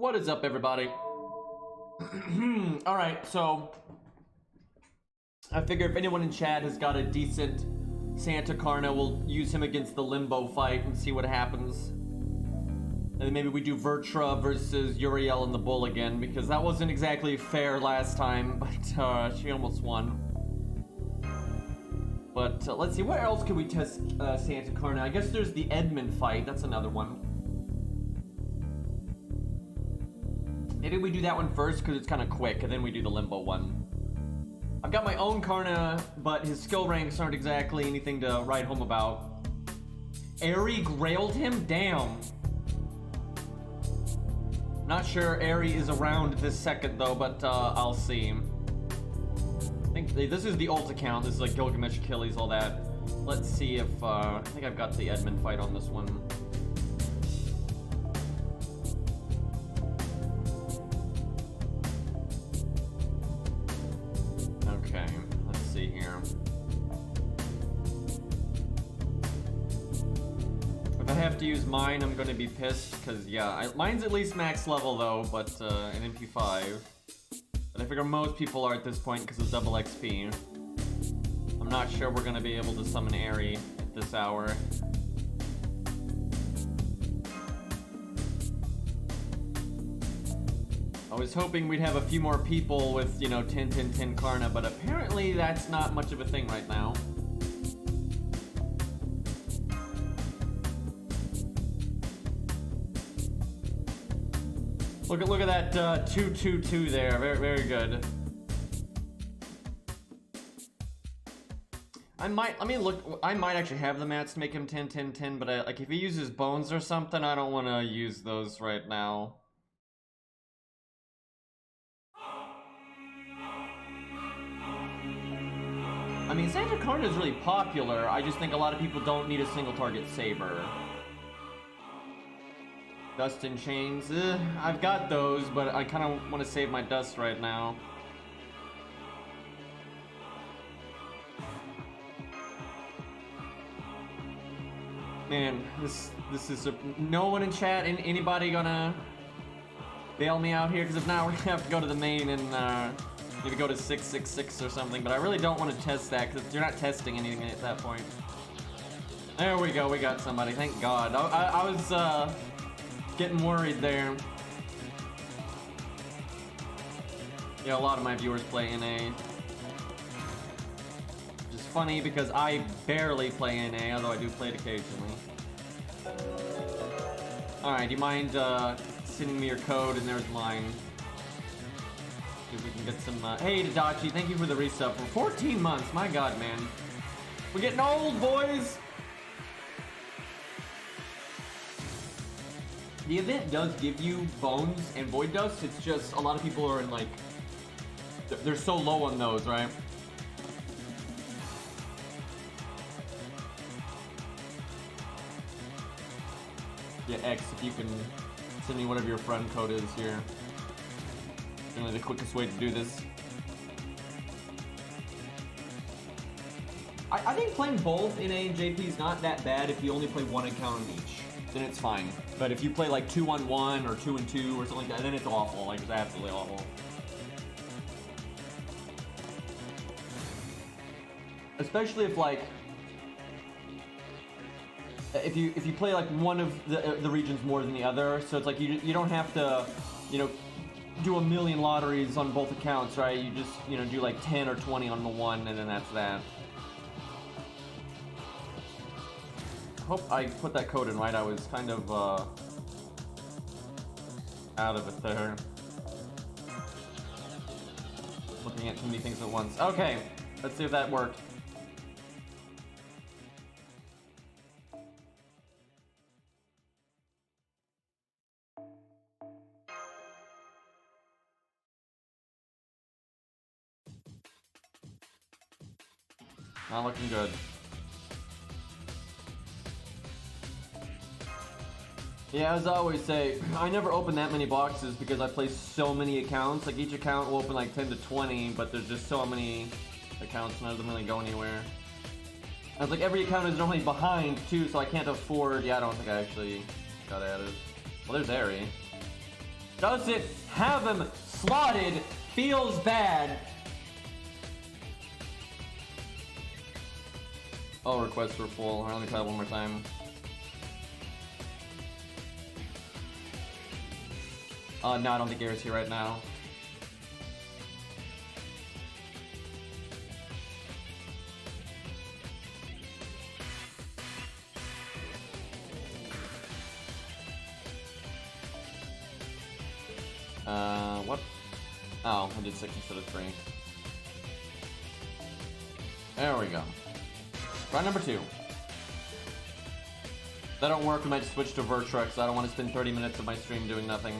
What is up, everybody? Alright, so I figure if anyone in chat has got a decent Santa Karna, we'll use him against the Limbo fight and see what happens. And then maybe we do Vertra versus Uriel and the Bull again, because that wasn't exactly fair last time, but she almost won. But let's see, where else could we test Santa Karna? I guess there's the Edmond fight, that's another one. Maybe we do that one first because it's kind of quick, and then we do the Limbo one. I've got my own Karna, but his skill ranks aren't exactly anything to write home about. Aerie grailed him? Damn. Not sure Aerie is around this second though, but I'll see. I think this is the ult account. This is like Gilgamesh, Achilles, all that. Let's see if I think I've got the Edmond fight on this one. Okay, let's see here. If I have to use mine, I'm gonna be pissed, because yeah, mine's at least max level though, but an MP5. But I figure most people are at this point because of double XP. I'm not sure we're gonna be able to summon Aerie at this hour. I was hoping we'd have a few more people with, you know, 10, 10, 10 Karna, but apparently that's not much of a thing right now. Look at that 222 there. Very, very good. I might actually have the mats to make him 10, 10, 10, but like if he uses bones or something, I don't want to use those right now. I mean, Santa Karna is really popular. I just think a lot of people don't need a single target saber. Dust and chains. I've got those, but I kind of want to save my dust right now. Man, this is no one in chat. Anybody gonna bail me out here? Because if not, we're gonna have to go to the main and maybe go to 666 or something. But I really don't want to test that because you're not testing anything at that point. There we go. We got somebody. Thank God. I was getting worried there. Yeah, a lot of my viewers play NA. Which is funny because I barely play NA, although I do play it occasionally. Alright, do you mind sending me your code? And there's mine. See if we can get some... Hey, Tadachi, thank you for the resub for 14 months. My God, man. We're getting old, boys! The event does give you bones and void dust. It's just a lot of people are in like they're so low on those, right? Yeah, X, if you can send me whatever your friend code is here. Generally the quickest way to do this. I think playing both NA and JP is not that bad if you only play one account on each. Then it's fine. But if you play like 2-on-1 or 2-and-2 or something like that, then it's awful. Like, it's absolutely awful. Especially if like if you play like one of the regions more than the other, so it's like you don't have to, you know, do a million lotteries on both accounts, right? You just, you know, do like 10 or 20 on the one, and then that's that. Hope I put that code in right. I was kind of out of it there. Looking at too many things at once. Okay, let's see if that worked. Not looking good. Yeah, as I always say, I never open that many boxes because I play so many accounts. Like, each account will open like 10 to 20, but there's just so many accounts, none of them really go anywhere. And it's like every account is normally behind too, so I can't afford... Yeah, I don't think I actually got added. Well, there's Aerie. doesn't have him slotted. Feels bad. Oh, requests were full. Alright, let me try that one more time. No, I don't think Garrett's here right now. What? Oh, I did 6 instead of 3. There we go. Round number 2. If that don't work, I might switch to Virtua, because I don't want to spend 30 minutes of my stream doing nothing.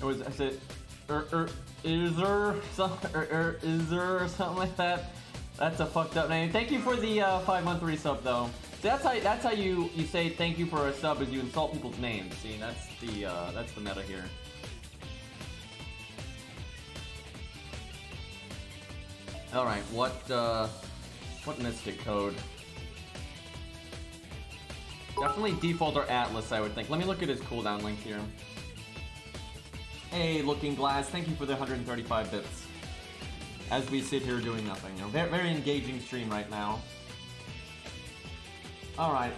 I said, is there something like that? That's a fucked up name. Thank you for the 5-month resub, though. That's how you say thank you for a sub, is you insult people's names. See, that's the meta here. All right, what mystic code? Definitely default or Atlas, I would think. Let me look at his cooldown link here. Hey, Looking Glass, thank you for the 135 bits. As we sit here doing nothing. You know, very, very engaging stream right now. Alright,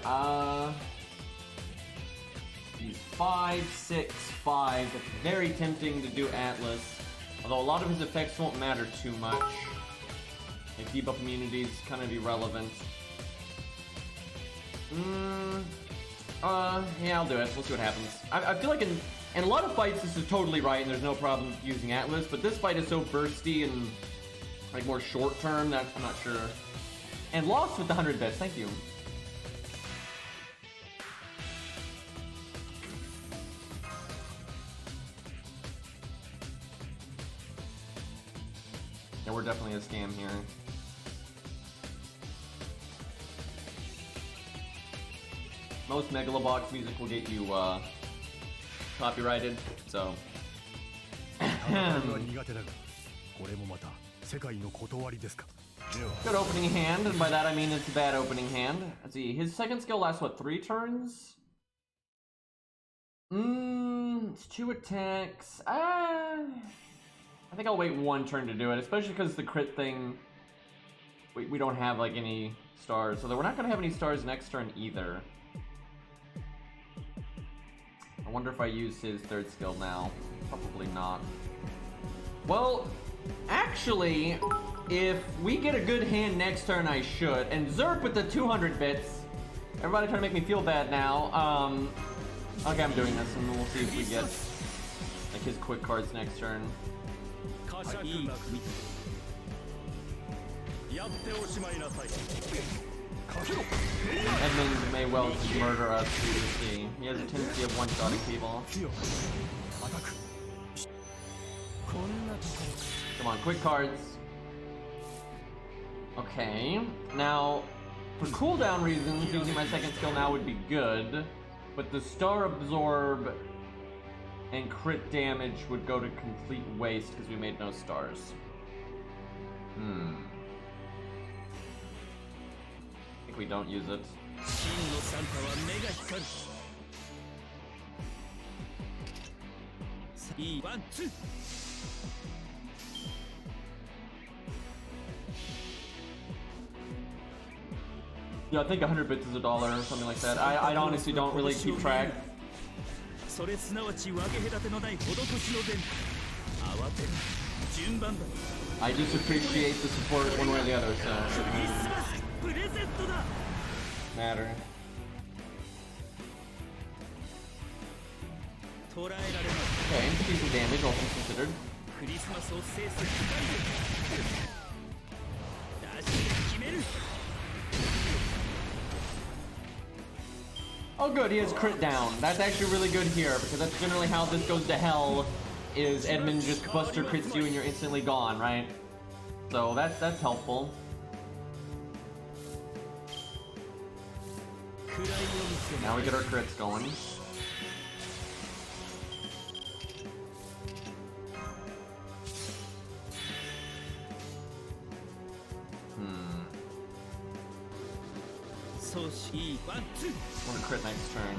he's 5, 6, 5. It's very tempting to do Atlas. Although a lot of his effects won't matter too much. Like debuff immunity is kind of irrelevant. Yeah, I'll do it. We'll see what happens. I feel like in a lot of fights this is totally right and there's no problem using Atlas, but this fight is so bursty and like more short term that I'm not sure. And Lost with the 100 bits, thank you. Yeah, we're definitely a scam here. Most Megalobox music will get you copyrighted, so. Good opening hand, and by that I mean it's a bad opening hand. Let's see, his second skill lasts what, 3 turns? It's 2 attacks. I think I'll wait 1 turn to do it, especially because the crit thing, we don't have like any stars, so we're not gonna have any stars next turn either. I wonder if I use his 3rd skill now. Probably not. Well, actually, if we get a good hand next turn, I should. And Zerk with the 200 bits. Everybody trying to make me feel bad now. Okay, I'm doing this, and we'll see if we get like his quick cards next turn. Edmond may well just murder us, we will see. He has a tendency of one-shotting people. Come on, quick cards. Okay, now, for cooldown reasons, using my second skill now would be good, but the Star Absorb and crit damage would go to complete waste because we made no stars. I think we don't use it. Yeah, I think 100 bits is $1 or something like that. I honestly don't really keep track. I just appreciate the support one way or the other, so matter. Okay, decent damage, all things considered. Oh good, he has crit down. That's actually really good here, because that's generally how this goes to hell, is Edmond just buster crits you and you're instantly gone, right? So that's helpful. Now we get our crits going. want to crit next turn.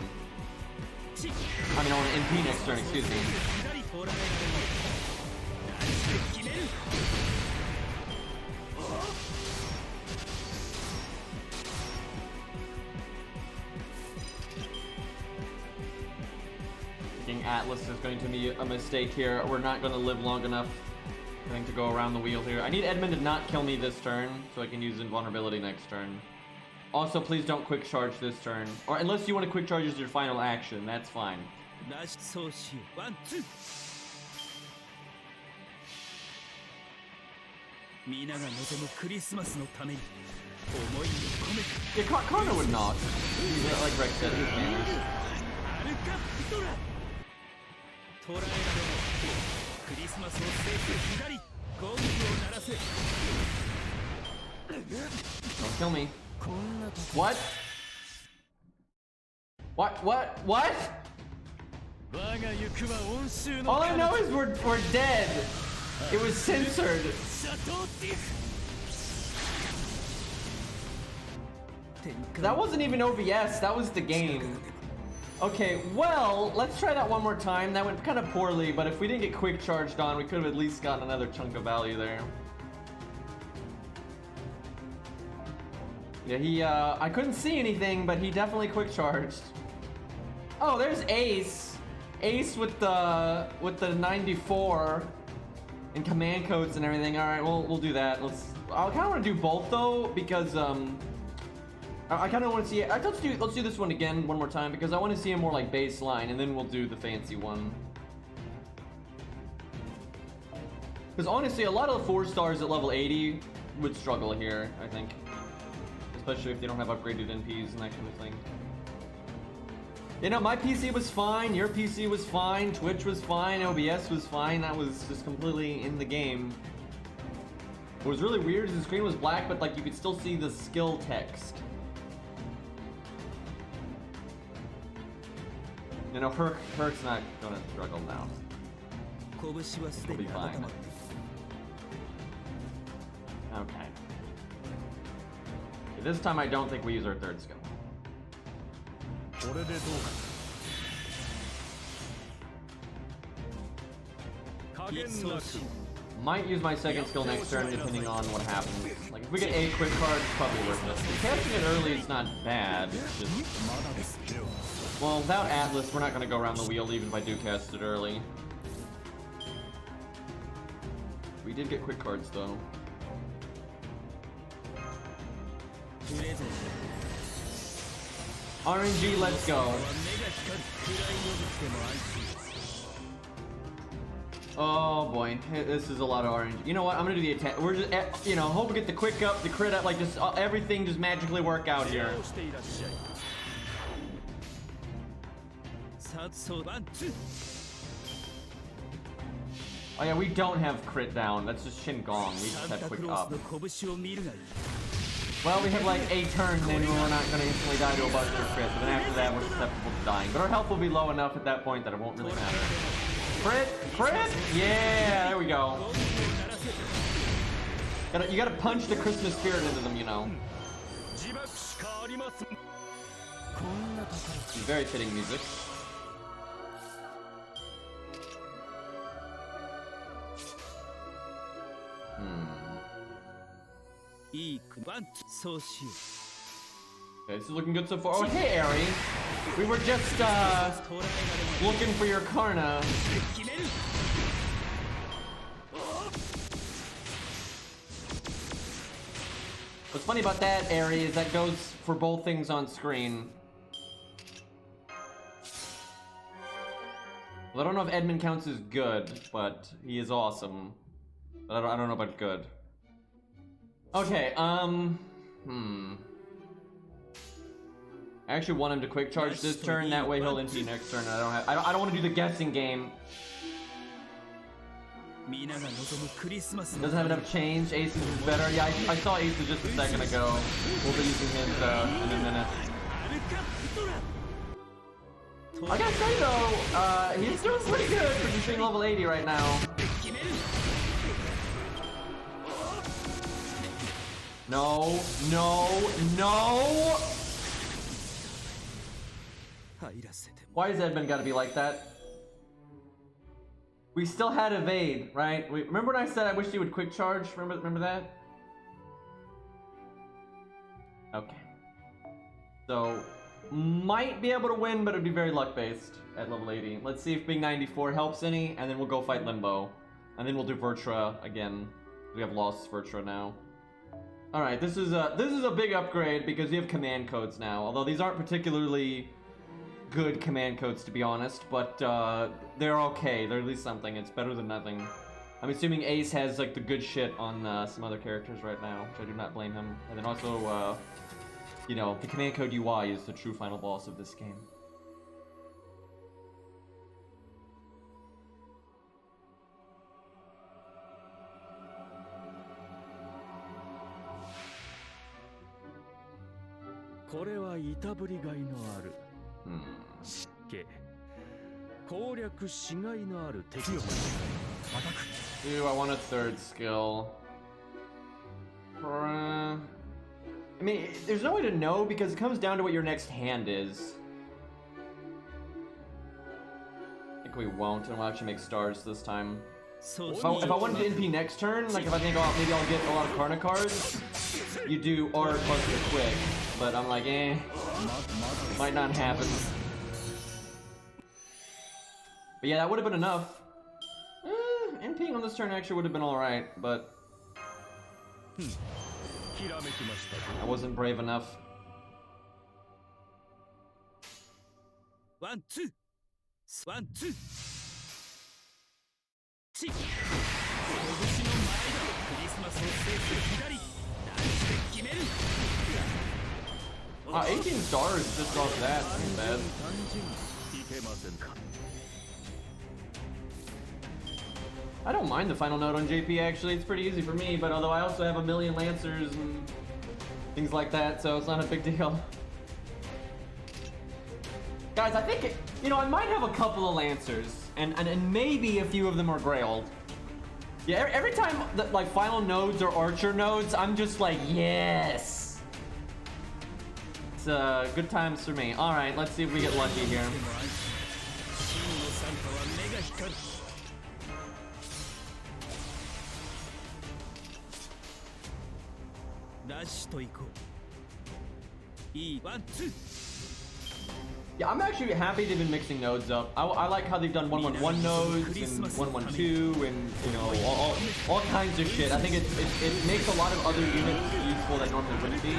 I mean, I want to NP next turn, excuse me. Thinking Atlas is going to be a mistake here. We're not going to live long enough, I think, to go around the wheel here. I need Edmond to not kill me this turn, so I can use invulnerability next turn. Also, please don't quick charge this turn. Or unless you want to quick charge as your final action, that's fine. Yeah, Karna would not. Like Rex said, his manners. Don't kill me. What? What? All I know is we're dead. It was censored. That wasn't even OBS, that was the game. Okay, well, let's try that one more time. That went kind of poorly, but if we didn't get quick charged on, we could have at least gotten another chunk of value there. Yeah, I couldn't see anything, but he definitely quick charged. Oh, there's Ace. Ace with the 94 and command codes and everything. All right, we'll do that. I kind of want to do both though, because I kind of want to see it. Let's do this one again one more time, because I want to see a more like baseline, and then we'll do the fancy one. Because honestly, a lot of the 4-stars at level 80 would struggle here, I think. Especially if they don't have upgraded NPs and that kind of thing. You know, my PC was fine, your PC was fine, Twitch was fine, OBS was fine. That was just completely in the game. What was really weird is the screen was black, but like you could still see the skill text. You know, Herc's not gonna struggle now. He'll be fine. Okay. This time I don't think we use our third skill. Might use my second skill next turn depending on what happens. Like if we get a quick card, it's probably worth it. Casting it early is not bad. It's just... Well, without Atlas, we're not gonna go around the wheel even if I do cast it early. We did get quick cards though. RNG, let's go. Oh boy, this is a lot of RNG. You know what? I'm gonna do the attack. We're just, you know, hope we get the quick up, the crit up, like just everything just magically work out here. Oh yeah, we don't have crit down. That's just Shin Gong. We just have quick up. Well, we have like a turn, then we're not gonna instantly die to a buster crit. But then after that, we're susceptible to dying. But our health will be low enough at that point that it won't really matter. Crit! Crit! Yeah, there we go. You gotta punch the Christmas spirit into them, you know. Very fitting music. Okay, this is looking good so far. Oh, hey, Ari. We were just, looking for your Karna. What's funny about that, Ari, is that goes for both things on screen. Well, I don't know if Edmond counts as good, but he is awesome. But I don't know about good. Okay, I actually want him to quick charge this turn, that way he'll NP next turn. I don't want to do the guessing game. Doesn't have enough change. Aces is better. Yeah, I saw Aces just a second ago. We'll be using his in a minute. I gotta say though, he's doing pretty good for just being level 80 right now. No, no, no! Why is Edmond gotta be like that? We still had evade, right? Remember when I said I wish he would quick charge? Remember that? Okay. So, might be able to win, but it'd be very luck-based at level 80. Let's see if Big 94 helps any, and then we'll go fight Limbo. And then we'll do Vertra again. We have lost Vertra now. Alright, this is a big upgrade because we have command codes now. Although these aren't particularly good command codes, to be honest, but they're okay. They're at least something. It's better than nothing. I'm assuming Ace has like the good shit on some other characters right now, which I do not blame him. And then also, you know, the command code UI is the true final boss of this game. Ooh, I want a third skill. I mean, there's no way to know because it comes down to what your next hand is. I think we won't, and we'll actually make stars this time. If I wanted to NP next turn, like if I think, oh, maybe I'll get a lot of Karna cards, you do art plus your quick. But I'm like, eh, might not happen. But yeah, that would have been enough. NPing on this turn actually would have been alright, but I wasn't brave enough. 1, 2 1, 2 18 stars just off that, ain't bad. I don't mind the final note on JP actually, it's pretty easy for me, but although I also have a million Lancers and things like that, so it's not a big deal. Guys, I think, you know, I might have a couple of Lancers, and maybe a few of them are Grailed. Yeah, every time that, like, final nodes or Archer nodes, I'm just like, yes! It's good times for me. Alright, let's see if we get lucky here. Yeah, I'm actually happy they've been mixing nodes up. I like how they've done 1-1-1 nodes and 1-1-2 and, you know, all kinds of shit. I think it makes a lot of other units useful that normally wouldn't be.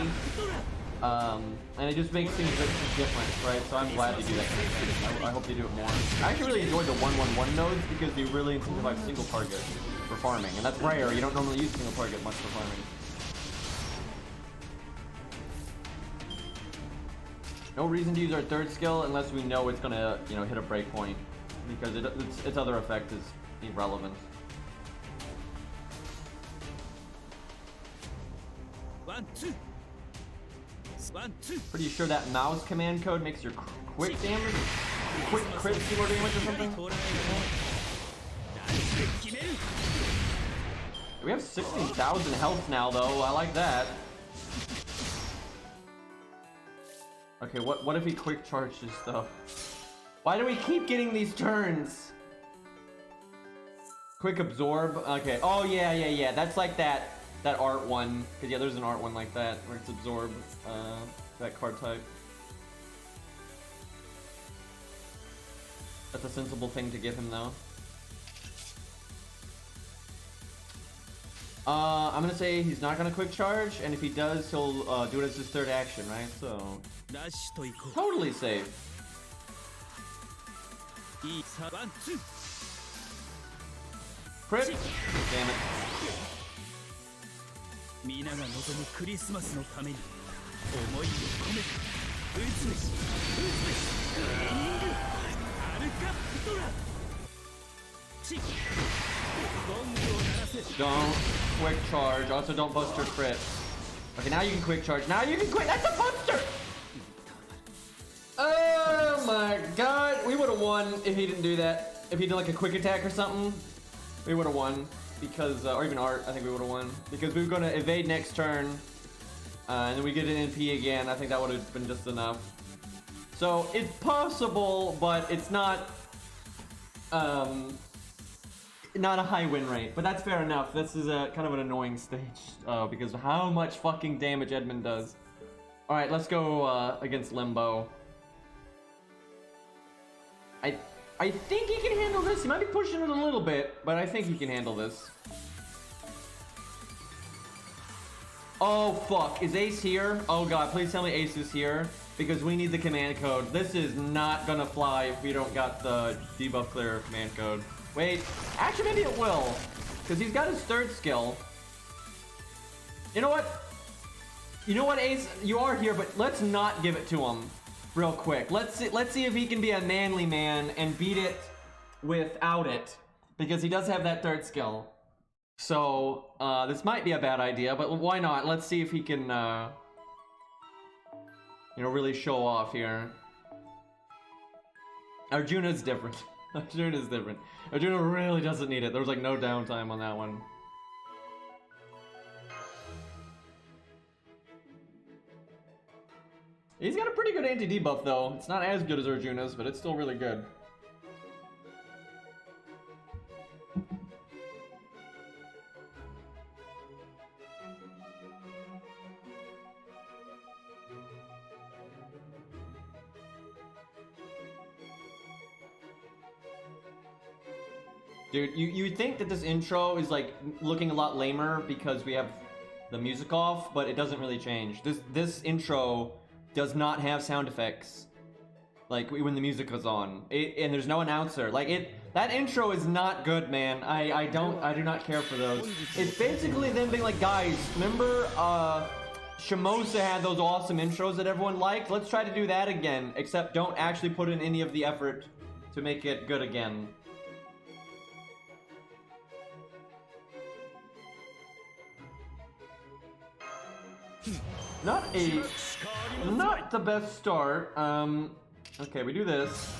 And it just makes things different, right? So I'm glad they do that kind of thing. I hope they do it more. I actually really enjoyed the 1-1-1 nodes because they really incentivize single target for farming. And that's rare. You don't normally use single target much for farming. No reason to use our third skill unless we know it's gonna, you know, hit a breakpoint, because its other effect is irrelevant. 1, 2 1, 2 Pretty sure that mouse command code makes your quick damage, quick crit more damage or something. We have 16,000 health now, though. I like that. Okay, what if he quick charges though? Why do we keep getting these turns? Quick absorb. Okay. Oh yeah. That's like that art one. Cause yeah, there's an art one like that where it's absorb. That card type. That's a sensible thing to give him though. I'm gonna say he's not gonna quick charge, and if he does, he'll do it as his third action, right? So totally safe. Crit. Damn it. Don't quick charge. Also, don't bust your crit. Okay, now you can quick charge. Now you can quick. That's a buster. Oh my god, we would have won if he didn't do that. If he did like a quick attack or something, we would have won. Because, or even art, I think we would have won. Because we were going to evade next turn, and then we get an NP again. I think that would have been just enough. So it's possible, but it's not not a high win rate. But that's fair enough. This is a kind of an annoying stage because of how much fucking damage Edmond does. All right, let's go against Limbo. I think he can handle this. He might be pushing it a little bit, but I think he can handle this. Oh fuck, is Ace here? Oh god, please tell me Ace is here, because we need the command code. This is not gonna fly if we don't got the debuff clear command code. Wait, actually maybe it will, because he's got his third skill. You know what? You know what, Ace? You are here, but let's not give it to him real quick. Let's see if he can be a manly man and beat it without it, because he does have that third skill. So this might be a bad idea, but why not? Let's see if he can you know, really show off here. Arjuna's different. Arjuna's different. Arjuna really doesn't need it. There was like no downtime on that one. He's got a pretty good anti-debuff though. It's not as good as Arjuna's, but it's still really good. Dude, you'd think that this intro is like looking a lot lamer because we have the music off, but it doesn't really change. This intro does not have sound effects, like when the music goes on, and there's no announcer. Like that intro is not good, man. I do not care for those. It's basically them being like, guys, remember Shimosa had those awesome intros that everyone liked? Let's try to do that again, except don't actually put in any of the effort to make it good again. Not the best start. Okay, we do this.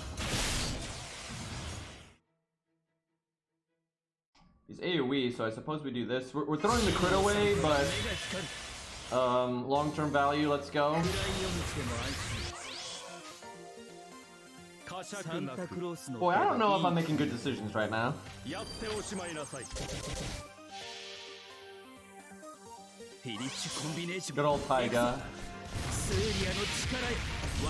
He's AoE, so I suppose we do this. We're throwing the crit away, but long-term value, let's go. Boy, I don't know if I'm making good decisions right now. Good old Taiga. I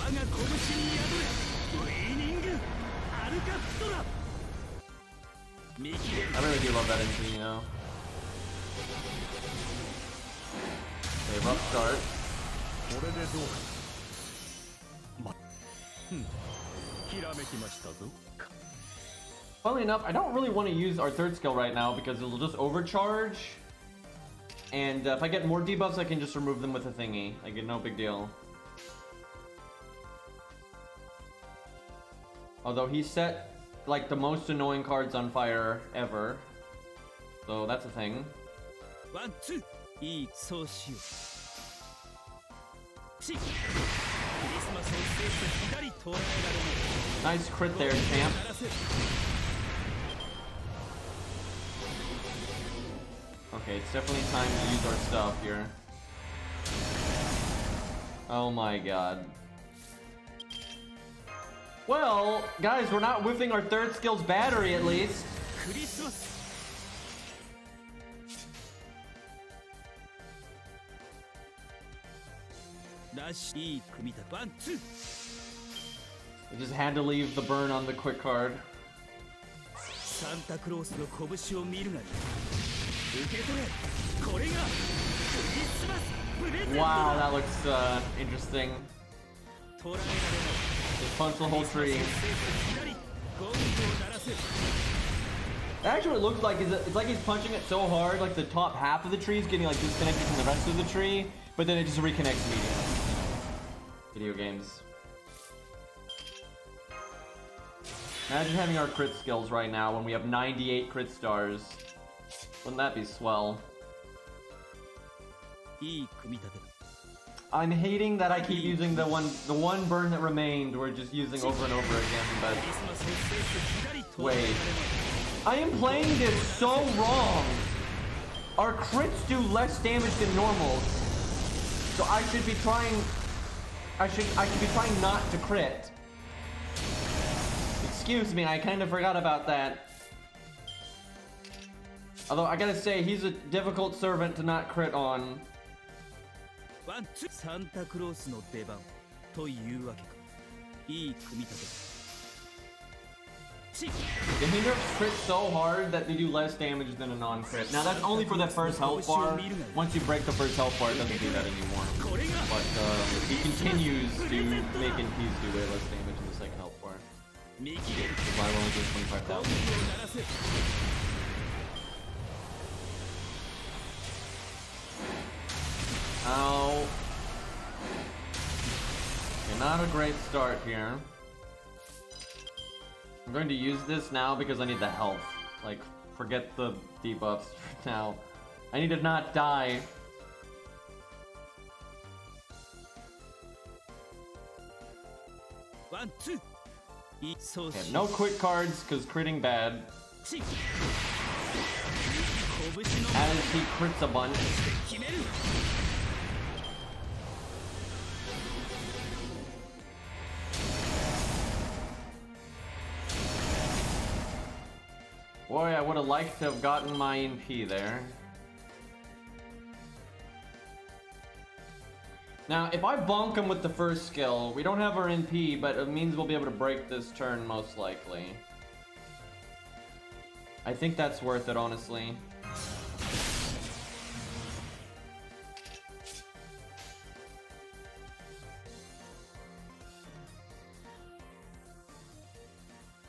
really do love that entry, you know. Okay, rough start. Funnily enough, I don't really want to use our third skill right now because it'll just overcharge. And if I get more debuffs, I can just remove them with a thingy. Like, no big deal. Although he set, like, the most annoying cards on fire ever. So that's a thing. 1, 2、いい、そうしよう。クリスマスを制す左捉えられない。 Nice crit there, champ. Okay, it's definitely time to use our stuff here. Oh my god. Well, guys, we're not whiffing our third skill's battery at least. We just had to leave the burn on the quick card. Santa Clausの拳を見るがいい。 Wow, that looks interesting. Just punch the whole tree. Actually, what it looks like is it's like he's punching it so hard, like the top half of the tree is getting like disconnected from the rest of the tree, but then it just reconnects immediately. Video games. Imagine having our crit skills right now when we have 98 crit stars. Wouldn't that be swell? I'm hating that I keep using the one burn that remained. We're just using over and over again, but wait. I am playing this so wrong. Our crits do less damage than normals, so I should be trying I should be trying not to crit. Excuse me, I kind of forgot about that. Although I gotta say, he's a difficult servant to not crit on. Santa Clausの出番というわけか。いい組み立て。Did he nerf crit so hard that they do less damage than a non-crit? Now that's only for the first health bar. Once you break the first health bar, it doesn't do that anymore. But he continues to make NPs do way less damage in the second health bar. Why only doing 25,000? Ow. Okay, not a great start here. I'm going to use this now because I need the health. Like, forget the debuffs for now. I need to not die. Okay, no quick cards because critting bad. As he crits a bunch. Boy, I would have liked to have gotten my NP there. Now, if I bonk him with the first skill, we don't have our NP, but it means we'll be able to break this turn most likely. I think that's worth it, honestly.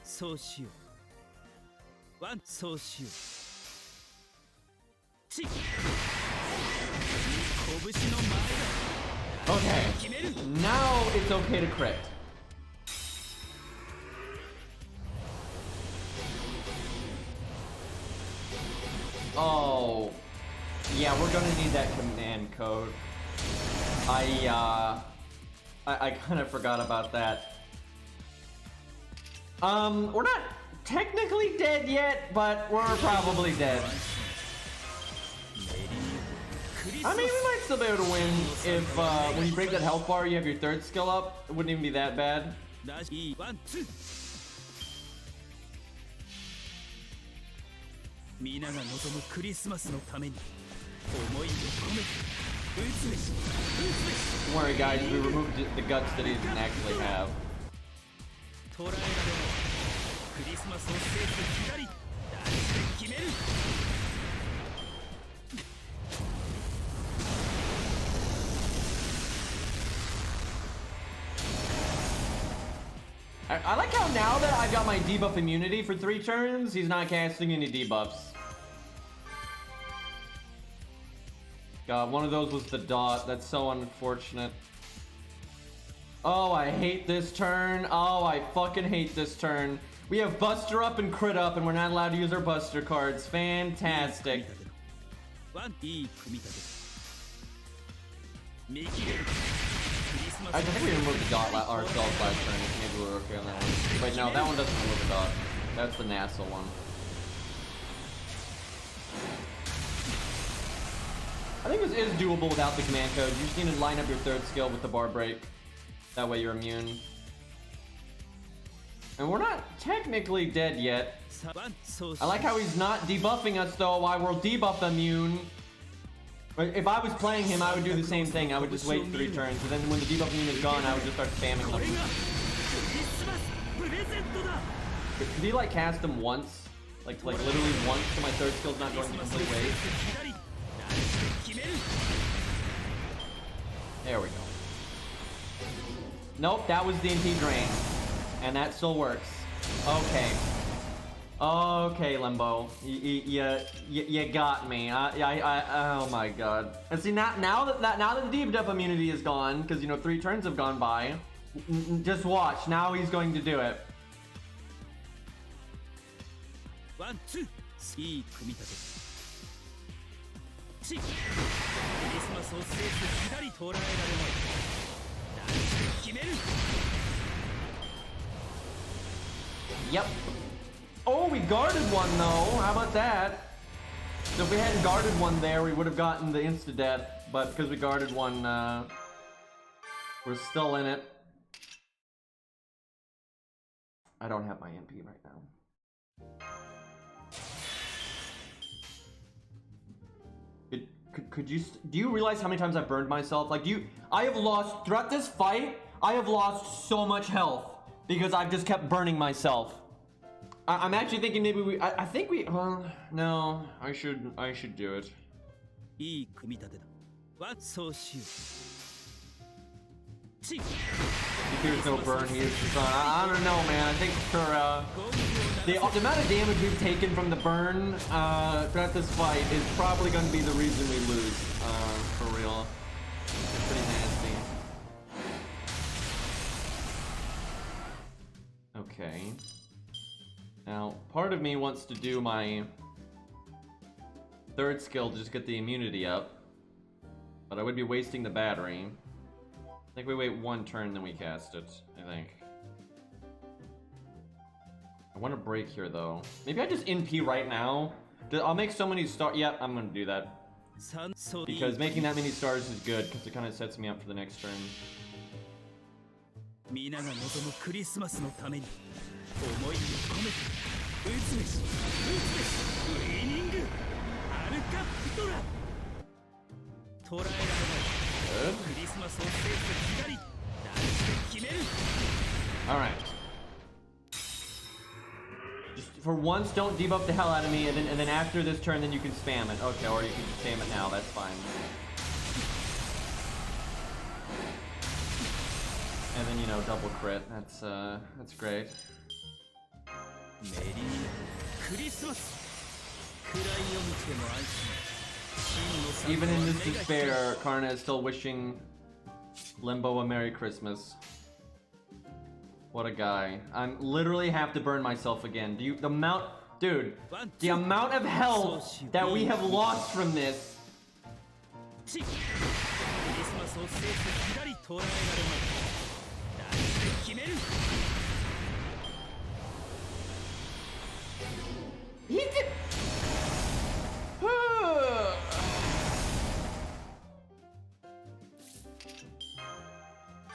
So shield. One so shield. Okay, now it's okay to crit. Oh, yeah, we're gonna need that command code. I kind of forgot about that. We're not technically dead yet, but we're probably dead. I mean, we might still be able to win if, when you break that health bar, you have your third skill up. It wouldn't even be that bad. Don't worry, guys, we removed the guts that he didn't actually have. I like how now that I've got my debuff immunity for 3 turns, he's not casting any debuffs. God, one of those was the dot. That's so unfortunate. Oh, I hate this turn. Oh, I fucking hate this turn. We have Buster up and Crit up, and we're not allowed to use our Buster cards. Fantastic. I think we removed the dot ourselves last turn. Maybe we're okay on that one. Wait, no, that one doesn't remove the dot. That's the Nasu one. I think this is doable without the command code. You just need to line up your third skill with the bar break. That way you're immune. And we're not technically dead yet. I like how he's not debuffing us though while we're debuff immune. But if I was playing him, I would do the same thing. I would just wait 3 turns, and then when the debuff immune is gone, I would just start spamming them. Could he like cast him once? Like literally once, so my third skill's not going to complete waste? There we go. Nope, that was the MP drain. And that still works. Okay. Okay, Limbo. You got me. Oh my god. And see, now that the debuff immunity is gone, because, you know, 3 turns have gone by, just watch. Now he's going to do it. 1、2、いい組み立て。クリスマスを制す左捉えられない。何して決める。 Yep. Oh, we guarded one though. How about that? So if we hadn't guarded one there, we would have gotten the insta-death. But because we guarded one, We're still in it. I don't have my MP right now. Could you, do you realize how many times I've burned myself? Like, I have lost, throughout this fight, I have lost so much health because I've just kept burning myself. I'm actually thinking maybe I think we, no, I should do it. If there's no burn, he is just on. I don't know, man. I think for the amount of damage we've taken from the burn throughout this fight is probably going to be the reason we lose. For real, it's pretty nasty. Okay. Now, part of me wants to do my third skill to just get the immunity up, but I would be wasting the battery. I think we wait one turn, then we cast it, I think. I want to break here, though. Maybe I just NP right now. I'll make so many stars. Yeah, I'm going to do that. Because making that many stars is good, because it kind of sets me up for the next turn. Alright. Just for once, don't debuff the hell out of me, and then after this turn, then you can spam it. Okay, or you can spam it now, that's fine. And then, you know, double crit. That's great. Even in this despair, Karna is still wishing Limbo a Merry Christmas. What a guy. I'm literally have to burn myself again. The amount of health that we have lost from this. He did.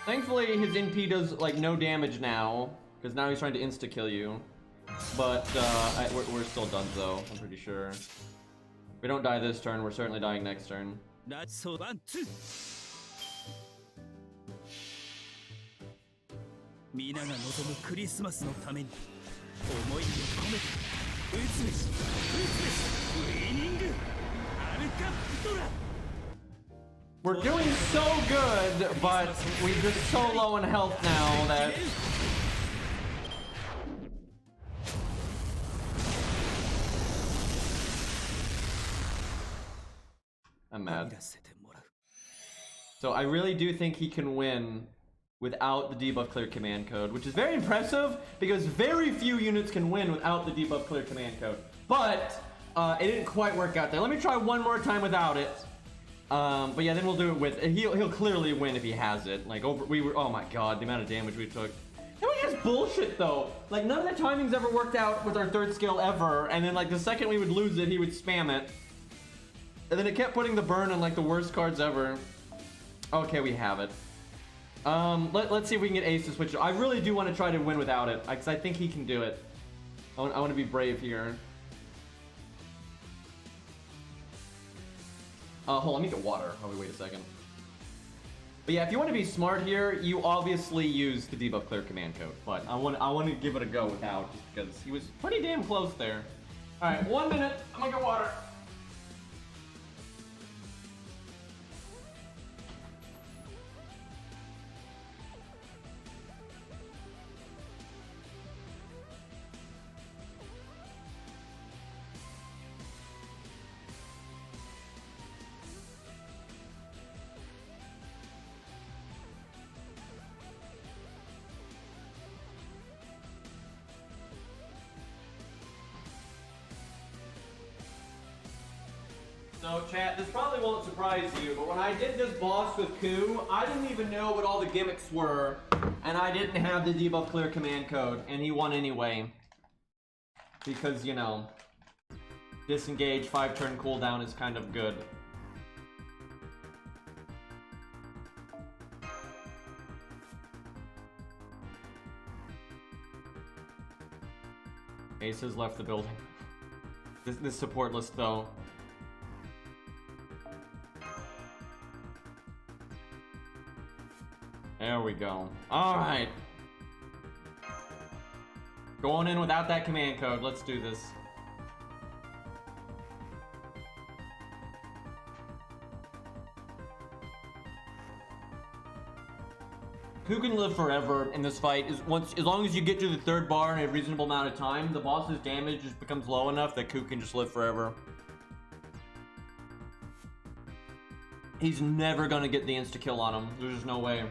Thankfully, his NP does like no damage now, because now he's trying to insta-kill you. But we're still done though, I'm pretty sure. If we don't die this turn, we're certainly dying next turn. We're doing so good, but we're just so low in health now that... I'm mad. So I really do think he can win without the debuff clear command code, which is very impressive because very few units can win without the debuff clear command code. But it didn't quite work out there. Let me try one more time without it. But yeah, then we'll do it with. He'll clearly win if he has it. Like oh my god, the amount of damage we took. That was just bullshit though. Like none of the timings ever worked out with our third skill ever. And then like the second we would lose it, he would spam it. And then it kept putting the burn on like the worst cards ever. Okay, we have it. Let's see if we can get Ace to switch it. I really do want to try to win without it, because I think he can do it. I want to be brave here. Hold on, let me get water. Oh, wait a second. But yeah, if you want to be smart here, you obviously use the debuff clear command code. But I want to give it a go without, just because he was pretty damn close there. All right, 1 minute. I'm gonna get water. So chat, this probably won't surprise you, but when I did this boss with Ku, I didn't even know what all the gimmicks were, and I didn't have the debuff clear command code, and he won anyway. Because, you know, disengage 5-turn cooldown is kind of good. Ace has left the building. This support list though. There we go. Alright. Going in without that command code. Let's do this. Who can live forever in this fight is as long as you get to the third bar in a reasonable amount of time, the boss's damage just becomes low enough that Ku can just live forever. He's never gonna get the insta-kill on him. There's just no way.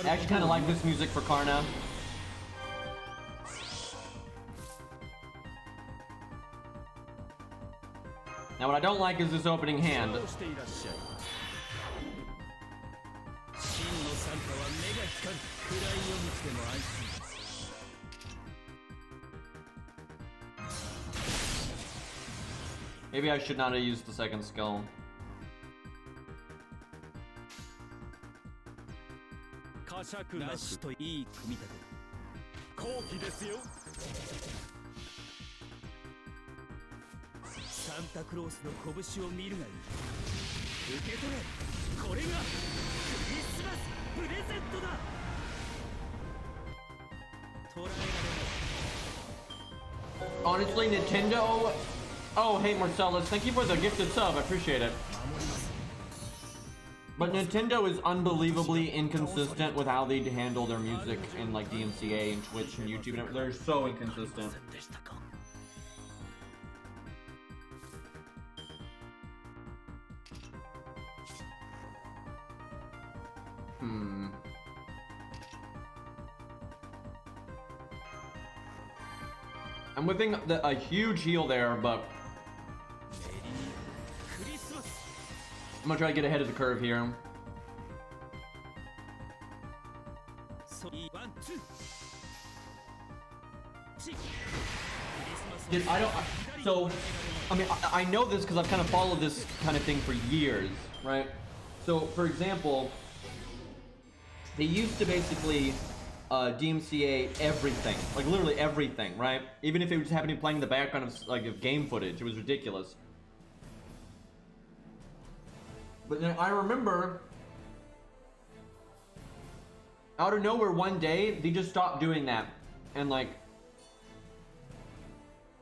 I actually kind of like this music for Karna. Now what I don't like is this opening hand. Maybe I should not have used the second skill. Nasu といい組み立て。好機ですよ。サンタクロースの拳を見るがいい。受け取れ。これがクリスマスプレゼントだ。捉えられない。Honestly, Nintendo. Oh, hey Marcellus, thank you for the gifted sub. I appreciate it. But Nintendo is unbelievably inconsistent with how they handle their music in like DMCA and Twitch and YouTube. And they're so inconsistent. I'm whipping a huge heal there, but I'm gonna try to get ahead of the curve here. Dude, I know this because I've kind of followed this kind of thing for years, right? So, for example, they used to basically DMCA everything, like literally everything, right? Even if it was happening playing in the background of like of game footage, it was ridiculous. But then I remember, out of nowhere one day, they just stopped doing that. And like,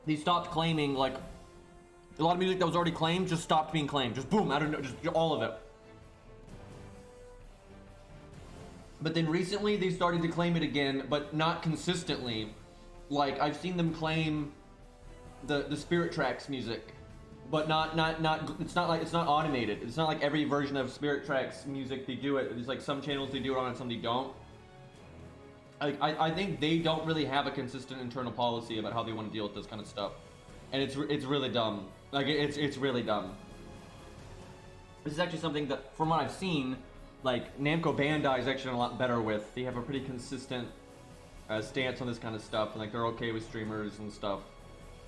they stopped claiming, like, a lot of music that was already claimed just stopped being claimed. Just boom, out of no, just all of it. But then recently they started to claim it again, but not consistently. Like, I've seen them claim the Spirit Tracks music. But it's not automated. It's not like every version of Spirit Tracks music they do it. There's like some channels they do it on and some they don't. I think they don't really have a consistent internal policy about how they want to deal with this kind of stuff. And it's really dumb. Like it's really dumb. This is actually something that, from what I've seen, like Namco Bandai is actually a lot better with. They have a pretty consistent stance on this kind of stuff, and like they're okay with streamers and stuff.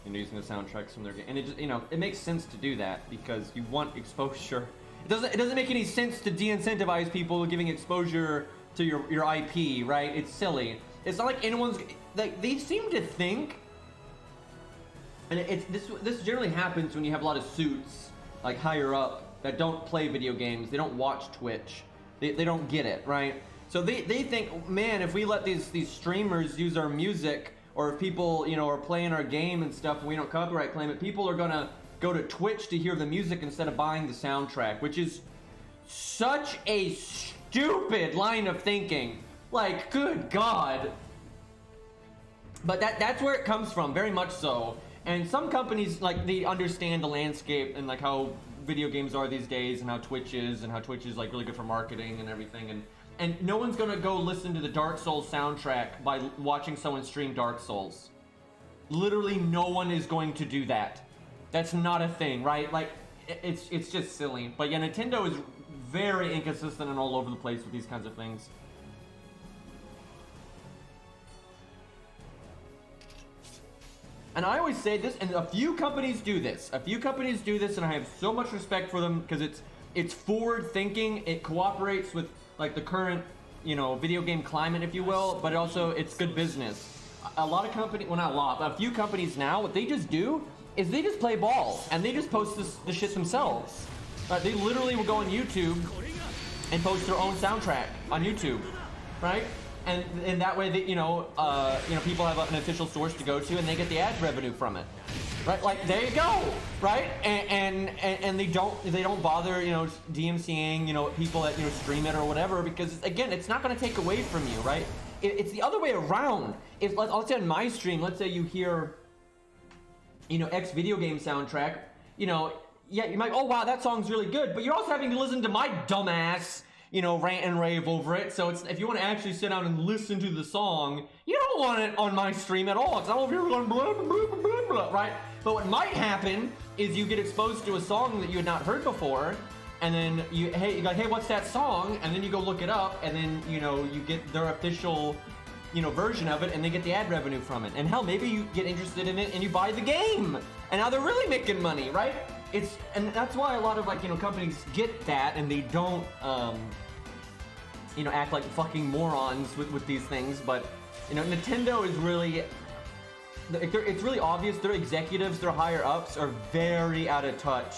And using the soundtracks from their game, and it just, you know, it makes sense to do that because you want exposure. It doesn't make any sense to de-incentivize people giving exposure to your IP, right? It's silly. It's not like anyone's like, they seem to think, and this generally happens when you have a lot of suits like higher up that don't play video games, they don't watch Twitch, they don't get it, right? So they think, man, if we let these streamers use our music, or if people, you know, are playing our game and stuff and we don't copyright claim it, people are gonna go to Twitch to hear the music instead of buying the soundtrack, which is such a stupid line of thinking. Like, good God. But that's where it comes from, very much so. And some companies, like, they understand the landscape and like how video games are these days and how Twitch is like really good for marketing and everything. And no one's gonna go listen to the Dark Souls soundtrack by watching someone stream Dark Souls. Literally no one is going to do that. That's not a thing, right? Like, it's just silly. But yeah, Nintendo is very inconsistent and all over the place with these kinds of things. And I always say this, and a few companies do this. A few companies do this, and I have so much respect for them because it's forward thinking. It cooperates with like the current, you know, video game climate, if you will, but also it's good business. A lot of companies, well, not a lot, but a few companies now, what they just do is they just play ball and they just post the shit themselves. They literally will go on YouTube and post their own soundtrack on YouTube, right? And that way, they, you know, people have an official source to go to, and they get the ad revenue from it, right? Like there you go, right? And they don't bother, you know, DMCing, you know, people that, you know, stream it or whatever, because again, it's not going to take away from you, right? It's the other way around. If let's say on my stream, let's say you hear, you know, X video game soundtrack, you know, yeah, you might, oh wow, that song's really good, but you're also having to listen to my dumbass, you know, rant and rave over it. So it's, if you want to actually sit down and listen to the song, you don't want it on my stream at all. Because I don't know if you're going blah, blah, blah, blah, blah, right? But what might happen is you get exposed to a song that you had not heard before, and then you're like, hey, what's that song? And then you go look it up, and then, you know, you get their official, you know, version of it, and they get the ad revenue from it. And hell, maybe you get interested in it and you buy the game, and now they're really making money, right? And that's why a lot of, like, you know, companies get that, and they don't, you know, act like fucking morons with these things. But, you know, Nintendo is really, it's really obvious their executives, their higher ups are very out of touch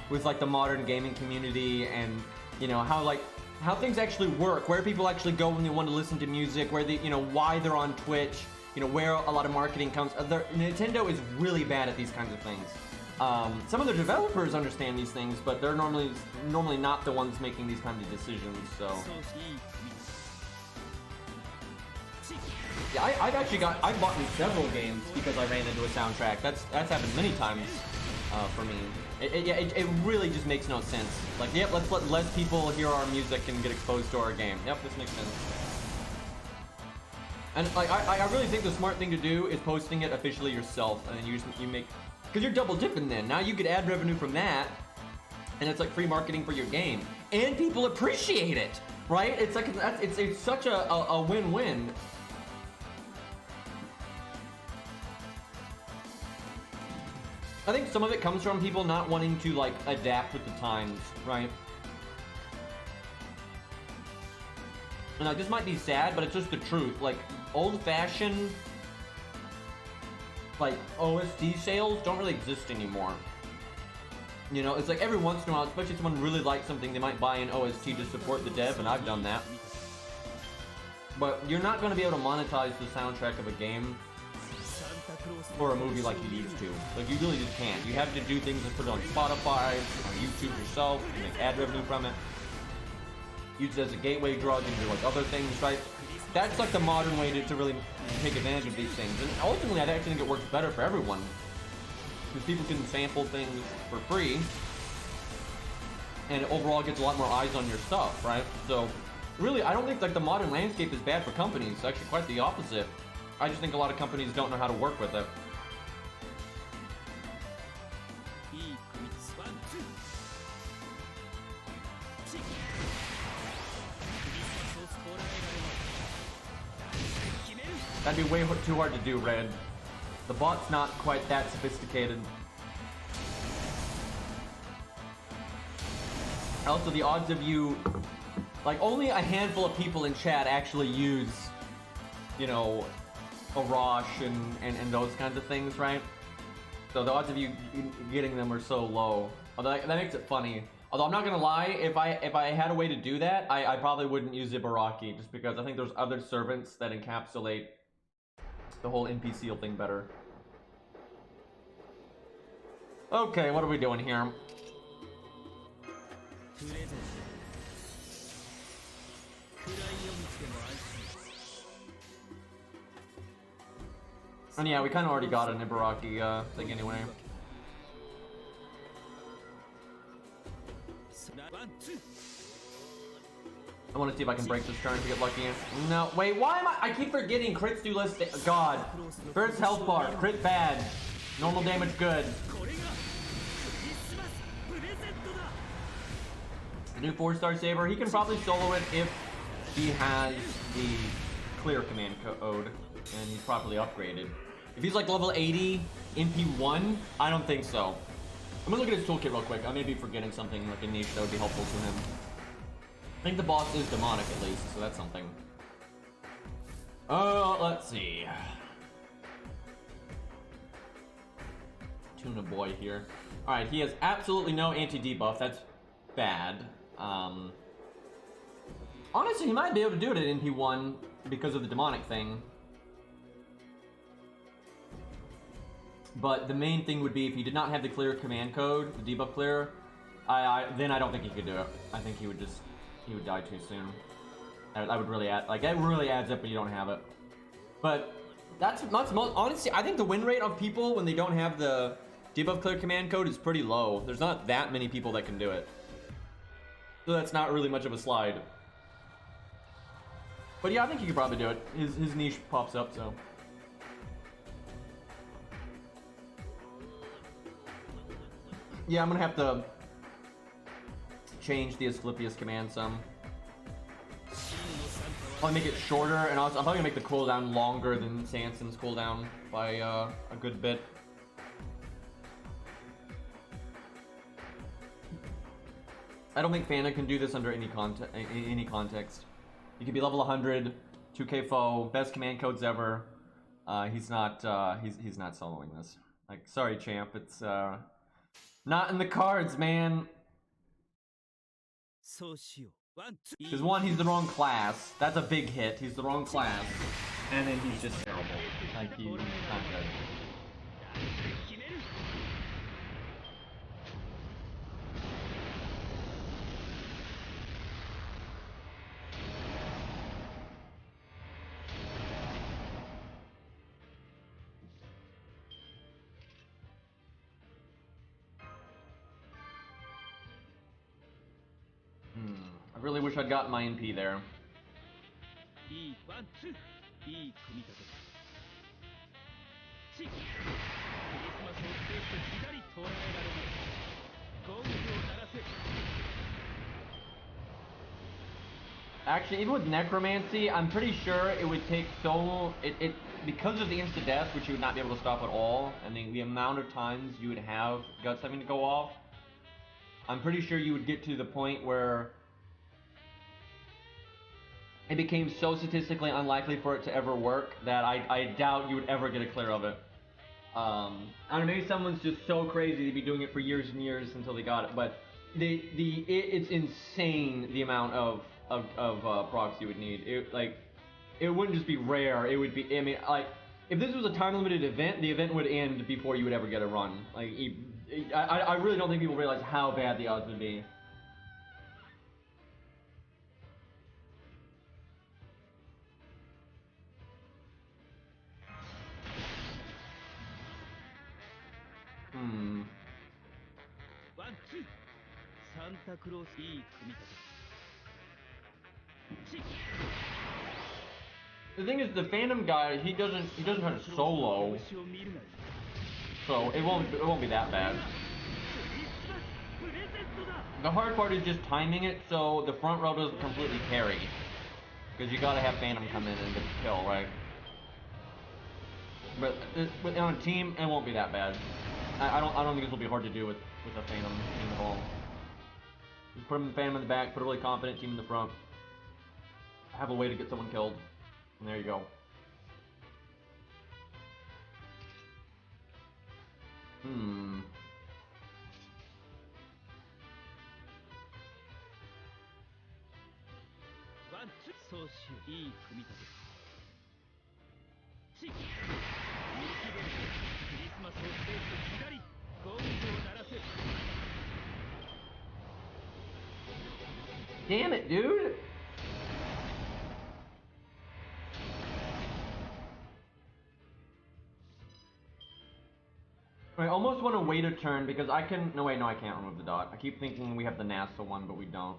with, like, the modern gaming community, and, you know, how things actually work, where people actually go when they want to listen to music, where they, you know, why they're on Twitch, you know, where a lot of marketing comes. Nintendo is really bad at these kinds of things. Some of the developers understand these things, but they're normally not the ones making these kinds of decisions. So yeah, I've bought me several games because I ran into a soundtrack. That's happened many times for me. It really just makes no sense. Like, yep, let's let less people hear our music and get exposed to our game. Yep, this makes sense. And like, I really think the smart thing to do is posting it officially yourself, and then you make, because you're double dipping then. Now you get ad revenue from that, and it's like free marketing for your game, and people appreciate it, right? It's like it's such a win-win. I think some of it comes from people not wanting to, like, adapt with the times, right? And like, this might be sad, but it's just the truth. Like, old-fashioned, like, OST sales don't really exist anymore. You know, it's like every once in a while, especially if someone really likes something, they might buy an OST to support the dev, and I've done that. But you're not going to be able to monetize the soundtrack of a game or a movie like you used to. Like, you really just can't. You have to do things and put it on Spotify, on YouTube yourself, and make ad revenue from it. Use it as a gateway drug into, like, other things, right? That's like the modern way to really take advantage of these things. And ultimately, I actually think it works better for everyone, because people can sample things for free, and it overall gets a lot more eyes on your stuff, right? So really, I don't think, like, the modern landscape is bad for companies. It's actually quite the opposite. I just think a lot of companies don't know how to work with it. That'd be way too hard to do, Red. The bot's not quite that sophisticated. Also, the odds of you, like, only a handful of people in chat actually use, you know, Arash and those kinds of things, right? So the odds of you getting them are so low. Although that makes it funny. Although I'm not gonna lie, if I had a way to do that, I probably wouldn't use Ibaraki, just because I think there's other servants that encapsulate the whole NPC thing better. Okay, what are we doing here? And yeah, we kind of already got an Ibaraki thing anyway. I want to see if I can break this turn to get lucky. No, wait, why am I keep forgetting crits do less God. First health bar, crit bad. Normal damage good. A new 4-star saber, he can probably solo it if he has the clear command code and he's properly upgraded. If he's like level 80 in P1, I don't think so. I'm gonna look at his toolkit real quick. I may be forgetting something like a niche that would be helpful to him. I think the boss is demonic at least, so that's something. Let's see. Tuna boy here. Alright, he has absolutely no anti-debuff. That's bad. Honestly, he might be able to do it at NP1 because of the demonic thing. But the main thing would be if he did not have the clear command code, the debuff clear, then I don't think he could do it. I think he would die too soon. I would really add, like, that really adds up when you don't have it. But that's most, honestly, I think the win rate of people when they don't have the debuff clear command code is pretty low. There's not that many people that can do it. So that's not really much of a slide. But yeah, I think he could probably do it. His niche pops up, so. Yeah, I'm gonna have to change the Asclepius command some. Probably make it shorter, and also I'm probably gonna make the cooldown longer than Sanson's cooldown by a good bit. I don't think Fana can do this under any context. You can be level 100, 2k foe, best command codes ever. He's not soloing this. Like, sorry, champ, it's not in the cards, man. Because one, he's the wrong class. That's a big hit. He's the wrong class. And then he's just terrible. Like, he's not good. I really wish I'd gotten my NP there. Actually, even with Necromancy, I'm pretty sure it would take because of the insta-death, which you would not be able to stop at all, and the amount of times you would have Guts having to go off, I'm pretty sure you would get to the point where it became so statistically unlikely for it to ever work that I doubt you would ever get a clear of it. I don't know, maybe someone's just so crazy they'd be doing it for years and years until they got it, but it's insane the amount of procs you would need. It wouldn't just be rare, it would be, I mean, like, if this was a time limited event, the event would end before you would ever get a run. Like, I really don't think people realize how bad the odds would be. The thing is, the Phantom guy, he doesn't have solo, so it won't be that bad. The hard part is just timing it so the front row doesn't completely carry, because you gotta have Phantom come in and get the kill, right? But on a team, it won't be that bad. I don't think this will be hard to do with a Phantom team at all. Just put him Phantom in the back, put a really confident team in the front, have a way to get someone killed, and there you go. Damn it, dude! I almost want to wait a turn because I can. No, wait, no, I can't remove the dot. I keep thinking we have the NASA one, but we don't.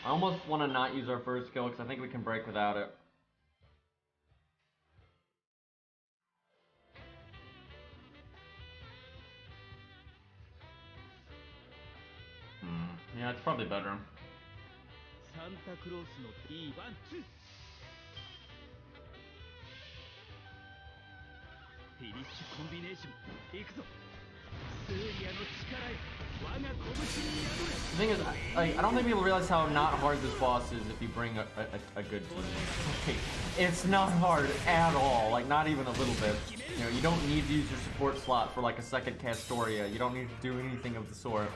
I almost want to not use our first skill because I think we can break without it. Yeah, it's probably better. サンタクロースのいいワンツーフィニッシュコンビネーションいくぞスーリアの力へ我が拳に宿れ The thing is, like, I don't think people realize how not hard this boss is if you bring a good team. Like, it's not hard at all, like not even a little bit. You know, you don't need to use your support slot for like a second Castoria. You don't need to do anything of the sort.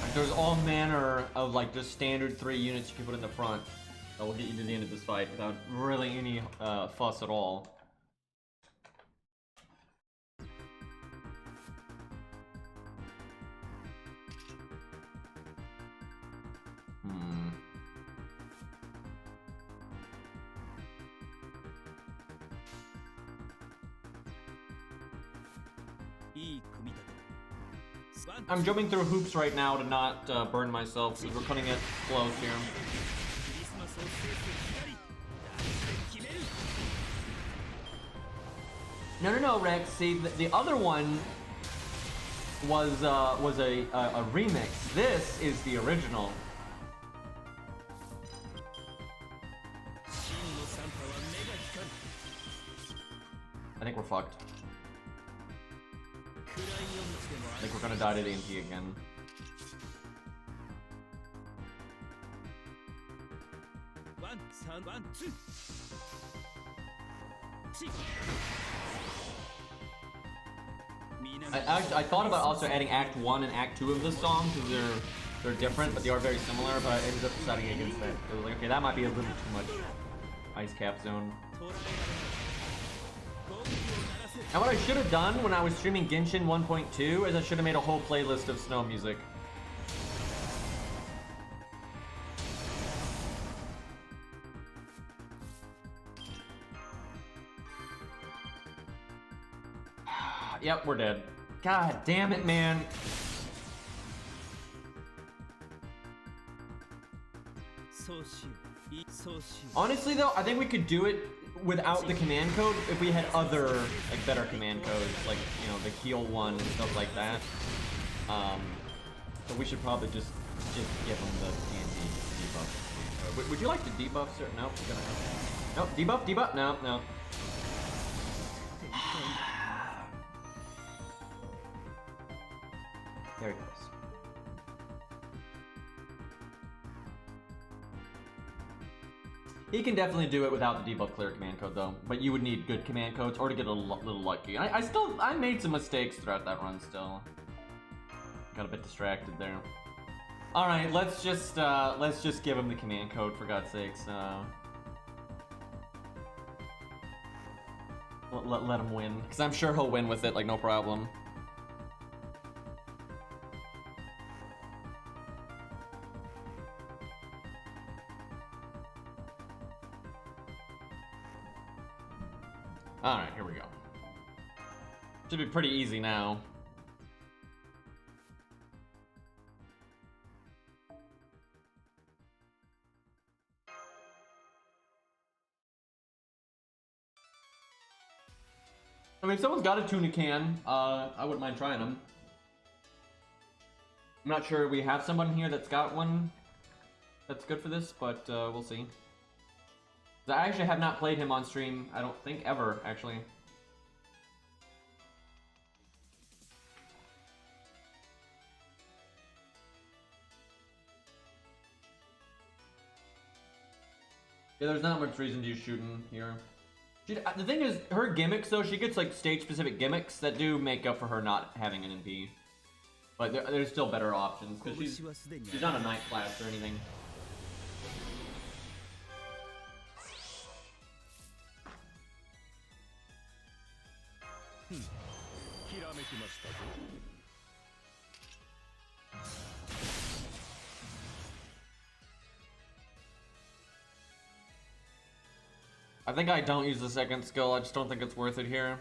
Like, there's all manner of like just standard 3 units you can put in the front that will get you to the end of this fight without really any fuss at all. I'm jumping through hoops right now to not burn myself because we're cutting it close here. No, Rex. See, the other one was a remix. This is the original. I think we're fucked. I think we're gonna die to the NT again. I thought about also adding Act 1 and Act 2 of this song because they're different, but they are very similar. But I ended up deciding against that. It was like, okay, that might be a little too much Ice Cap Zone. And what I should have done when I was streaming Genshin 1.2 is I should have made a whole playlist of snow music. Yep, we're dead. God damn it, man. Honestly though, I think we could do it without the command code if we had other like better command codes, like, you know, the heal one and stuff like that. But we should probably just give them the anti-debuff. Would you like to debuff, sir? Nope. Nope. Debuff. No. There he goes. He can definitely do it without the debuff clear command code though, but you would need good command codes or to get a little lucky. I made some mistakes throughout that run still. Got a bit distracted there. All right, let's just give him the command code for God's sakes. Let him win, because I'm sure he'll win with it, like no problem. Alright, here we go. Should be pretty easy now. I mean, if someone's got a tuna can, I wouldn't mind trying them. I'm not sure we have someone here that's got one that's good for this, but we'll see. I actually have not played him on stream, I don't think, ever, actually. Yeah, there's not much reason to use shooting here. The thing is, her gimmicks, though, she gets, like, stage-specific gimmicks that do make up for her not having an MP. But there's still better options, because she's not a night class or anything. I think I don't use the second skill, I just don't think it's worth it here.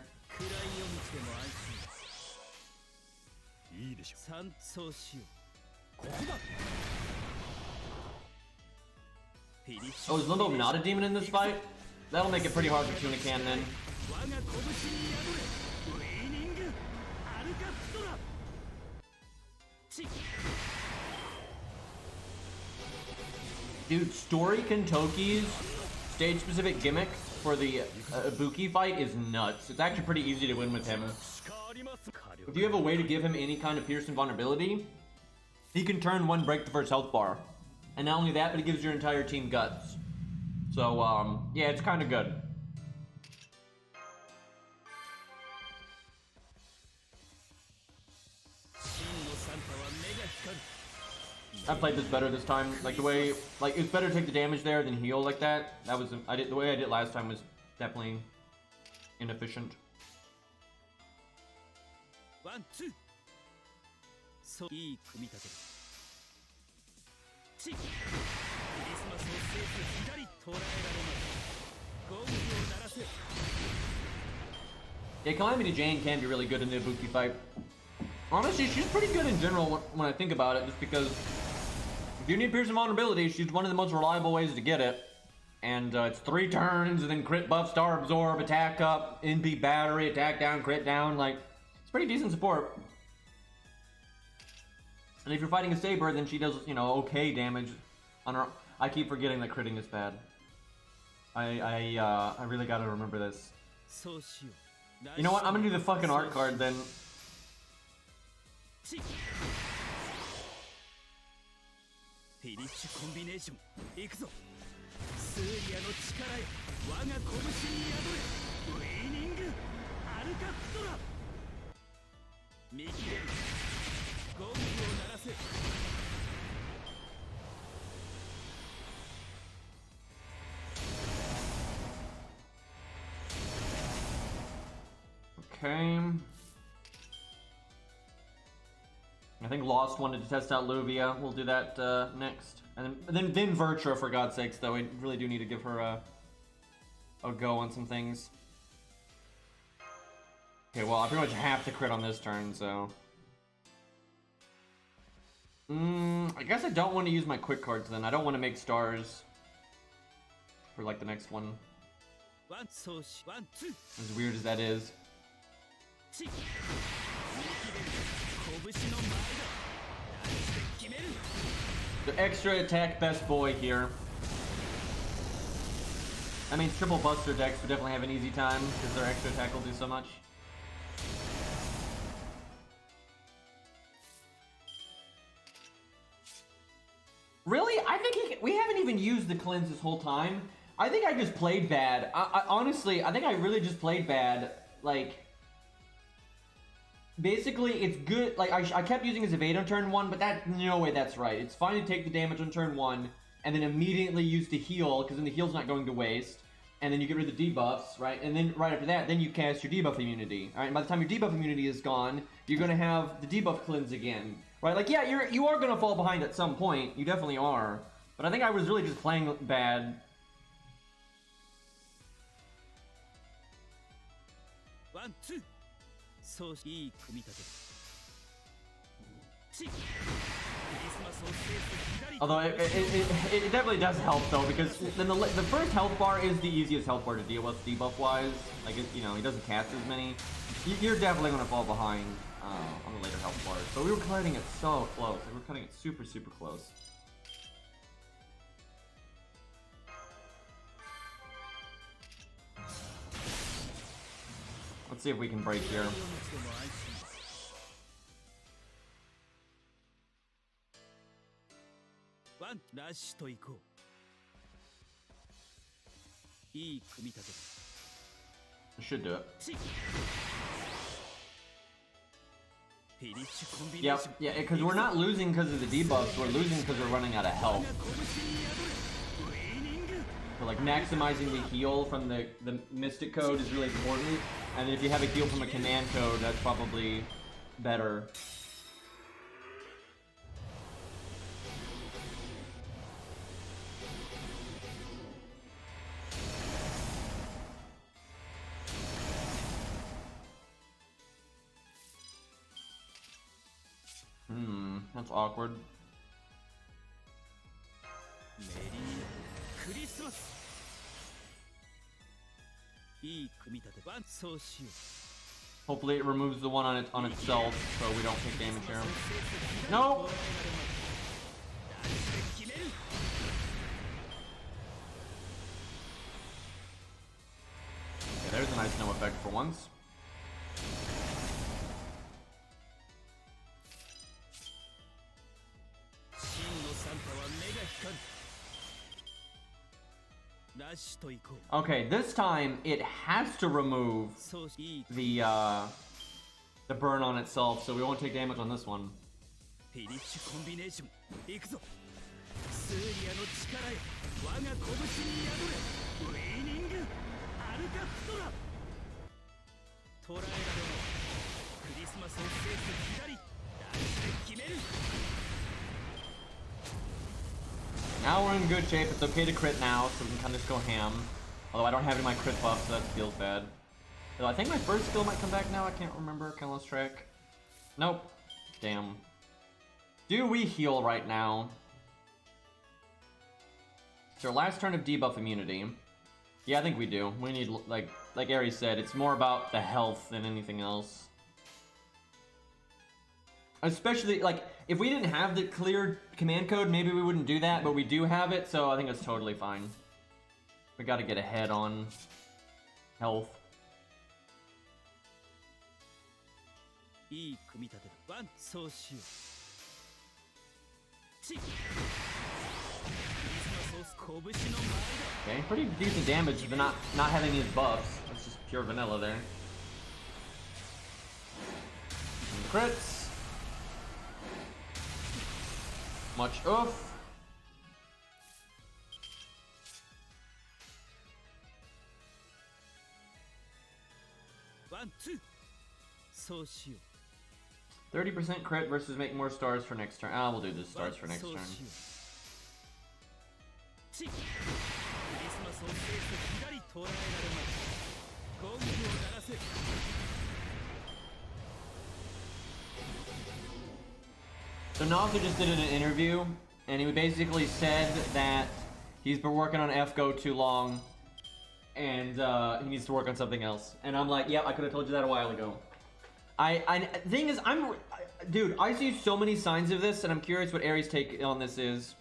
Oh, is Limbo not a demon in this fight? That'll make it pretty hard for Tuna Can then. Dude, Story Kentoki's stage-specific gimmick for the Ibuki fight is nuts. It's actually pretty easy to win with him. If you have a way to give him any kind of pierce invulnerability, he can turn one, break the first health bar. And not only that, but it gives your entire team guts. So, yeah, it's kind of good. I played this better this time. Like the way, like it's better to take the damage there than heal like that. That was the way I did last time was definitely inefficient. ワンツーそういい組み立てチックリスマスを制す左捉えられますゴングを鳴らせ Yeah, Calamity Jane can be really good in the Ibuki fight. Honestly, she's pretty good in general when I think about it, just because if you need Pierce Invulnerability, she's one of the most reliable ways to get it. And it's 3 turns, and then crit buff, star absorb, attack up, NP battery, attack down, crit down. Like, it's pretty decent support. And if you're fighting a Saber, then she does, you know, okay damage on her. I keep forgetting that critting is bad. I really gotta remember this. You know what? I'm gonna do the fucking art card then. フィニッシュコンビネーション行くぞスーリアの力よ我が拳に宿れウィーニングアルカプトラ見切れるゴングを鳴らせ Okay. I think Lost wanted to test out Luvia. We'll do that next. And then Vertra, for God's sakes, though. We really do need to give her a go on some things. Okay, well, I pretty much have to crit on this turn, so... I guess I don't want to use my quick cards then. I don't want to make stars for, like, the next one. As weird as that is. The extra attack best boy here. I mean, triple buster decks would definitely have an easy time because their extra attack will do so much. Really? I think we haven't even used the cleanse this whole time. I think I just played bad. Honestly, I think I really just played bad. Like... Basically, it's good. Like, I kept using his evade on turn 1, but no way that's right. It's fine to take the damage on turn 1, and then immediately use the heal, because then the heal's not going to waste. And then you get rid of the debuffs, right? And then right after that, then you cast your debuff immunity. Alright, by the time your debuff immunity is gone, you're going to have the debuff cleanse again. Right? Like, yeah, you are going to fall behind at some point. You definitely are. But I think I was really just playing bad. One, two. Although it definitely does help though, because then the first health bar is the easiest health bar to deal with debuff wise. Like you know, he doesn't cast as many. You're definitely gonna fall behind on the later health bars. But we were cutting it so close. Like, we were cutting it super close. Let's see if we can break here. I should do it. Yeah, because we're not losing because of the debuffs, we're losing because we're running out of health. So like maximizing the heal from the Mystic code is really important, and then if you have a heal from a command code, that's probably better. That's awkward. クリスマスいい組み立てワンそうしよう Hopefully it removes the one on itself, so we don't take damage here. No! Okay, there's a nice no effect for once. Okay, this time it has to remove the burn on itself, so we won't take damage on this one. Now we're in good shape. It's okay to crit now, so we can kind of just go ham. Although I don't have any of my crit buff, so that feels bad. Though I think my first skill might come back now. I can't remember. Kind of lost track. Nope. Damn. Do we heal right now? It's our last turn of debuff immunity. Yeah, I think we do. We need, like Aries said, it's more about the health than anything else. Especially, like, if we didn't have the clear command code, maybe we wouldn't do that, but we do have it, so I think it's totally fine. We gotta get ahead on health. Okay, pretty decent damage for not having these buffs. That's just pure vanilla there. And crits. Much oof. One, two. 30% crit versus make more stars for next turn. Ah, we'll do the stars for next turn. So Nasu just did an interview, and he basically said that he's been working on FGO too long, and he needs to work on something else. And I'm like, yeah, I could have told you that a while ago. Thing is, dude, I see so many signs of this, and I'm curious what Aries' take on this is.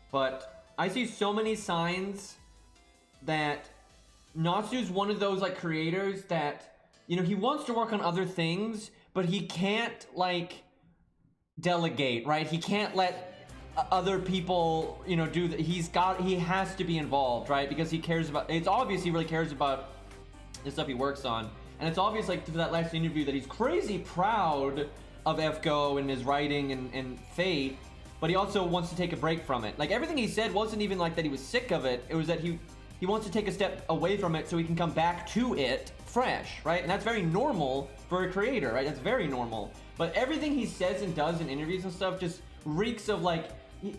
But I see so many signs that Natsu's one of those like creators that, you know, he wants to work on other things, but he can't like delegate, right? He can't let other people, you know, do that. He has to be involved, right? Because he cares about, it's obvious he really cares about the stuff he works on. And it's obvious, like, through that last interview that he's crazy proud of FGO and his writing and Fate, but he also wants to take a break from it. Like, everything he said wasn't even like that he was sick of it. It was that he wants to take a step away from it so he can come back to it fresh, right? And that's very normal for a creator, right? That's very normal. But everything he says and does in interviews and stuff just reeks of, like,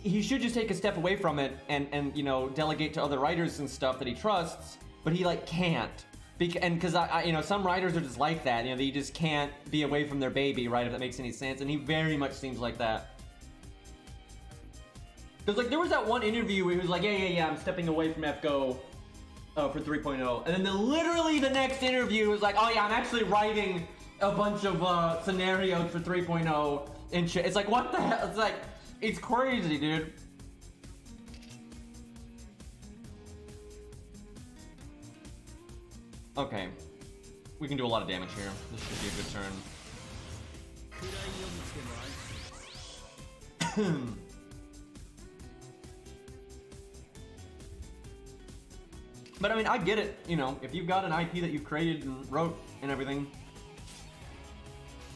he should just take a step away from it and you know, delegate to other writers and stuff that he trusts, but he, like, can't. Because you know, some writers are just like that, you know, they just can't be away from their baby, right, if that makes any sense, and he very much seems like that. Because, like, there was that one interview where he was like, yeah, I'm stepping away from FGO for 3.0, and then literally the next interview was like, oh yeah, I'm actually writing a bunch of scenarios for 3.0 and shit. It's like, what the hell? It's like, it's crazy, dude. Okay, we can do a lot of damage here. This should be a good turn. But I mean, I get it, you know, if you've got an IP that you've created and wrote and everything,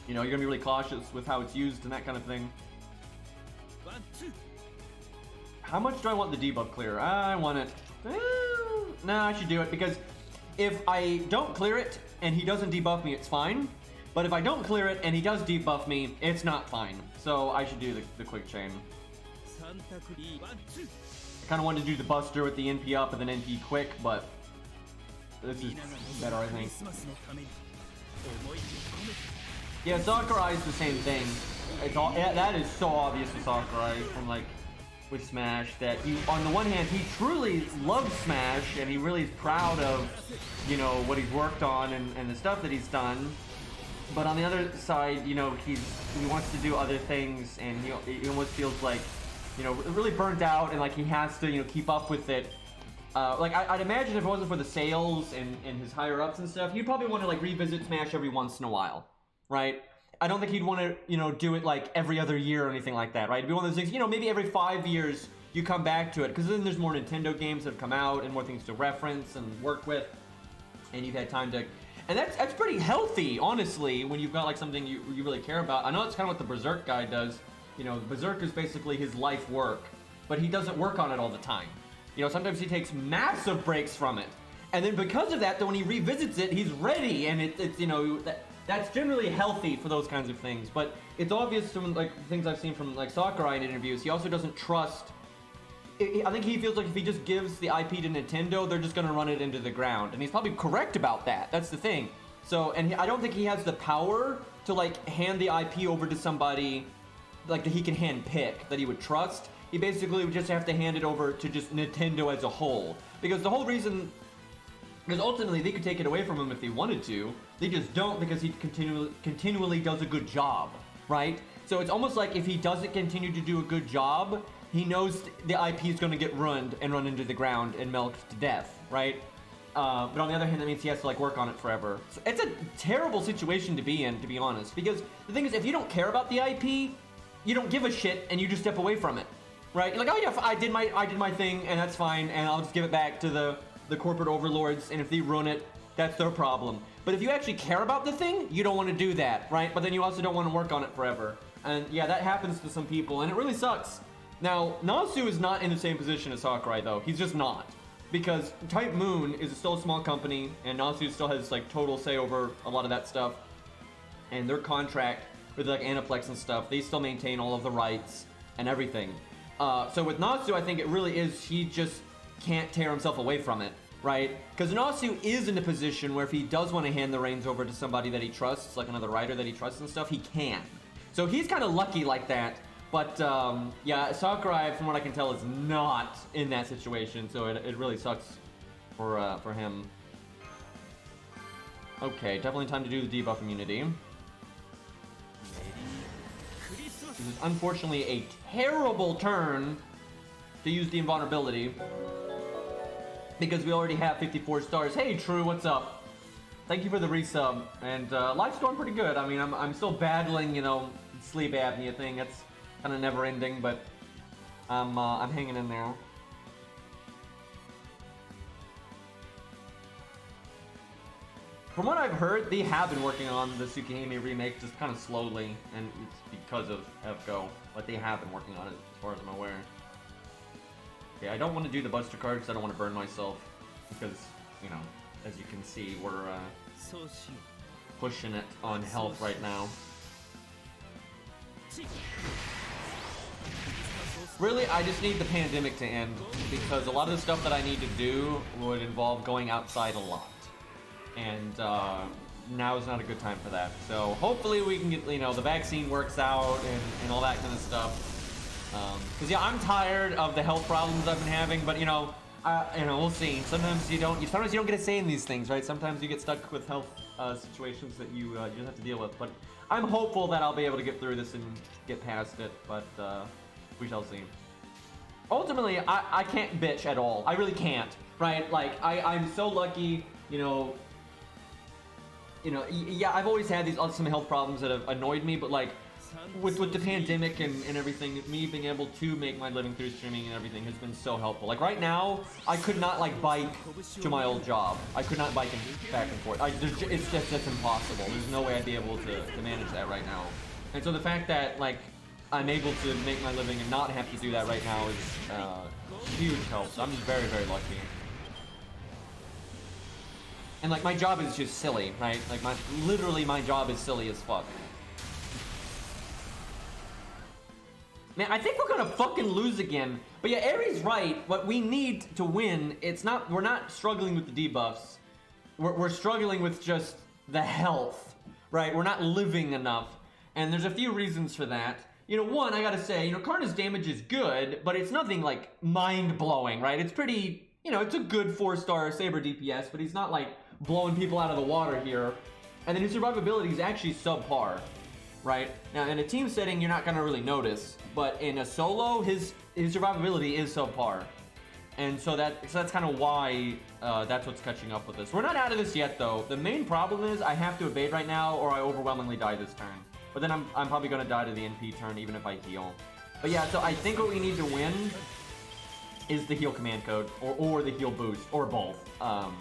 you know, you're gonna be really cautious with how it's used and that kind of thing. How much do I want the debuff clear? I want it. No, I should do it because if I don't clear it and he doesn't debuff me, it's fine. But if I don't clear it and he does debuff me, it's not fine. So I should do the quick chain. I kind of wanted to do the Buster with the NP up and then NP quick, but this is better, I think. Yeah, Sakurai is the same thing. It's all, yeah, that is so obvious with Sakurai from like with Smash that he, on the one hand, he truly loves Smash and he really is proud of, you know, what he's worked on and the stuff that he's done. But on the other side, you know, he wants to do other things, and he almost feels like, you know, really burnt out, and like he has to, you know, keep up with it. Like I'd imagine if it wasn't for the sales and his higher ups and stuff, he'd probably want to like revisit Smash every once in a while, right? I don't think he'd want to, you know, do it like every other year or anything like that, right? It'd be one of those things, you know, maybe every 5 years you come back to it, because then there's more Nintendo games that have come out and more things to reference and work with, and you've had time to, and that's pretty healthy, honestly, when you've got like something you really care about. I know it's kind of what the Berserk guy does. You know, Berserk is basically his life work, but he doesn't work on it all the time. You know, sometimes he takes massive breaks from it, and then because of that, then when he revisits it, he's ready, and it's you know, that's generally healthy for those kinds of things. But it's obvious from like things I've seen from like Sakurai in interviews, he also doesn't trust. I think he feels like if he just gives the IP to Nintendo, they're just gonna run it into the ground, and he's probably correct about that. That's the thing. So, and I don't think he has the power to like hand the IP over to somebody like that he can hand pick that he would trust. He basically would just have to hand it over to just Nintendo as a whole, because the whole reason, because ultimately they could take it away from him if they wanted to. They just don't, because he continually does a good job, right? So it's almost like if he doesn't continue to do a good job, he knows the IP is going to get ruined and run into the ground and milked to death, right? But on the other hand, that means he has to like work on it forever. So it's a terrible situation to be in, to be honest, because the thing is, if you don't care about the IP, you don't give a shit and you just step away from it, right? You're like, oh yeah, I did my thing and that's fine, and I'll just give it back to the corporate overlords, and if they ruin it, that's their problem. But if you actually care about the thing, you don't want to do that, right? But then you also don't want to work on it forever. And yeah, that happens to some people, and it really sucks. Now, Nasu is not in the same position as Sakurai, though. He's just not. Because Type Moon is still a small company, and Nasu still has like total say over a lot of that stuff. And their contract with like Aniplex and stuff, they still maintain all of the rights and everything. So with Nasu, I think it really is, he just can't tear himself away from it, right? Because Nasu is in a position where if he does want to hand the reins over to somebody that he trusts, like another writer that he trusts and stuff, he can. So he's kind of lucky like that. But yeah, Sakurai, from what I can tell, is not in that situation, so it really sucks for him. Okay, definitely time to do the debuff immunity. This is unfortunately a terrible turn to use the invulnerability, because we already have 54 stars. Hey, True, what's up? Thank you for the resub. And life's going pretty good. I mean, I'm still battling, you know, sleep apnea thing. It's kind of never ending, but I'm hanging in there. From what I've heard, they have been working on the Tsukihime remake just kind of slowly, and it's because of FGO, but they have been working on it as far as I'm aware. Okay, I don't want to do the Buster card because I don't want to burn myself, because, you know, as you can see, we're pushing it on health right now. Really, I just need the pandemic to end, because a lot of the stuff that I need to do would involve going outside a lot. And now is not a good time for that. So hopefully we can get, you know, the vaccine works out and all that kind of stuff. Because yeah, I'm tired of the health problems I've been having, but you know, we'll see. Sometimes you don't get a say in these things, right? Sometimes you get stuck with health situations that you just have to deal with. But I'm hopeful that I'll be able to get through this and get past it, but we shall see. Ultimately, I can't bitch at all. I really can't, right? Like, I'm so lucky, you know, yeah, I've always had these some health problems that have annoyed me, but like, with the pandemic and everything, me being able to make my living through streaming and everything has been so helpful. Like right now, I could not like bike to my old job. I could not bike back and forth. It's just impossible. There's no way I'd be able to manage that right now. And so the fact that like I'm able to make my living and not have to do that right now is huge help. So I'm just very, very lucky. And like my job is just silly, right? Like literally my job is silly as fuck. Man, I think we're gonna fucking lose again. But yeah, Aries right. What we need to win, we're not struggling with the debuffs. We're struggling with just the health, right? We're not living enough. And there's a few reasons for that. you know, one, I gotta say, you know, Karna's damage is good, but it's nothing like mind-blowing, right? It's pretty, you know, it's a good 4-star Saber DPS, but he's not like blowing people out of the water here. And then his survivability is actually subpar, right? Now, in a team setting, you're not gonna really notice, but in a solo, his survivability is subpar. And so that's kind of why that's what's catching up with us. We're not out of this yet, though. The main problem is I have to evade right now, or I overwhelmingly die this turn. But then I'm probably gonna die to the NP turn, even if I heal. But yeah, so I think what we need to win is the heal command code, or the heal boost, or both. I'm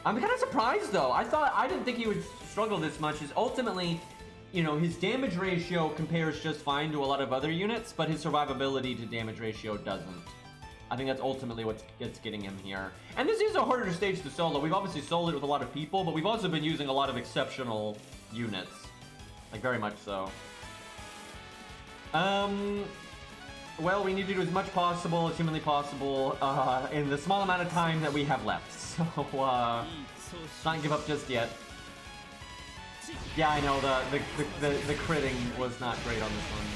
kind of surprised, though. I didn't think he would struggle this much. Is ultimately, you know, his damage ratio compares just fine to a lot of other units, but his survivability to damage ratio doesn't. I think that's ultimately what's getting him here. And this is a harder stage to solo. We've obviously soloed it with a lot of people, but we've also been using a lot of exceptional units. Like, very much so. Well, we need to do as much possible, as humanly possible, in the small amount of time that we have left. So, not give up just yet. Yeah, I know, the critting was not great on this one.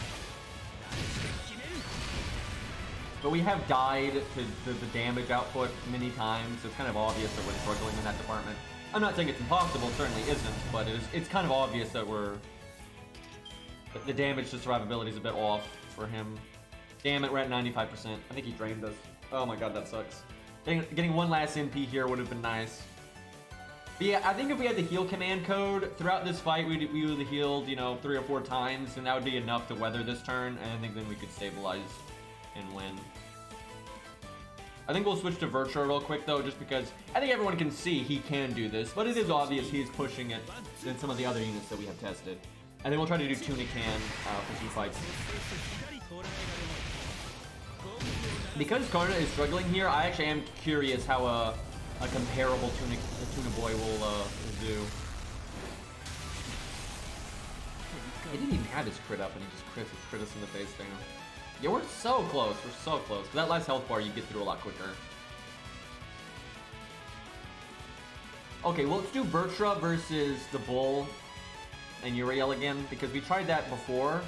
But we have died to the damage output many times, so it's kind of obvious that we're struggling in that department. I'm not saying it's impossible, it certainly isn't, but it's kind of obvious that the damage to survivability is a bit off for him. Damn it, we're at 95%. I think he drained us. Oh my god, that sucks. Getting one last MP here would have been nice. But yeah, I think if we had the heal command code, throughout this fight we would have healed, you know, 3 or 4 times, and that would be enough to weather this turn, and I think then we could stabilize and win. I think we'll switch to Virtua real quick, though, just because I think everyone can see he can do this, but it is obvious he's pushing it than some of the other units that we have tested. And then we'll try to do Tunican for team fights. Because Karna is struggling here, I actually am curious how a comparable Tuna Boy will do. He didn't even have his crit up, and he just crit us in the face there. Yeah, we're so close. We're so close. With that last health bar, you get through a lot quicker. Okay, well, let's do Virtua versus the Bull and Uriel again, because we tried that before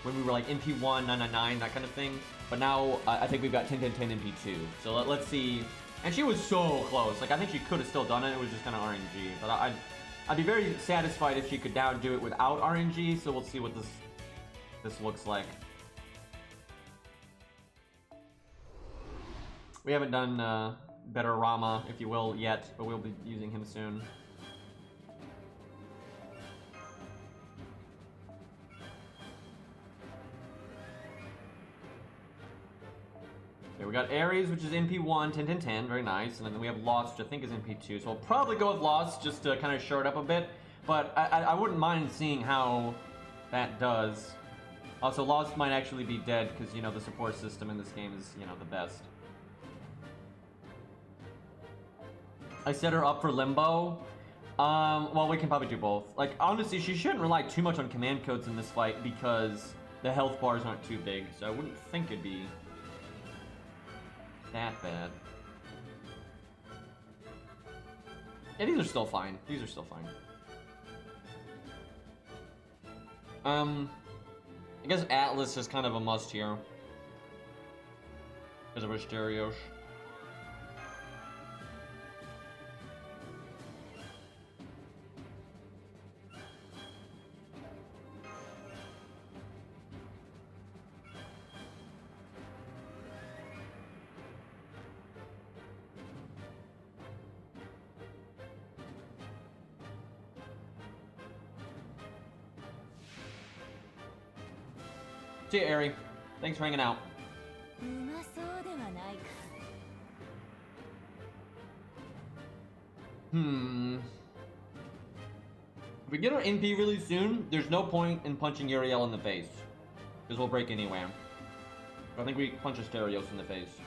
when we were like NP1, 999, that kind of thing. But now I think we've got 10, 10, 10, NP2. So let's see. And she was so close. Like, I think she could have still done it. It was just kind of RNG. But I'd be very satisfied if she could now do it without RNG. So we'll see what this looks like. We haven't done better Rama, if you will, yet, but we'll be using him soon. Okay, we got Ares, which is NP1, 10, 10, 10, very nice, and then we have Lost, which I think is NP2, so we'll probably go with Lost just to kind of shore it up a bit, but I wouldn't mind seeing how that does. Also, Lost might actually be dead, because, you know, the support system in this game is, you know, the best. I set her up for Limbo. Well, we can probably do both. Like, honestly, she shouldn't rely too much on command codes in this fight because the health bars aren't too big, so I wouldn't think it'd be that bad. Yeah, these are still fine. These are still fine. I guess Atlas is kind of a must here because of her stereos. See you, Ari. Thanks for hanging out. If we get our NP really soon, there's no point in punching Uriel in the face, because we'll break anyway. I think we punch Asterios in the face.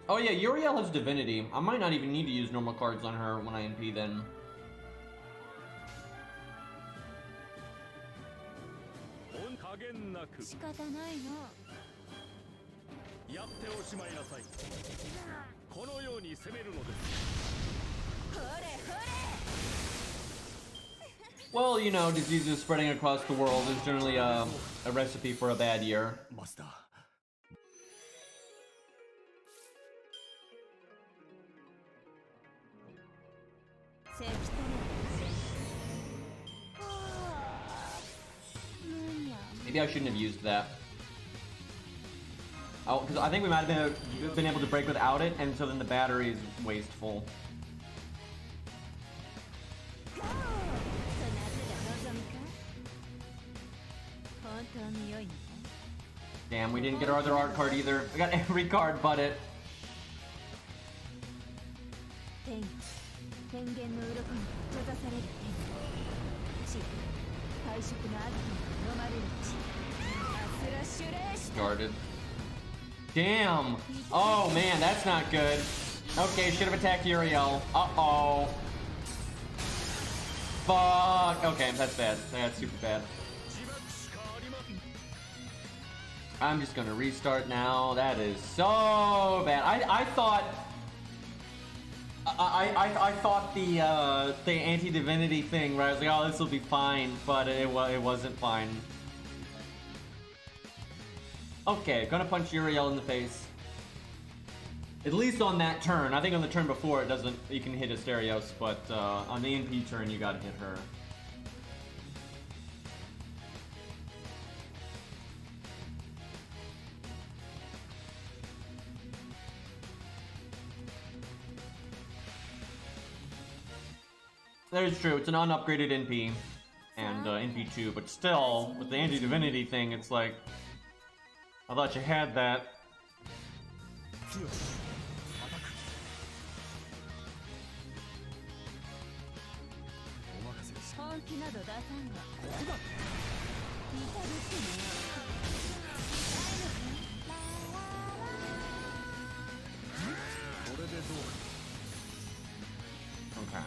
Oh yeah, Uriel has Divinity. I might not even need to use normal cards on her when I NP then. やっておしまいなさい。このように攻めるのです。 Well, you know, diseases spreading across the world is generally a recipe for a bad year. マスター。 Maybe I shouldn't have used that. Oh, because I think we might have been able to break without it, and so then the battery is wasteful. Damn, we didn't get our other art card either. We got every card but it. Guarded. Damn! Oh man, that's not good. Okay, should have attacked Uriel. Uh-oh. Fuck. Okay, that's bad. That's super bad. I'm just gonna restart now. That is so bad. I thought the anti-divinity thing, right? I was like, oh, this will be fine, but it wasn't fine. Okay, gonna punch Uriel in the face. At least on that turn. I think on the turn before it doesn't. You can hit Asterios, but on the NP turn you gotta hit her. That is true. It's an unupgraded NP and NP2, but still, with the anti-divinity thing, it's like, I thought you had that. Okay.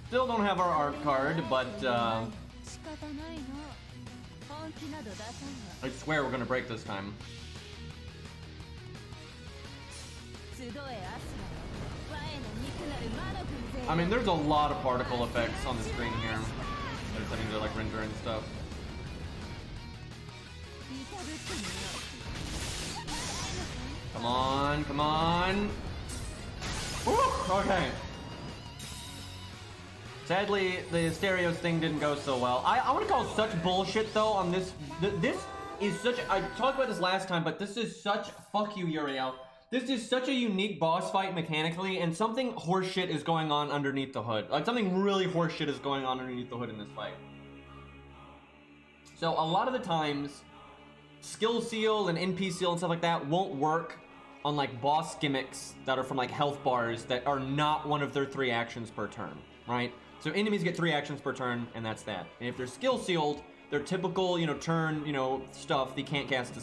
Still don't have our art card, but I swear we're gonna break this time. I mean, there's a lot of particle effects on the screen here. They're setting to like render and stuff. Come on, come on. Woo, okay. Sadly, the Asterios thing didn't go so well. I want to call such bullshit though on this. This is such. I talked about this last time, but this is such. Fuck you, Uriel. This is such a unique boss fight mechanically, and something horseshit is going on underneath the hood. Like, something really horseshit is going on underneath the hood in this fight. So, a lot of the times, skill seal and NP seal and stuff like that won't work on, like, boss gimmicks that are from, like, health bars that are not one of their 3 actions per turn, right? So, enemies get 3 actions per turn, and that's that. And if they're skill sealed, they're typical, you know, turn, you know, stuff, they can't cast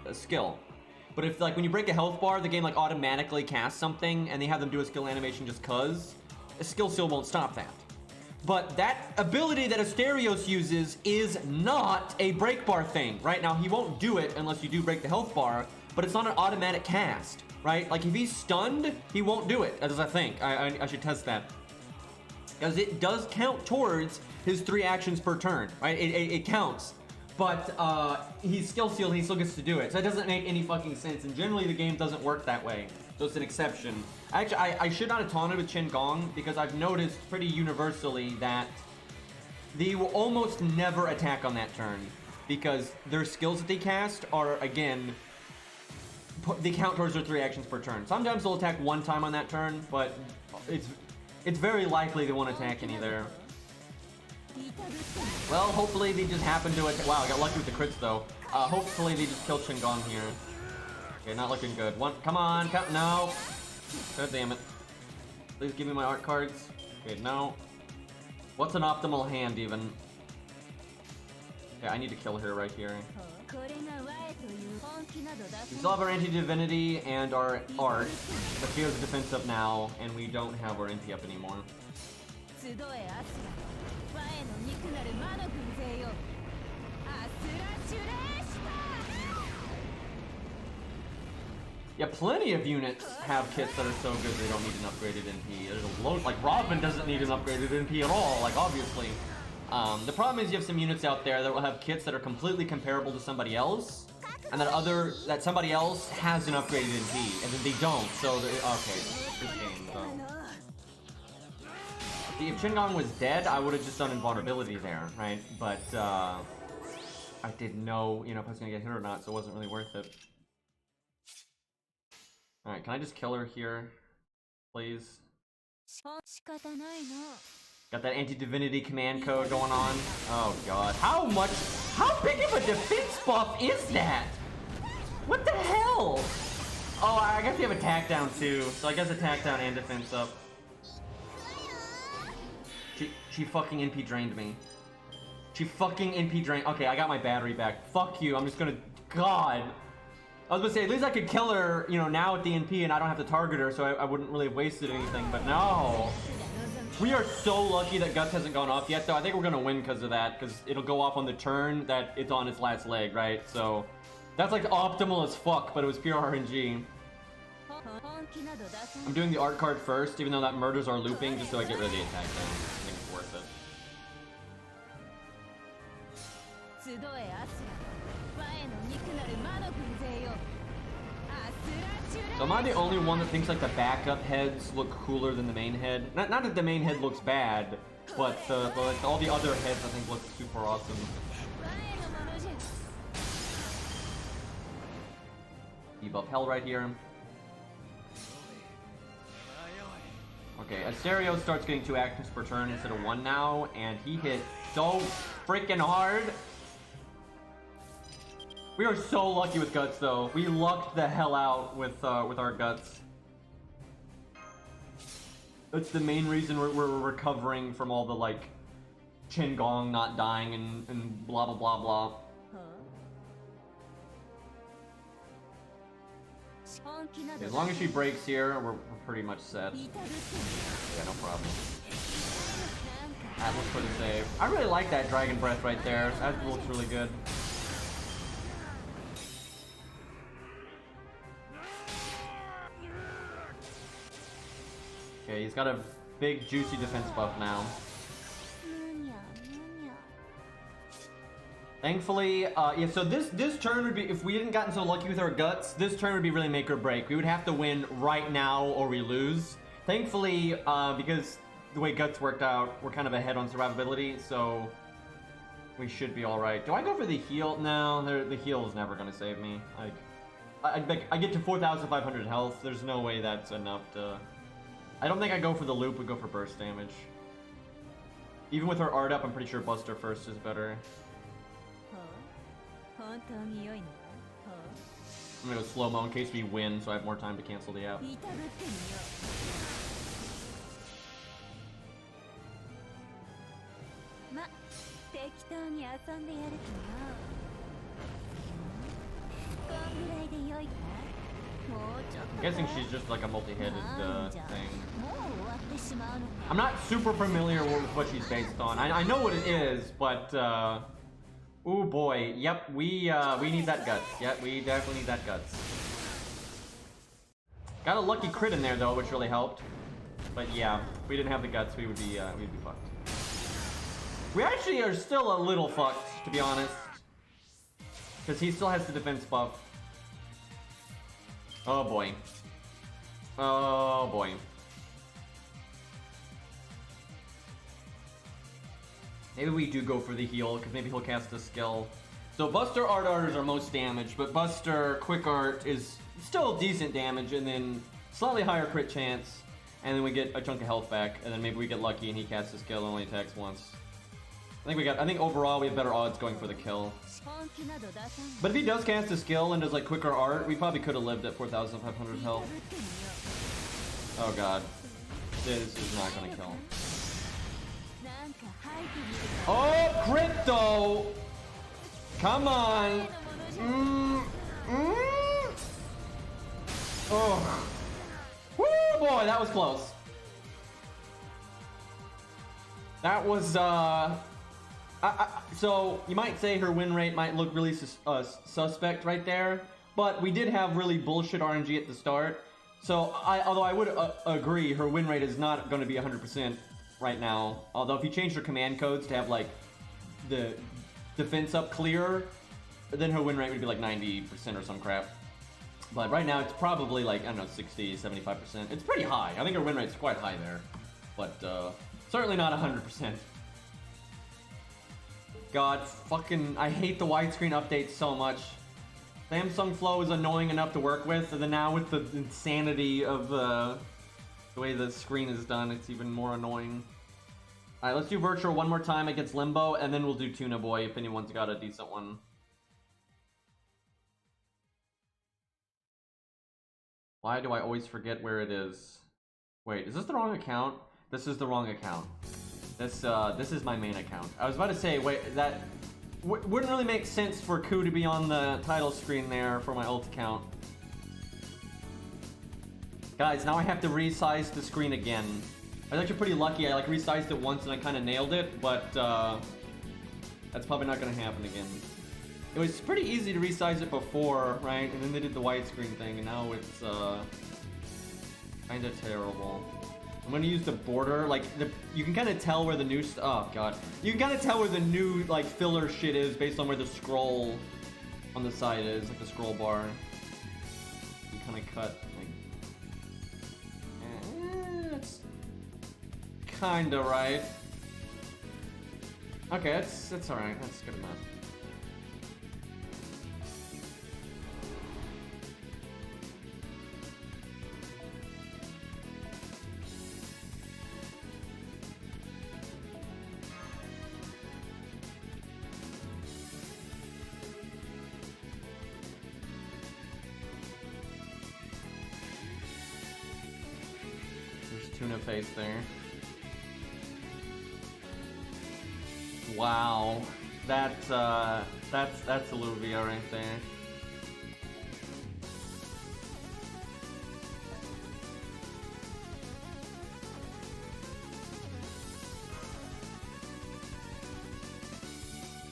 a skill. But if, like, when you break a health bar, the game, like, automatically casts something, and they have them do a skill animation just cause, a skill seal won't stop that. But that ability that Asterios uses is not a break bar thing, right? Now, he won't do it unless you do break the health bar, but it's not an automatic cast, right? Like, if he's stunned, he won't do it, as I think. I should test that. Because it does count towards his 3 actions per turn, right? It counts. But he's skill sealed and he still gets to do it. So it doesn't make any fucking sense. And generally the game doesn't work that way. So it's an exception. Actually, I should not have taunted with Qin Gong because I've noticed pretty universally that they will almost never attack on that turn. Because their skills that they cast are, again, they count towards their 3 actions per turn. Sometimes they'll attack 1 time on that turn, but it's very likely they won't attack any there. Well, hopefully they just happen to it. Wow, I got lucky with the crits though. Hopefully they just kill Qin Gong here. Okay, not looking good. Come on, no. God damn it. Please give me my art cards. Okay, no. What's an optimal hand even? Yeah, I need to kill her right here. We still have our anti-divinity and our art, but she has a defense up now, and we don't have our NP up anymore. Yeah, plenty of units have kits that are so good they don't need an upgraded NP. There's a load, like Robin doesn't need an upgraded NP at all, like obviously. The problem is you have some units out there that will have kits that are completely comparable to somebody else, and that somebody else has an upgraded NP, and then they don't. So okay, this game though. If Chingon was dead, I would have just done invulnerability there, right? But I didn't know, you know, if I was gonna get hit or not, so it wasn't really worth it. All right, can I just kill her here, please? Got that anti-divinity command code going on. Oh god. How big of a defense buff is that? What the hell? Oh, I guess we have attack down too. So I guess attack down and defense up. She fucking NP drained me. She fucking NP drained. Okay, I got my battery back. Fuck you. I'm just gonna. God. I was gonna say, at least I could kill her, you know, now with the NP and I don't have to target her, so I wouldn't really have wasted anything, but no. We are so lucky that Guts hasn't gone off yet, though. I think we're gonna win because of that, because it'll go off on the turn that it's on its last leg, right? So that's like optimal as fuck, but it was pure RNG. I'm doing the art card first, even though that murders our looping, just so I get rid of the attack then. I think it's worth it. So am I the only one that thinks like the backup heads look cooler than the main head? Not that the main head looks bad, but like all the other heads I think look super awesome. Debuff hell right here. Okay, Asterio starts getting 2 actions per turn instead of 1 now, and he hit so freaking hard. We are so lucky with Guts, though. We lucked the hell out with our Guts. That's the main reason we're recovering from all the, like, Qingong not dying and blah blah blah blah. Okay, as long as she breaks here, we're pretty much set. Yeah, no problem. That looks for the save. I really like that Dragon Breath right there. That looks really good. Okay, he's got a big juicy defense buff now. Thankfully, yeah, so this turn would be, if we hadn't gotten so lucky with our Guts, this turn would be really make or break. We would have to win right now or we lose. Thankfully, because the way Guts worked out, we're kind of ahead on survivability, so we should be alright. Do I go for the heal? No, the heal is never going to save me. Like, I get to 4,500 health. There's no way that's enough to... I don't think I go for the loop, we go for burst damage. Even with her art up, I'm pretty sure Buster first is better. I'm gonna go slow-mo in case we win, so I have more time to cancel the app. I'm guessing she's just like a multi-headed thing. I'm not super familiar with what she's based on. I know what it is, but oh boy, yep, we need that Guts. Yep, we definitely need that Guts. Got a lucky crit in there though, which really helped. But yeah, if we didn't have the Guts, we'd be fucked. We actually are still a little fucked, to be honest, because he still has the defense buff. Oh boy. Oh boy. Maybe we do go for the heal, because maybe he'll cast a skill. So Buster Art is our most damage, but Buster Quick Art is still decent damage, and then slightly higher crit chance, and then we get a chunk of health back, and then maybe we get lucky and he casts a skill and only attacks once. I think overall we have better odds going for the kill. But if he does cast a skill and does like quicker art, we probably could have lived at 4,500 health. Oh god. This is not gonna kill him. Oh, crit though! Come on. Oh. Woo, boy, that was close. That was, so you might say her win rate might look really suspect right there, but we did have really bullshit RNG at the start. So, although I would agree, her win rate is not going to be 100% right now. Although if you change her command codes to have, like, the defense up clear, then her win rate would be like 90% or some crap. But right now, it's probably like, I don't know, 60, 75%. It's pretty high. I think her win rate's quite high there. But, certainly not 100%. God, fucking, I hate the widescreen updates so much. Samsung Flow is annoying enough to work with, and then now with the insanity of the way the screen is done, it's even more annoying. Alright, let's do Virtual one more time against Limbo, and then we'll do Tuna Boy if anyone's got a decent one. Why do I always forget where it is? Wait, is this the wrong account? This is the wrong account. This is my main account. I was about to say, wait, that wouldn't really make sense for Ku to be on the title screen there for my ult account. Guys, now I have to resize the screen again. I was actually pretty lucky. I like resized it once and I kind of nailed it, but that's probably not going to happen again. It was pretty easy to resize it before, right? And then they did the widescreen thing, and now it's kind of terrible. I'm gonna use the border, like you can kind of tell where the new oh god, you can kind of tell where the new like filler shit is based on where the scroll on the side is, like the scroll bar. You kind of cut like, it's kind of right. Okay, that's all right. That's good enough. Tuna face there. Wow, that's Olivia right there.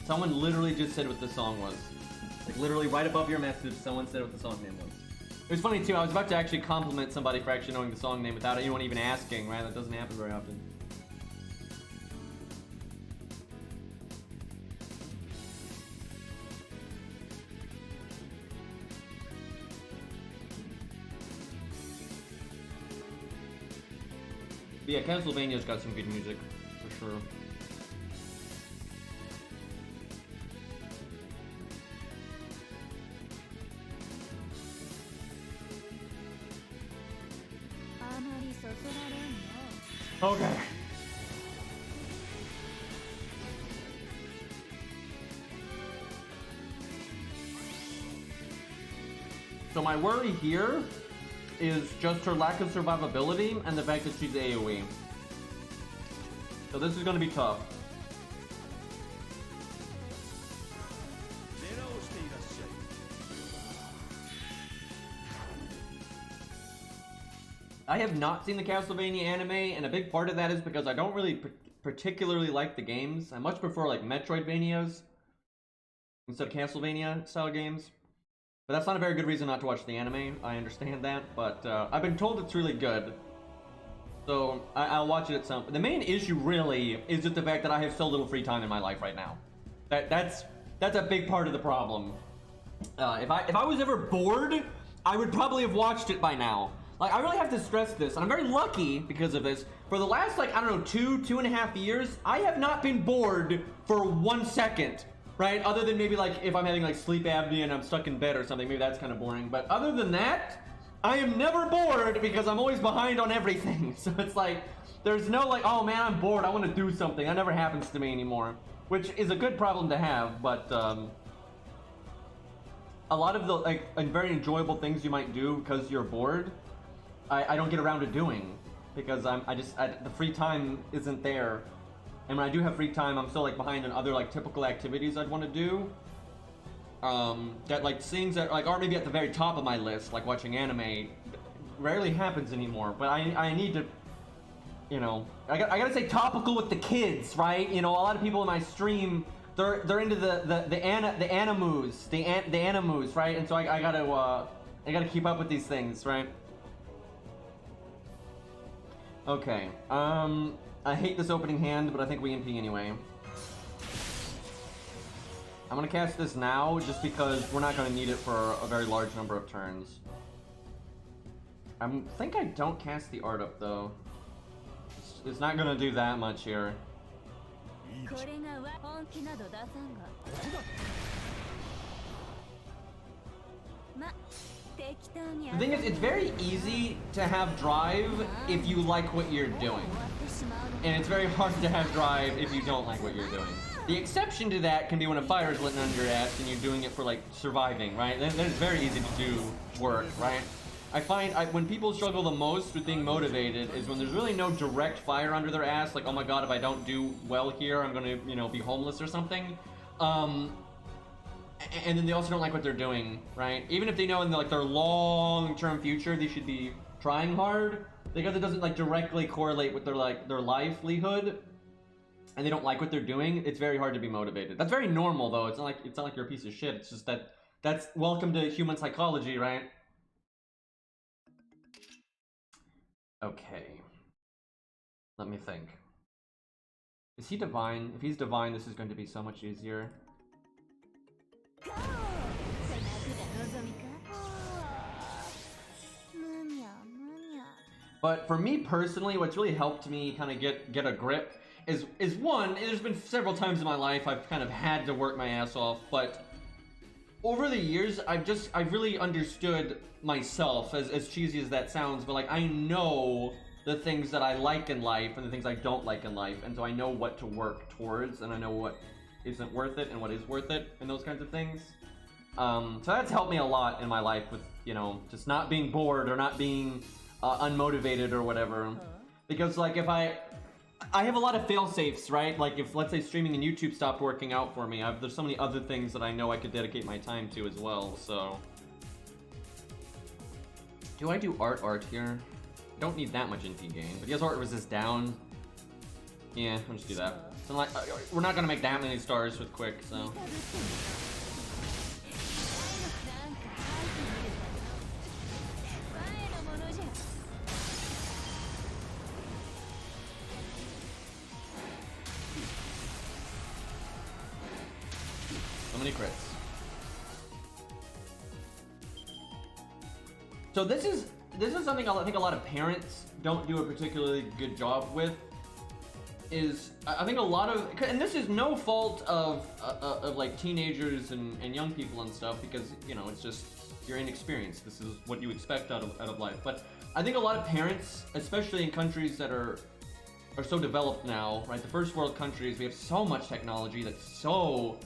Someone literally just said what the song was. Like literally right above your message, someone said what the song name was. It was funny too, I was about to actually compliment somebody for actually knowing the song name without anyone even asking, right? That doesn't happen very often. But yeah, Castlevania's got some good music, for sure. Okay. So my worry here is just her lack of survivability and the fact that she's AoE. So this is going to be tough. I have not seen the Castlevania anime, and a big part of that is because I don't really particularly like the games. I much prefer like Metroidvanias instead of Castlevania style games. But that's not a very good reason not to watch the anime. I understand that, but I've been told it's really good. So I'll watch it at some. The main issue really is just the fact that I have so little free time in my life right now. That's a big part of the problem. If I was ever bored, I would probably have watched it by now. Like, I really have to stress this, and I'm very lucky because of this. For the last, like, I don't know, 2.5 years, I have not been bored for 1 second, right? Other than maybe, like, if I'm having, like, sleep apnea and I'm stuck in bed or something, maybe that's kind of boring. But other than that, I am never bored because I'm always behind on everything. So it's like, there's no, like, oh, man, I'm bored, I want to do something. That never happens to me anymore, which is a good problem to have, but, a lot of the, like, very enjoyable things you might do because you're bored, I don't get around to doing because the free time isn't there. And when I do have free time, I'm still like behind on other like typical activities I'd want to do. that like things that like are maybe at the very top of my list, like watching anime, rarely happens anymore. But I need to, you know, I gotta say topical with the kids, right? You know, a lot of people in my stream, they're into the animus, right? And so I gotta keep up with these things, right? Okay. I hate this opening hand, but I think we MP anyway. I'm gonna cast this now just because we're not gonna need it for a very large number of turns. I think I don't cast the art up though. It's not gonna do that much here. The thing is, it's very easy to have drive if you like what you're doing. And it's very hard to have drive if you don't like what you're doing. The exception to that can be when a fire is lit under your ass and you're doing it for like surviving, right? Then it's very easy to do work, right? I find when people struggle the most with being motivated is when there's really no direct fire under their ass, like, oh my god, if I don't do well here, I'm gonna, you know, be homeless or something. And then they also don't like what they're doing, right? Even if they know in like their long-term future they should be trying hard, because it doesn't like directly correlate with their livelihood, and they don't like what they're doing, it's very hard to be motivated. That's very normal though. It's not like you're a piece of shit. It's just that's welcome to human psychology, right? Okay. Let me think. Is he divine? If he's divine, this is going to be so much easier. But for me personally, what's really helped me kind of get a grip is one, there's been several times in my life I've kind of had to work my ass off, but over the years I've really understood myself, as cheesy as that sounds, but like I know the things that I like in life and the things I don't like in life, and so I know what to work towards, and I know what isn't worth it and what is worth it, and those kinds of things. So that's helped me a lot in my life with, you know, just not being bored or not being unmotivated or whatever. Because like if I have a lot of fail safes, right? Like if, let's say, streaming and YouTube stopped working out for me, there's so many other things that I know I could dedicate my time to as well, so. Do I do art here? Don't need that much NP gain, but he has art resist down. Yeah, I'll just do that. So like, we're not gonna make that many stars with quick, so. So many crits. So this is something I think a lot of parents don't do a particularly good job with. I think a lot of, and this is no fault of like teenagers and young people and stuff, because, you know, it's just you're inexperienced. This is what you expect out of life. But I think a lot of parents, especially in countries that are so developed now, right? The first world countries, we have so much technology that's so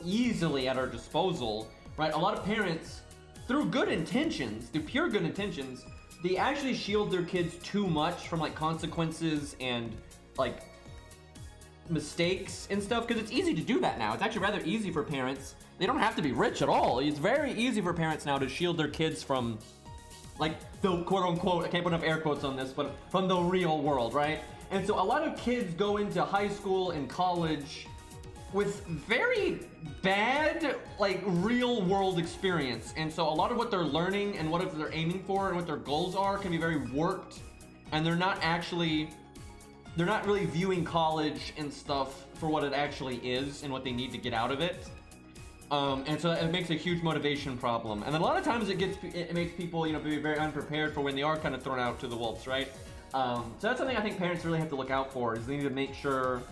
easily at our disposal, right? A lot of parents, through good intentions, through pure good intentions, they actually shield their kids too much from like consequences and like mistakes and stuff, because it's easy to do that now. It's actually rather easy for parents. They don't have to be rich at all. It's very easy for parents now to shield their kids from like the quote unquote, I can't put enough air quotes on this, but from the real world, right? And so a lot of kids go into high school and college with very bad, like, real world experience. And so a lot of what they're learning and what they're aiming for and what their goals are can be very warped, and they're not really viewing college and stuff for what it actually is and what they need to get out of it. And so it makes a huge motivation problem. And then a lot of times it makes people, you know, be very unprepared for when they are kind of thrown out to the wolves, right? So that's something I think parents really have to look out for, is they need to make sure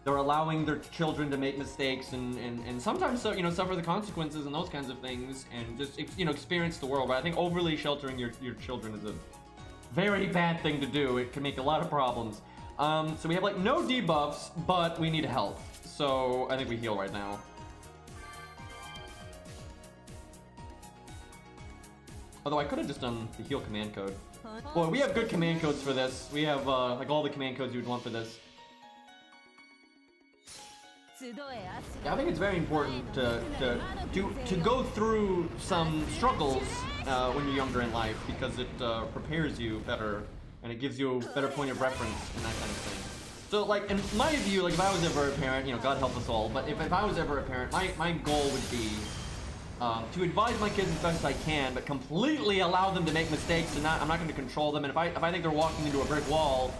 they're allowing their children to make mistakes and sometimes, so, you know, suffer the consequences and those kinds of things, and just, you know, experience the world. But I think overly sheltering your children is a very bad thing to do. It can make a lot of problems. So we have like no debuffs, but we need health. So I think we heal right now. Although I could have just done the heal command code. Boy, we have good command codes for this. We have like all the command codes you would want for this. Yeah, I think it's very important to go through some struggles when you're younger in life, because it prepares you better and it gives you a better point of reference and that kind of thing. So, like, in my view, like, if I was ever a parent, you know, God help us all, but if I was ever a parent, my goal would be to advise my kids as best I can, but completely allow them to make mistakes, and I'm not going to control them. And if I think they're walking into a brick wall,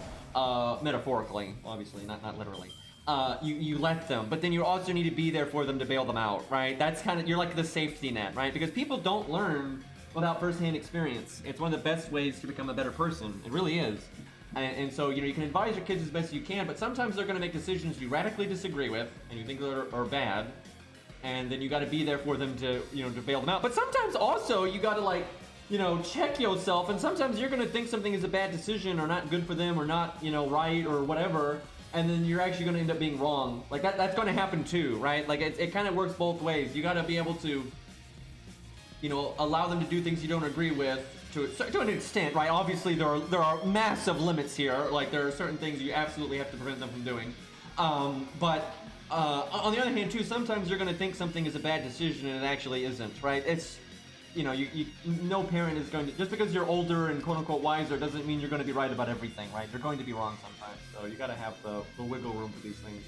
metaphorically, obviously, not literally, you let them. But then you also need to be there for them to bail them out, right? That's kind of, you're like the safety net, right? Because people don't learn without firsthand experience. It's one of the best ways to become a better person. It really is. And so, you know, you can advise your kids as best you can, but sometimes they're going to make decisions you radically disagree with, and you think are bad, and then you got to be there for them to, you know, to bail them out. But sometimes also you got to, like, you know, check yourself, and sometimes you're going to think something is a bad decision or not good for them or not, you know, right or whatever, and then you're actually going to end up being wrong. Like, that's going to happen too, right? Like, it kind of works both ways. You got to be able to, you know, allow them to do things you don't agree with, to an extent, right? Obviously, there are massive limits here. Like, there are certain things you absolutely have to prevent them from doing. But on the other hand, too, sometimes you're going to think something is a bad decision and it actually isn't, right? It's, you know, no parent is going to, just because you're older and quote-unquote wiser doesn't mean you're going to be right about everything, right? You're going to be wrong sometimes, so you got to have the wiggle room for these things.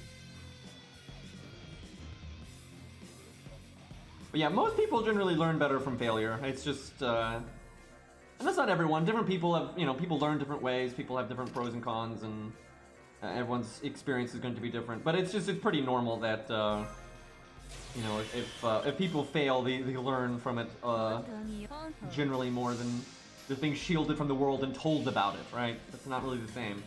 But yeah, most people generally learn better from failure. It's just, and that's not everyone. Different people have, you know, people learn different ways. People have different pros and cons, and everyone's experience is going to be different. But it's pretty normal that, you know, if people fail, they learn from it generally more than just being shielded from the world and told about it, right? That's not really the same.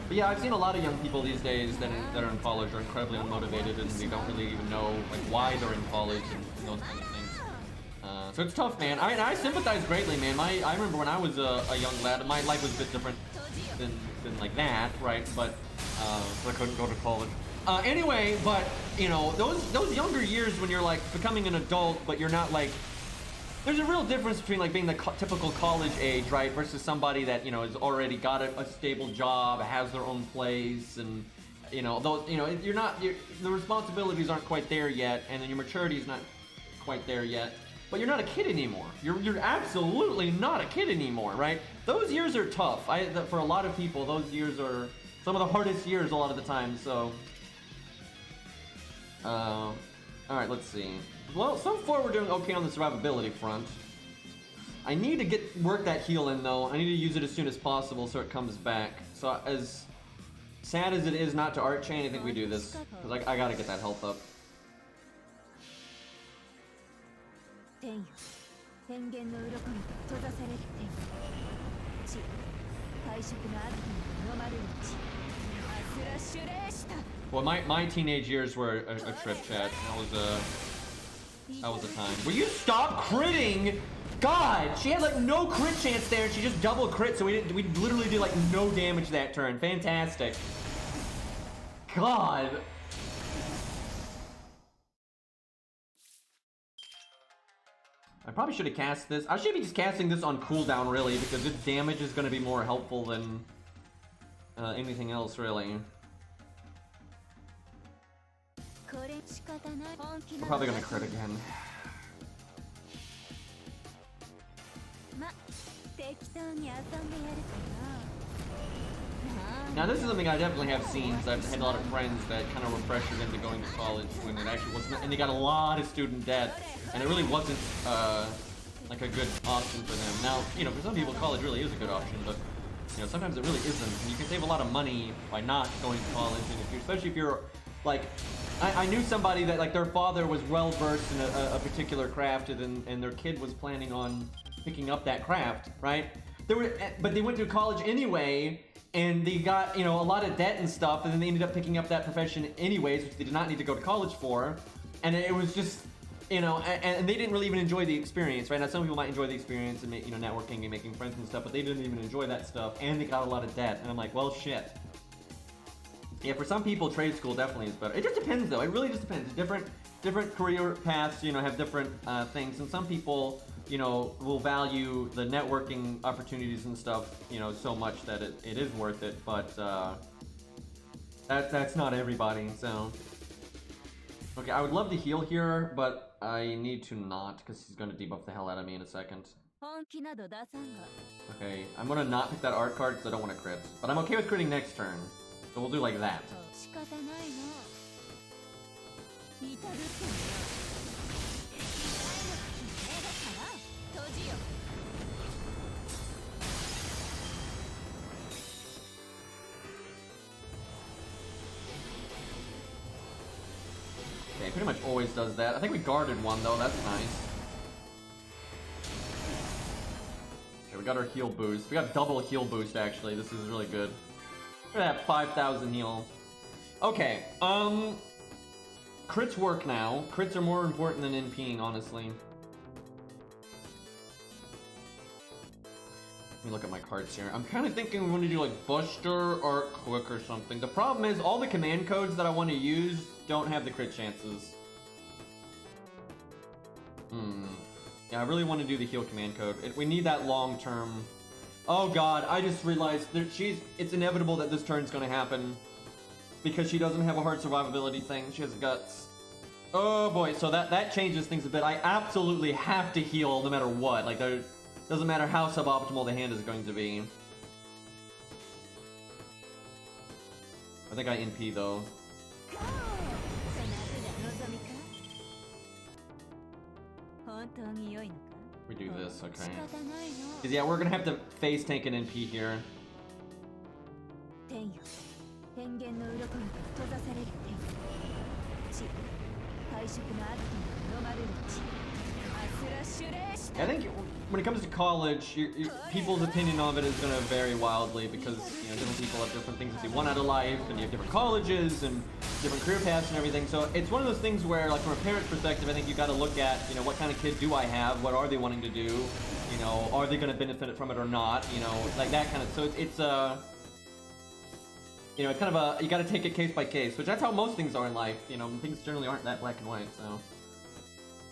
But yeah, I've seen a lot of young people these days that are in college are incredibly unmotivated, and they don't really even know, like, why they're in college and those kind of things. So it's tough, man. I sympathize greatly, man. I remember when I was a young lad, my life was a bit different than like that, right? But I couldn't go to college. Anyway, but you know, those younger years when you're like becoming an adult, but you're not like. There's a real difference between like being the typical college age, right, versus somebody that, you know, has already got a stable job, has their own place, and you know, those, you know, the responsibilities aren't quite there yet, and then your maturity is not quite there yet. But you're not a kid anymore. You're absolutely not a kid anymore, right? Those years are tough. For a lot of people, those years are some of the hardest years a lot of the time. So, all right, let's see. Well, so far we're doing okay on the survivability front. I need to work that heal in though. I need to use it as soon as possible so it comes back. So as sad as it is not to art chain, I think we do this because I gotta get that health up. Well, my teenage years were a trip, chat. That was a time. Will you stop critting? God, she had like no crit chance there, and she just double crit, so we literally did like no damage that turn. Fantastic. God. I probably should have cast this. I should be just casting this on cooldown, really, because its damage is going to be more helpful than anything else, really. We're probably going to crit again. Now this is something I definitely have seen, so I've had a lot of friends that kind of were pressured into going to college when it actually wasn't, and they got a lot of student debt, and it really wasn't like a good option for them. Now, you know, for some people college really is a good option, but you know, sometimes it really isn't. And you can save a lot of money by not going to college, and especially if you're like, I knew somebody that like their father was well versed in a particular craft, and their kid was planning on picking up that craft, right? But they went to college anyway, and they got, you know, a lot of debt and stuff, and then they ended up picking up that profession anyways, which they did not need to go to college for, and it was just, you know, and they didn't really even enjoy the experience, right? Now some people might enjoy the experience and you know, networking and making friends and stuff, but they didn't even enjoy that stuff, and they got a lot of debt, and I'm like, well, shit. Yeah, for some people, trade school definitely is better. It just depends, though. It really just depends. Different career paths, you know, have different things, and some people, you know, will value the networking opportunities and stuff, you know, so much that it is worth it. But That's not everybody, so. Okay, I would love to heal here, but I need to not, because he's going to debuff the hell out of me in a second. Okay, I'm going to not pick that art card because I don't want to crit. But I'm okay with critting next turn. So we'll do like that. Okay, pretty much always does that. I think we guarded one though, that's nice. Okay, we got our heal boost. We got double heal boost actually, this is really good. Look at that 5,000 heal. Okay, crits work now. Crits are more important than NPing, honestly. Let me look at my cards here. I'm kind of thinking we want to do like Buster or Quick or something. The problem is all the command codes that I want to use don't have the crit chances. Yeah, I really want to do the heal command code. We need that long term. Oh god, I just realized that it's inevitable that this turn's going to happen. Because she doesn't have a hard survivability thing. She has guts. Oh boy, so that changes things a bit. I absolutely have to heal no matter what. Like, there doesn't matter how suboptimal the hand is going to be. I think I NP though. We do this, okay. Cause yeah, we're gonna have to face tank an NP here. I think when it comes to college, people's opinion of it is going to vary wildly because, you know, different people have different things that they want out of life, and you have different colleges and different career paths and everything. So it's one of those things where, like, from a parent's perspective, I think you got to look at, you know, what kind of kid do I have? What are they wanting to do? You know, are they going to benefit from it or not? You know, like that kind of. So it's you know, it's kind of you got to take it case by case, which that's how most things are in life. You know, things generally aren't that black and white. So.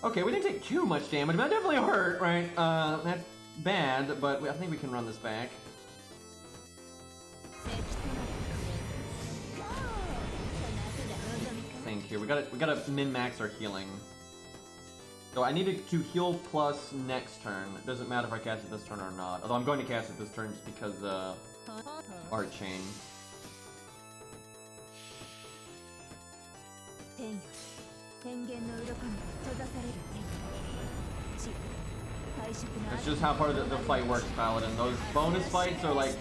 Okay, we didn't take too much damage, but that definitely hurt, right? That's bad, but I think we can run this back. Think here, we gotta min-max our healing. So I needed to heal plus next turn. It doesn't matter if I cast it this turn or not. Although I'm going to cast it this turn just because art chain. That's just how part of the fight works, Paladin. Those bonus fights are like...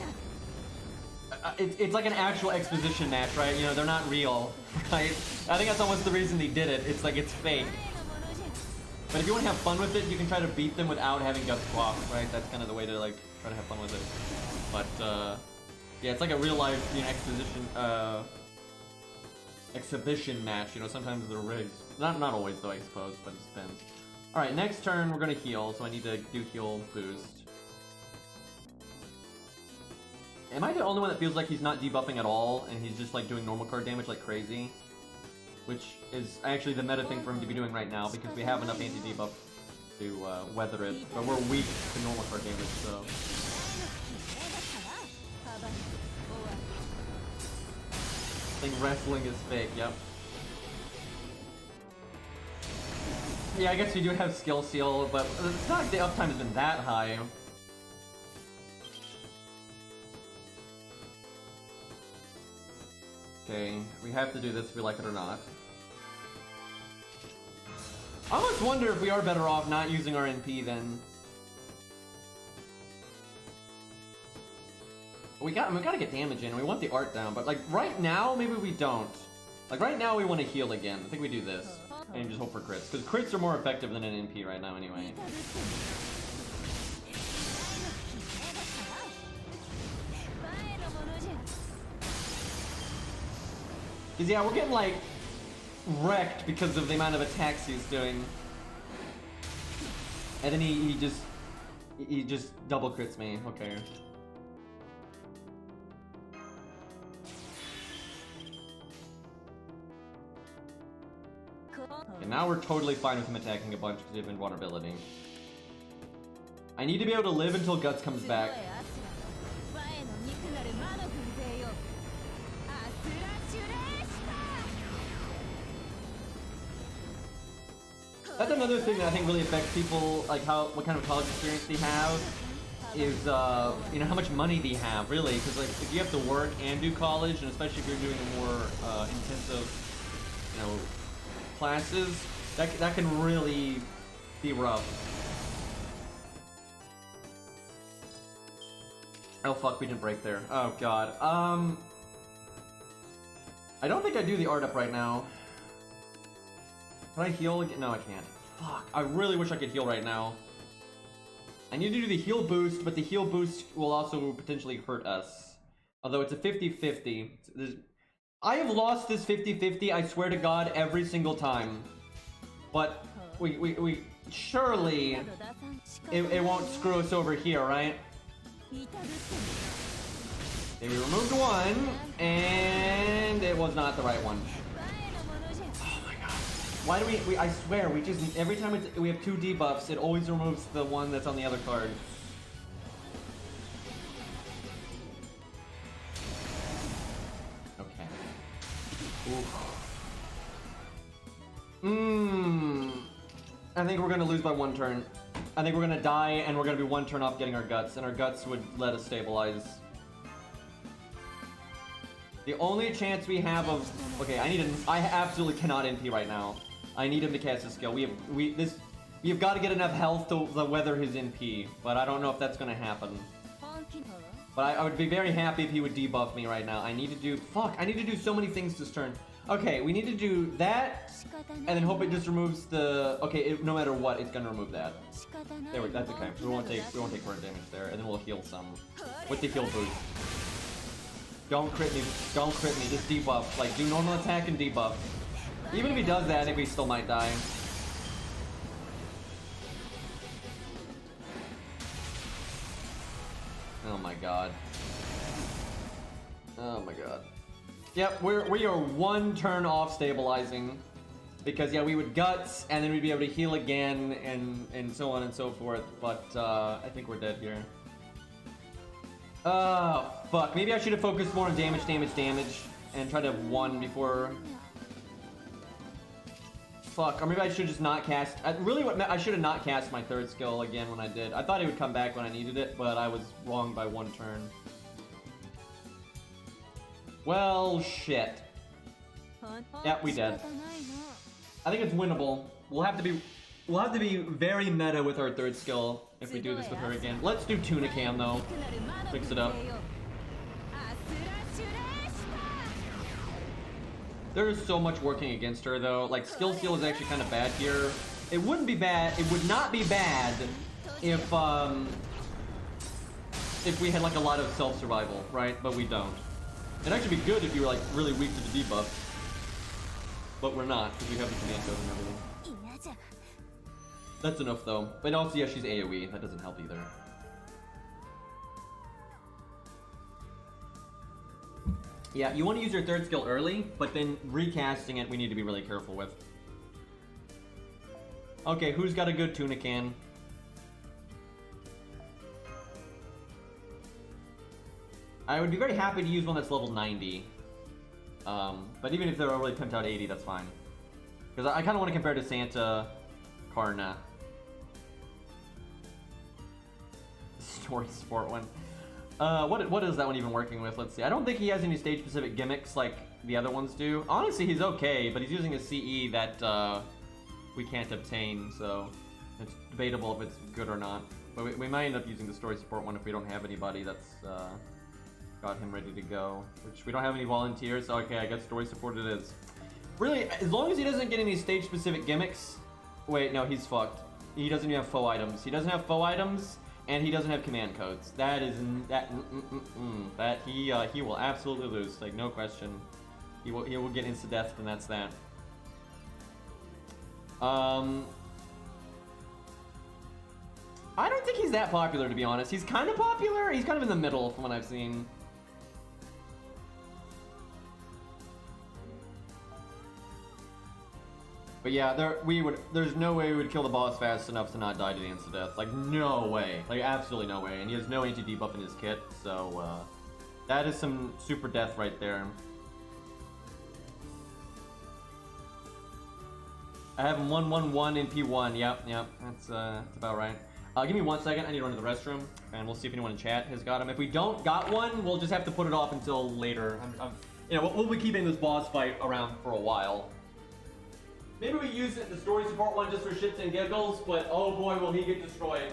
It's like an actual exposition match, right? You know, they're not real, right? I think that's almost the reason they did it. It's like, it's fake. But if you want to have fun with it, you can try to beat them without having guts swap, right? That's kind of the way to, like, try to have fun with it. But, yeah, it's like a real-life, you know, exhibition match, you know, sometimes they're rigged. Not always though, I suppose, but it depends. Alright, next turn we're gonna heal, so I need to do heal boost. Am I the only one that feels like he's not debuffing at all, and he's just like doing normal card damage like crazy? Which is actually the meta thing for him to be doing right now, because we have enough anti-debuff to weather it, but we're weak to normal card damage, so... I think wrestling is fake, yep. Yeah, I guess you do have skill seal, but it's not like the uptime has been that high. Okay, we have to do this if we like it or not. I almost wonder if we are better off not using our NP then. We gotta get damage in. We want the art down, but like right now, maybe we don't. Like right now, we want to heal again. I think we do this and just hope for crits, because crits are more effective than an NP right now, anyway. Because yeah, we're getting like wrecked because of the amount of attacks he's doing, and then he just double crits me. Okay. And now we're totally fine with him attacking a bunch because of invulnerability. I need to be able to live until Guts comes back. That's another thing that I think really affects people, like what kind of college experience they have, is you know, how much money they have, really. Because like if you have to work and do college, and especially if you're doing a more intensive, you know, classes, that can really be rough. Oh fuck, we didn't break there. Oh god. I don't think I do the art up right now. Can I heal again? No, I can't. Fuck, I really wish I could heal right now. I need to do the heal boost, but the heal boost will also potentially hurt us. Although it's a 50-50. I have lost this 50-50, I swear to god, every single time. But we surely it won't screw us over here, right? Okay, we removed one, and it was not the right one. Oh my god. Why do we I swear, we just, every time we have two debuffs, it always removes the one that's on the other card. Okay. I think we're gonna lose by one turn. I think we're gonna die, and we're gonna be one turn off getting our guts, and our guts would let us stabilize. The only chance we have of... Okay, I absolutely cannot NP right now. I need him to cast his skill. We have got to get enough health to weather his NP, but I don't know if that's gonna happen. But I would be very happy if he would debuff me right now. I need to do... Fuck, I need to do so many things this turn. Okay, we need to do that, and then hope it just removes the... Okay, no matter what, it's gonna remove that. There that's okay. We won't take burn damage there, and then we'll heal some with the heal boost. Don't crit me, just debuff. Like, do normal attack and debuff. Even if he does that, I think we still might die. Oh my god. Oh my god. Yep, we are one turn off stabilizing. Because yeah, we would guts, and then we'd be able to heal again, and so on and so forth. But I think we're dead here. Oh, fuck. Maybe I should have focused more on damage, and tried to have one before... Fuck, or maybe I should just not cast... I should have not cast my third skill again when I did. I thought it would come back when I needed it, but I was wrong by one turn. Well, shit. Yeah, we dead. I think it's winnable. We'll have to be very meta with our third skill if we do this with her again. Let's do Tuna Cam though. Fix it up. There is so much working against her though. Like skill steal is actually kind of bad here. It wouldn't be bad. It would not be bad if we had like a lot of self-survival, right? But we don't. It'd actually be good if you were like really weak to the debuff. But we're not, because we have the command code and everything. That's enough though. But also, yeah, she's AoE. That doesn't help either. Yeah, you want to use your third skill early, but then recasting it we need to be really careful with. Okay, who's got a good tuna can? I would be very happy to use one that's level 90. But even if they're already pimped out 80, that's fine. Because I kind of want to compare to Santa Karna. Story support one. What is that one even working with? Let's see. I don't think he has any stage-specific gimmicks like the other ones do. Honestly, he's okay, but he's using a CE that we can't obtain, so it's debatable if it's good or not. But we might end up using the story support one if we don't have anybody that's got him ready to go. Which we don't have any volunteers, so okay, I guess story support it is. Really, as long as he doesn't get any stage-specific gimmicks... Wait, no, he's fucked. He doesn't even have faux items. He doesn't have faux items, and he doesn't have command codes. That is... That he will absolutely lose, like, no question. He will get insta-death, and that's that. I don't think he's that popular, to be honest. He's kind of popular. He's kind of in the middle from what I've seen. But yeah, there's no way we would kill the boss fast enough to not die to the insta-death. Like, no way. Like, absolutely no way. And he has no anti-debuff in his kit, so, that is some super death right there. I have 111 in P1. Yep, that's about right. Give me 1 second. I need to run to the restroom, and we'll see if anyone in chat has got them. If we don't got one, we'll just have to put it off until later. You know, we'll be keeping this boss fight around for a while. Maybe we use it, the story support one, just for shits and giggles, but oh boy, will he get destroyed.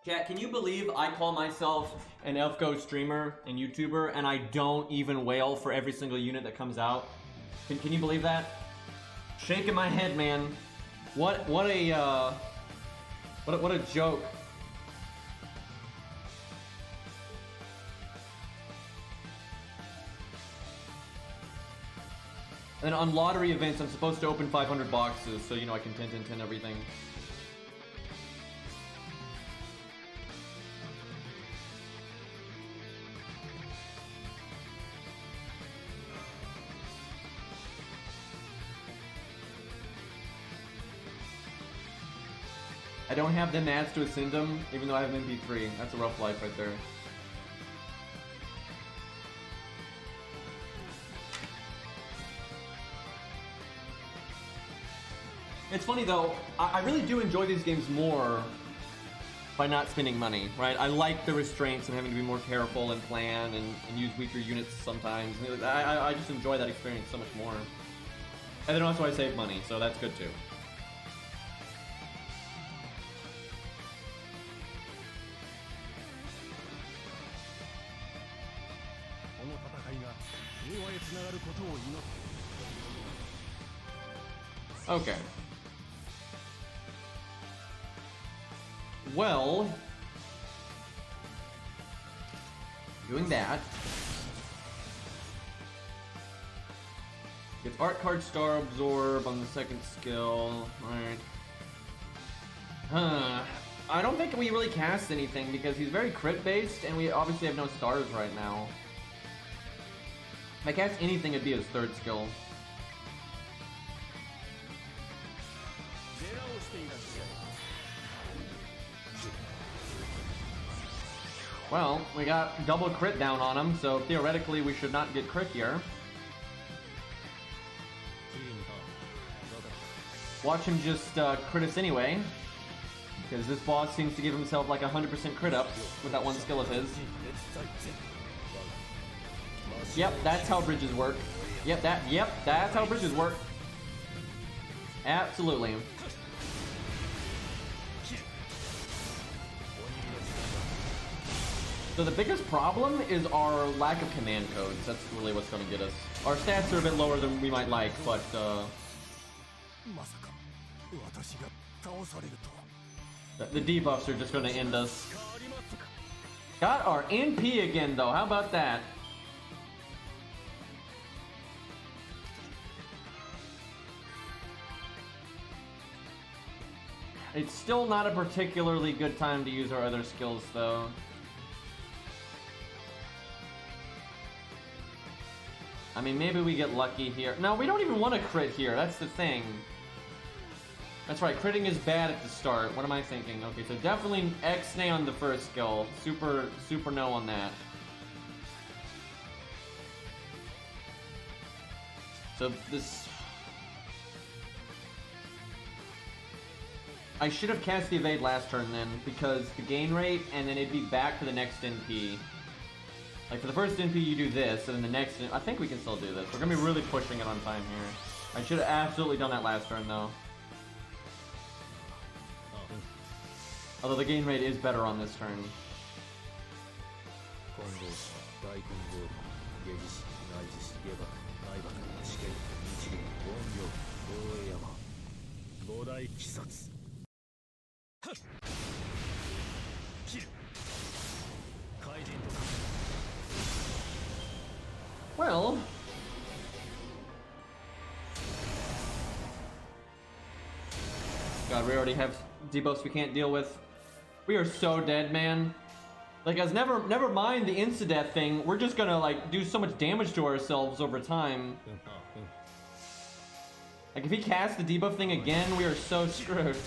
Chat, can you believe I call myself an FGO streamer and YouTuber and I don't even wail for every single unit that comes out? Can you believe that? Shaking my head, man. What a joke. And on lottery events, I'm supposed to open 500 boxes, so you know I can 10 everything. I don't have the mats to ascend them, even though I have an MP3. That's a rough life right there. It's funny though, I really do enjoy these games more by not spending money, right? I like the restraints and having to be more careful and plan and use weaker units sometimes. I just enjoy that experience so much more. And then also I save money, so that's good too. Okay. Well, doing that. Gets art card star absorb on the second skill. Alright. I don't think we really cast anything because he's very crit based and we obviously have no stars right now. If I cast anything, it'd be his third skill. Well, we got double crit down on him, so theoretically we should not get crit here. Watch him just crit us anyway, because this boss seems to give himself like 100% crit up with that one skill of his. Yep, that's how bridges work. Yep, that's how bridges work. Absolutely. So the biggest problem is our lack of command codes. That's really what's going to get us. Our stats are a bit lower than we might like, but the debuffs are just going to end us. Got our NP again though, how about that? It's still not a particularly good time to use our other skills though. I mean, maybe we get lucky here. No, we don't even want to crit here. That's the thing. That's right. Critting is bad at the start. What am I thinking? Okay, so definitely X-nay on the first skill. Super no on that. So this... I should have cast the evade last turn then, because the gain rate, and then it'd be back to the next NP. Like for the first NP you do this, and then the next, I think we can still do this. We're gonna be really pushing it on time here. I should have absolutely done that last turn though. Although the gain rate is better on this turn. Well, God, we already have debuffs we can't deal with. We are so dead, man. Like, as never mind the insta-death thing, we're just gonna like do so much damage to ourselves over time. Like if he casts the debuff thing again, we are so screwed.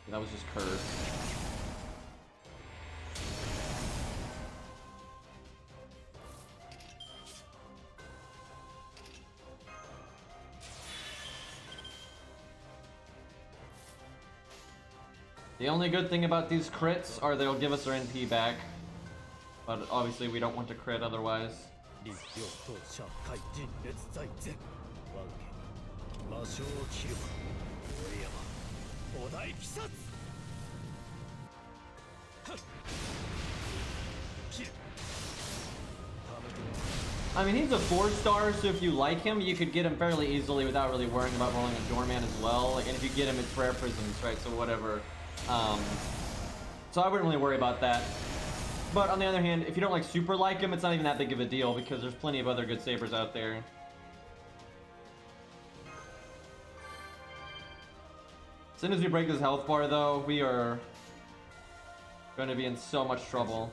That was just cursed. The only good thing about these crits are they'll give us our NP back. But obviously we don't want to crit otherwise. I mean, he's a 4-star, so if you like him, you could get him fairly easily without really worrying about rolling a doorman as well. Like, and if you get him, it's rare prisms, right? So whatever. So I wouldn't really worry about that. But on the other hand, if you don't like super like him, it's not even that big of a deal because there's plenty of other good sabers out there. As soon as we break this health bar, though, we are going to be in so much trouble.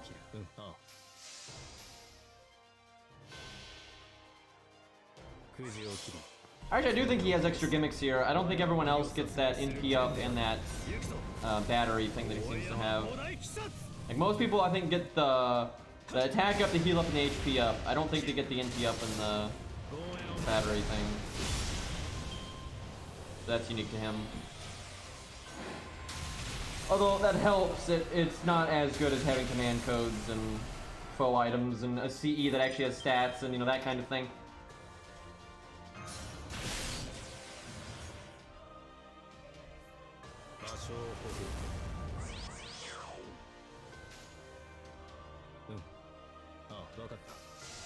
Actually, I do think he has extra gimmicks here. I don't think everyone else gets that NP up and that battery thing that he seems to have. Like most people, I think, get the attack up, the heal up, and the HP up. I don't think they get the NP up and the battery thing. That's unique to him. Although that helps, it's not as good as having command codes and foe items and a CE that actually has stats and, you know, that kind of thing.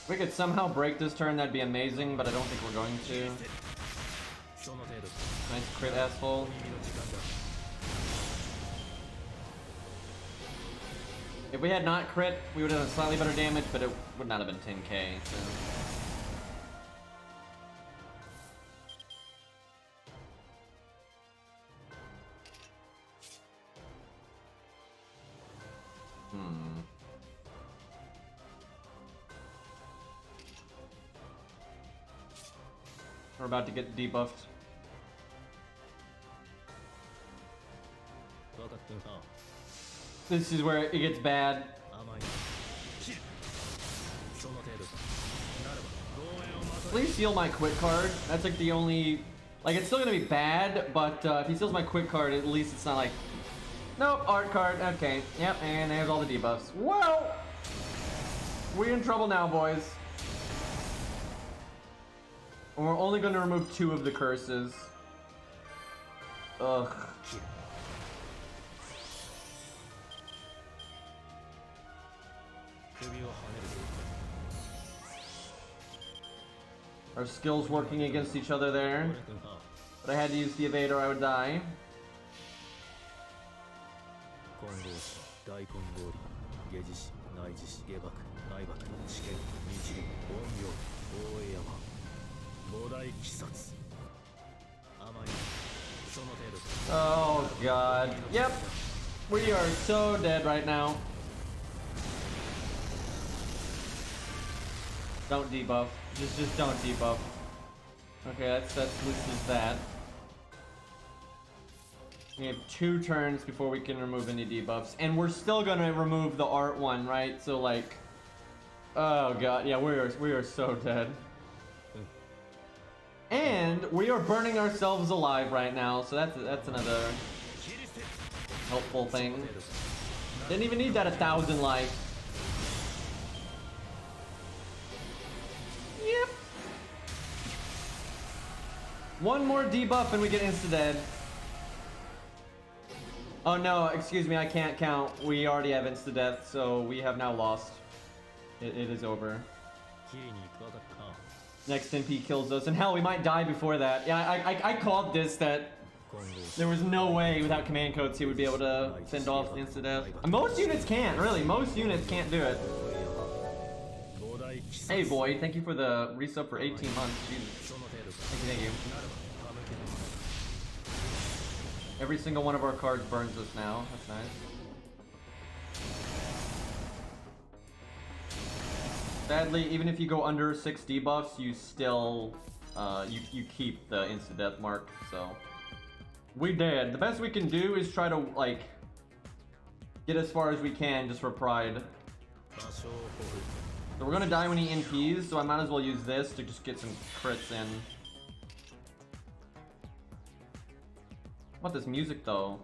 If we could somehow break this turn, that'd be amazing, but I don't think we're going to. Nice crit, asshole. If we had not crit, we would have done slightly better damage, but it would not have been 10k, so. We're about to get debuffed. This is where it gets bad. Please seal my quit card. That's like the only... Like, it's still gonna be bad, but if he seals my quit card, at least it's not like... Nope, art card. Okay, yep, and there's all the debuffs. Well, we're in trouble now, boys. And we're only going to remove 2 of the curses. Ugh. Our skills working against each other there. But I had to use the evader, I would die. Oh god. Yep. We are so dead right now. Don't debuff. Just don't debuff. Okay, that's at least as that. We have 2 turns before we can remove any debuffs. And we're still gonna remove the art one, right? So like... Oh god, yeah, we are so dead. And we are burning ourselves alive right now, so that's another helpful thing. Didn't even need that 1,000 life. Yep. One more debuff and we get insta-dead. Oh no, excuse me, I can't count. We already have insta-death, so we have now lost. It is over. Next NP kills us, and hell, we might die before that. Yeah, I called this, that there was no way without command codes he would be able to send off the insta-death. Most units can't, really. Most units can't do it. Hey boy, thank you for the resub for 18 months. Jesus. Thank you. Every single one of our cards burns us now. That's nice. Sadly, even if you go under 6 debuffs, you still you keep the insta-death mark. So we did. The best we can do is try to like get as far as we can just for pride. So we're gonna die when he NPs, so I might as well use this to just get some crits in. What about this music though?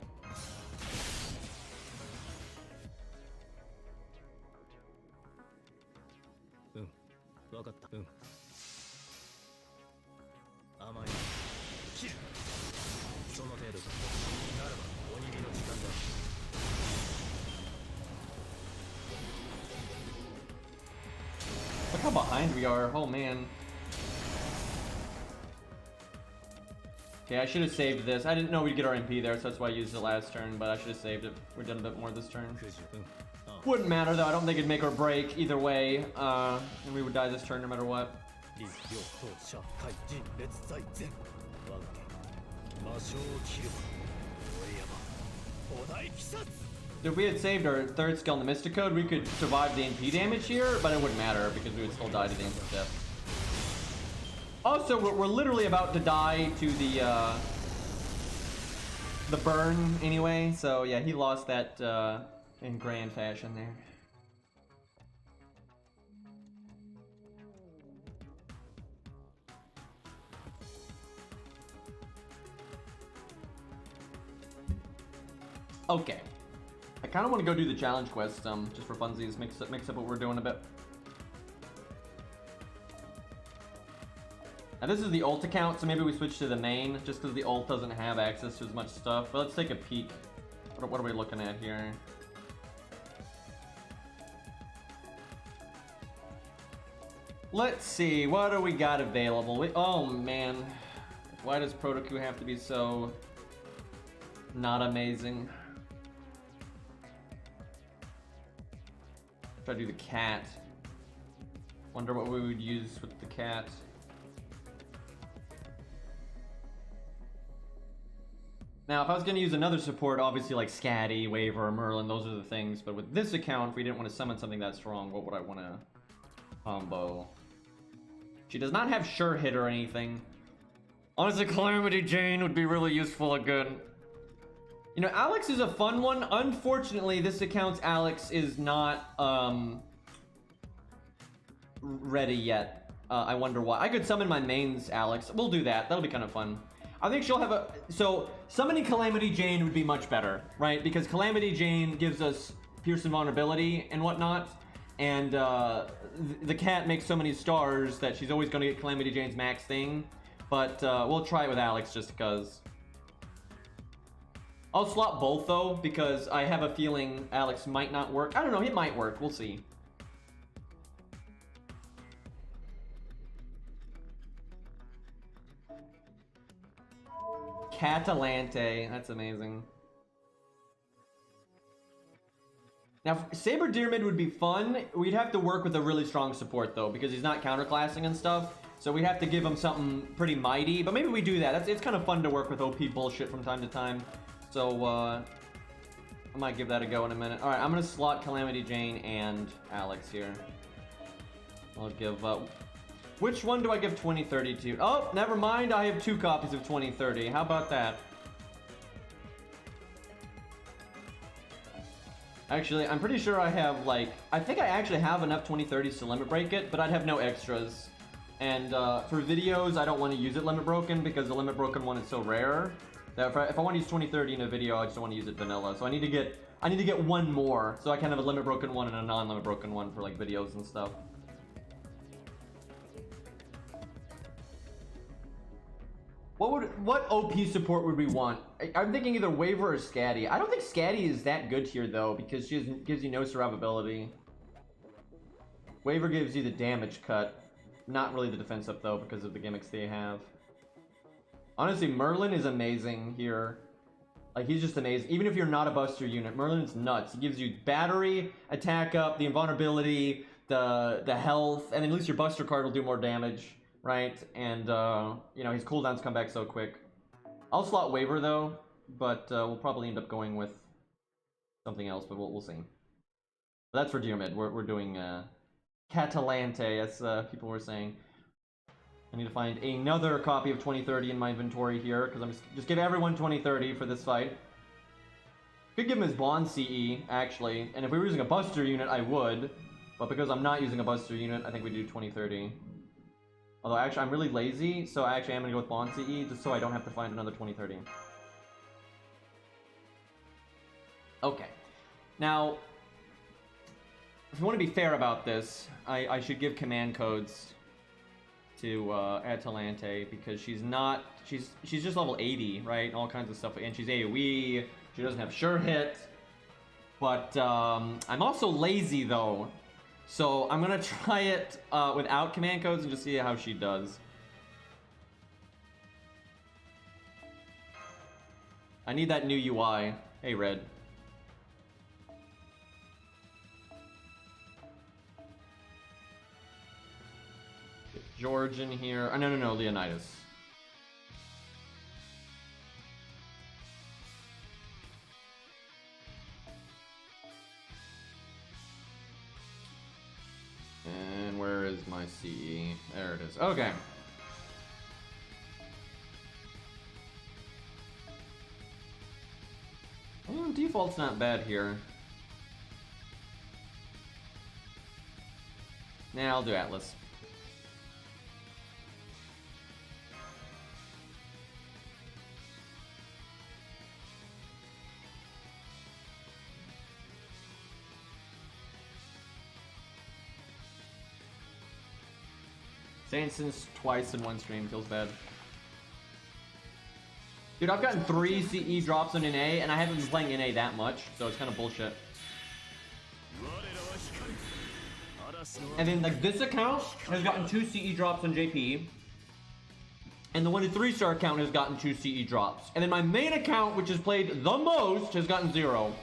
Look how behind we are. Oh man. Okay, I should have saved this. I didn't know we'd get our MP there, so that's why I used it last turn, but I should have saved it. We're done a bit more this turn. Wouldn't matter though, I don't think it'd make or break either way, and we would die this turn no matter what. If we had saved our 3rd skill in the Mystic Code, we could survive the NP damage here, but it wouldn't matter because we would still die to the instant death. Also, we're literally about to die to the burn anyway, so yeah, he lost that in grand fashion there. Okay, I kind of want to go do the challenge quest just for funsies, mix up what we're doing a bit. Now this is the ult account, so maybe we switch to the main, just because the ult doesn't have access to as much stuff. But let's take a peek. What are we looking at here? Let's see, what do we got available? Oh man, why does Protoku have to be so not amazing? Try to do the cat. Wonder what we would use with the cat. Now, if I was going to use another support, obviously like Scatty, Waver, or Merlin, those are the things. But with this account, if we didn't want to summon something that strong, what would I want to combo? She does not have Sure Hit or anything. Honestly, Calamity Jane would be really useful again. You know, Alex is a fun one. Unfortunately, this account's Alex is not ready yet. I wonder why. I could summon my mains Alex. We'll do that. That'll be kind of fun. I think she'll have a... So, summoning Calamity Jane would be much better, right? Because Calamity Jane gives us Pierce and Vulnerability and whatnot. And the cat makes so many stars that she's always going to get Calamity Jane's max thing. But we'll try it with Alex just because. I'll swap both though, because I have a feeling Alex might not work. I don't know, it might work. We'll see. Catalante, that's amazing. Now, Saber Deermid would be fun. We'd have to work with a really strong support though, because he's not counterclassing and stuff. So we'd have to give him something pretty mighty, but maybe we do that. It's kind of fun to work with OP bullshit from time to time. So, I might give that a go in a minute. Alright, I'm gonna slot Calamity Jane and Alex here. I'll give, which one do I give 2030 to? Oh, never mind, I have 2 copies of 2030. How about that? Actually, I'm pretty sure I have, like... I think I actually have enough 2030s to limit break it, but I'd have no extras. And for videos, I don't want to use it limit broken because the limit broken one is so rare that if I want to use 2030 in a video, I just don't want to use it vanilla. So I need to get one more, so I can have a limit broken one and a non-limit broken one for like videos and stuff. What OP support would we want? I'm thinking either Waver or Scatty. I don't think Scatty is that good here though, because she gives you no survivability. Waver gives you the damage cut, not really the defense up though, because of the gimmicks they have. Honestly, Merlin is amazing here. Like, he's just amazing. Even if you're not a buster unit, Merlin is nuts. He gives you battery, attack up, the invulnerability, the health, and at least your buster card will do more damage, right? And, you know, his cooldowns come back so quick. I'll slot Waver, though, but we'll probably end up going with something else, but we'll see. But that's for Dear Mid. We're doing Catalante, as people were saying. I need to find another copy of 2030 in my inventory here, because I'm just give everyone 2030 for this fight. Could give him his Bond CE, actually, and if we were using a Buster unit, I would. But because I'm not using a Buster unit, I think we do 2030. Although, actually, I'm really lazy, so I actually am going to go with Bond CE, just so I don't have to find another 2030. Okay. Now, if you want to be fair about this, I should give command codes to Atalante, because she's just level 80, right? All kinds of stuff, and she's AoE, she doesn't have sure hit. But I'm also lazy though, so I'm gonna try it without command codes and just see how she does. I need that new UI. Hey, Red. George in here. Oh, no, Leonidas. And where is my CE? There it is. Okay. Well, default's not bad here. Nah, I'll do Atlas. Saying since twice in one stream feels bad. Dude, I've gotten 3 CE drops on NA, and I haven't been playing NA that much, so it's kind of bullshit. And then, like, this account has gotten 2 CE drops on JP, and the 1 to 3-star account has gotten 2 CE drops. And then my main account, which has played the most, has gotten 0.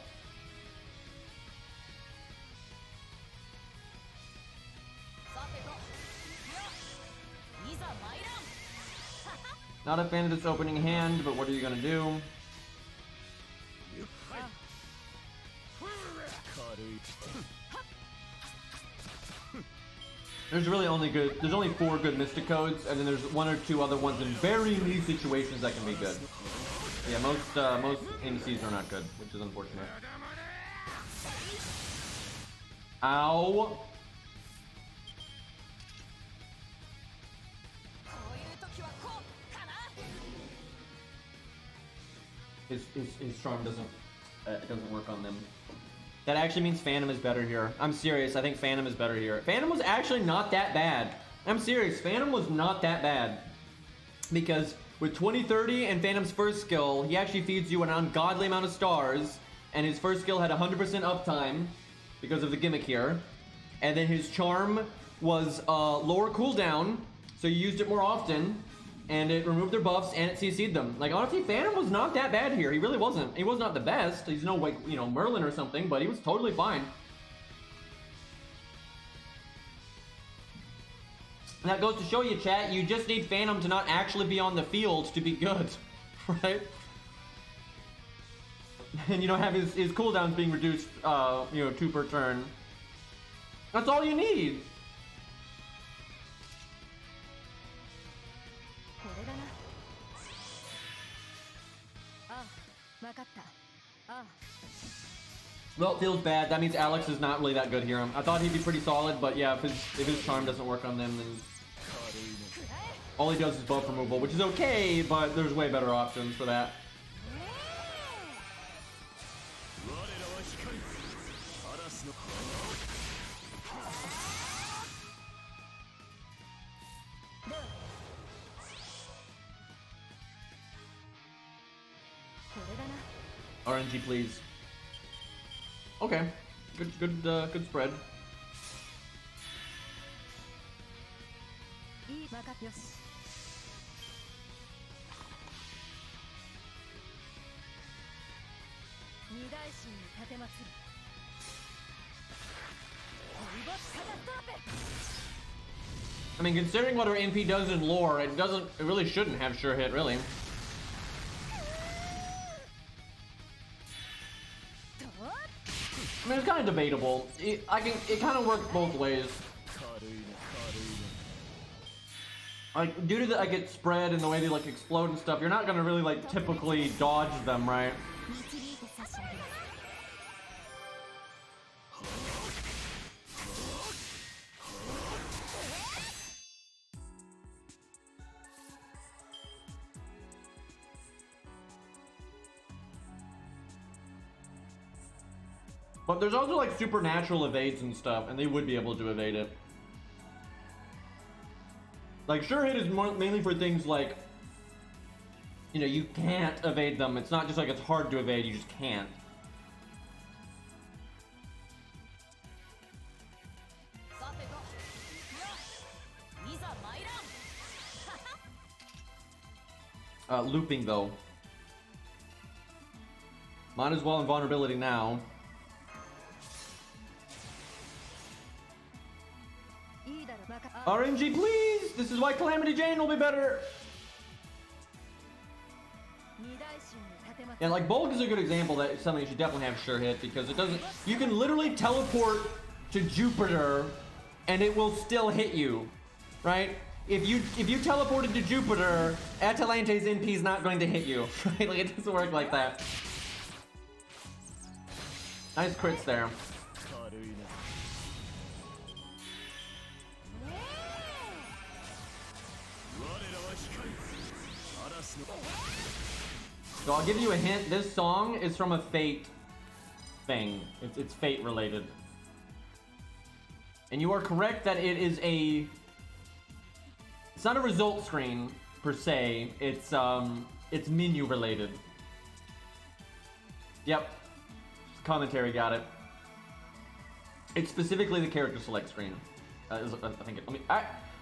Not a fan of this opening hand, but what are you gonna do? There's only 4 good Mystic codes, and then there's 1 or 2 other ones in very niche situations that can be good. Yeah, most MCs are not good, which is unfortunate. Ow! His charm doesn't work on them. That actually means Phantom is better here. I'm serious, I think Phantom is better here. Phantom was actually not that bad. I'm serious, Phantom was not that bad. Because with 2030 and Phantom's first skill, he actually feeds you an ungodly amount of stars, and his first skill had 100% uptime because of the gimmick here. And then his charm was lower cooldown, so you used it more often, and it removed their buffs and it CC'd them. Like, honestly, Phantom was not that bad here. He really wasn't. He was not the best. He's no, like, you know, Merlin or something, but he was totally fine. And that goes to show you, chat, you just need Phantom to not actually be on the field to be good, right? And you don't have his cooldowns being reduced, you know, 2 per turn. That's all you need. Well, it feels bad. That means Alex is not really that good here. I thought he'd be pretty solid, but yeah, if his charm doesn't work on them, then All he does is buff removal, which is okay, but there's way better options for that. RNG, please. Okay, good spread. I mean, considering what her NP does in lore, it really shouldn't have sure hit, really. I mean, it's kind of debatable. It kind of works both ways. Like, due to the its spread and the way they like explode and stuff, you're not gonna really like typically dodge them, right? But there's also like supernatural evades and stuff, and they would be able to evade it. Like, sure hit is mainly for things like, you know, you can't evade them. It's not just like it's hard to evade, you just can't. Looping though. Might as well invulnerability now. RNG, please! This is why Calamity Jane will be better! And like, Bulk is a good example that it's something you should definitely have sure hit, because it doesn't... You can literally teleport to Jupiter, and it will still hit you, right? If you teleported to Jupiter, Atalante's NP is not going to hit you, right? Like, it doesn't work like that. Nice crits there. So I'll give you a hint. This song is from a Fate thing. It's Fate related. And you are correct that it is a... It's not a result screen per se. It's menu related. Yep. Commentary got it. It's specifically the character select screen. I think it.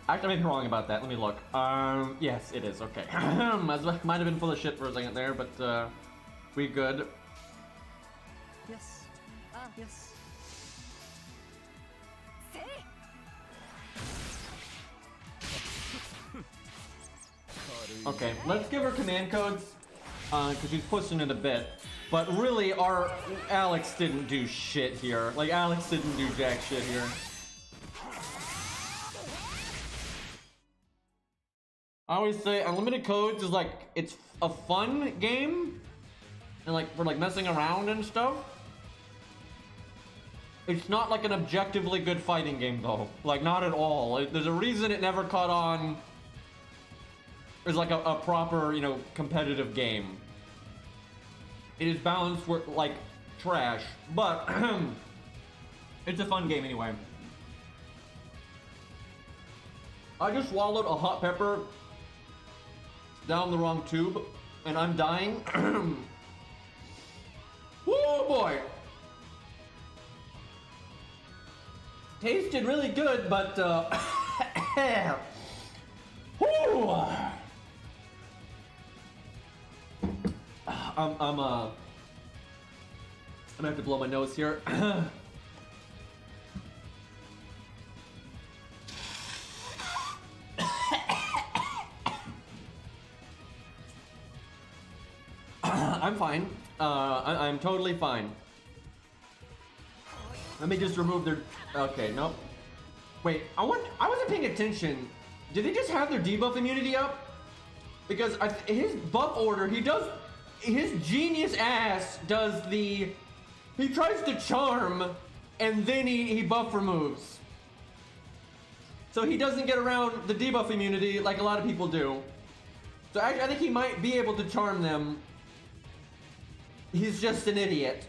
I may be wrong about that. Let me look. Yes, it is. Okay. Might have been full of shit for a second there, but we good. Yes. Yes. Okay, let's give her command codes, because she's pushing it a bit. But really, our Alex didn't do shit here. Like, Alex didn't do jack shit here. I always say unlimited codes is like, it's a fun game, and like for like messing around and stuff. It's not like an objectively good fighting game though, like not at all. There's a reason it never caught on as like a proper, you know, competitive game. It is balanced with like trash, but it's a fun game anyway. I just swallowed a hot pepper down the wrong tube, and I'm dying. Whoa, boy! Tasted really good, but whew. I'm gonna have to blow my nose here. I'm fine. I'm totally fine. Let me just remove their... Okay, nope. Wait, I wasn't paying attention. Did they just have their debuff immunity up? Because his buff order, he does... His genius ass does the... He tries to charm, and then he buff removes. So he doesn't get around the debuff immunity like a lot of people do. So actually, I think he might be able to charm them. He's just an idiot.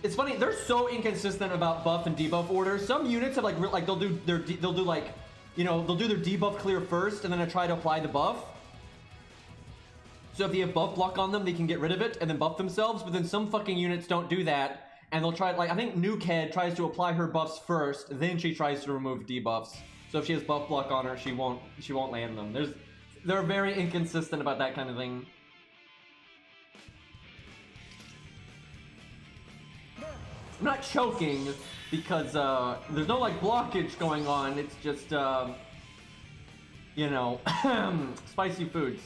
It's funny, they're so inconsistent about buff and debuff orders. Some units have like they'll do their they'll do their debuff clear first and then try to apply the buff. So if they have buff block on them, they can get rid of it and then buff themselves. But then some fucking units don't do that, and they'll try, like I think Nukehead tries to apply her buffs first, then she tries to remove debuffs. So if she has buff block on her, she won't land them. They're very inconsistent about that kind of thing. I'm not choking because there's no like blockage going on. It's just you know, spicy foods.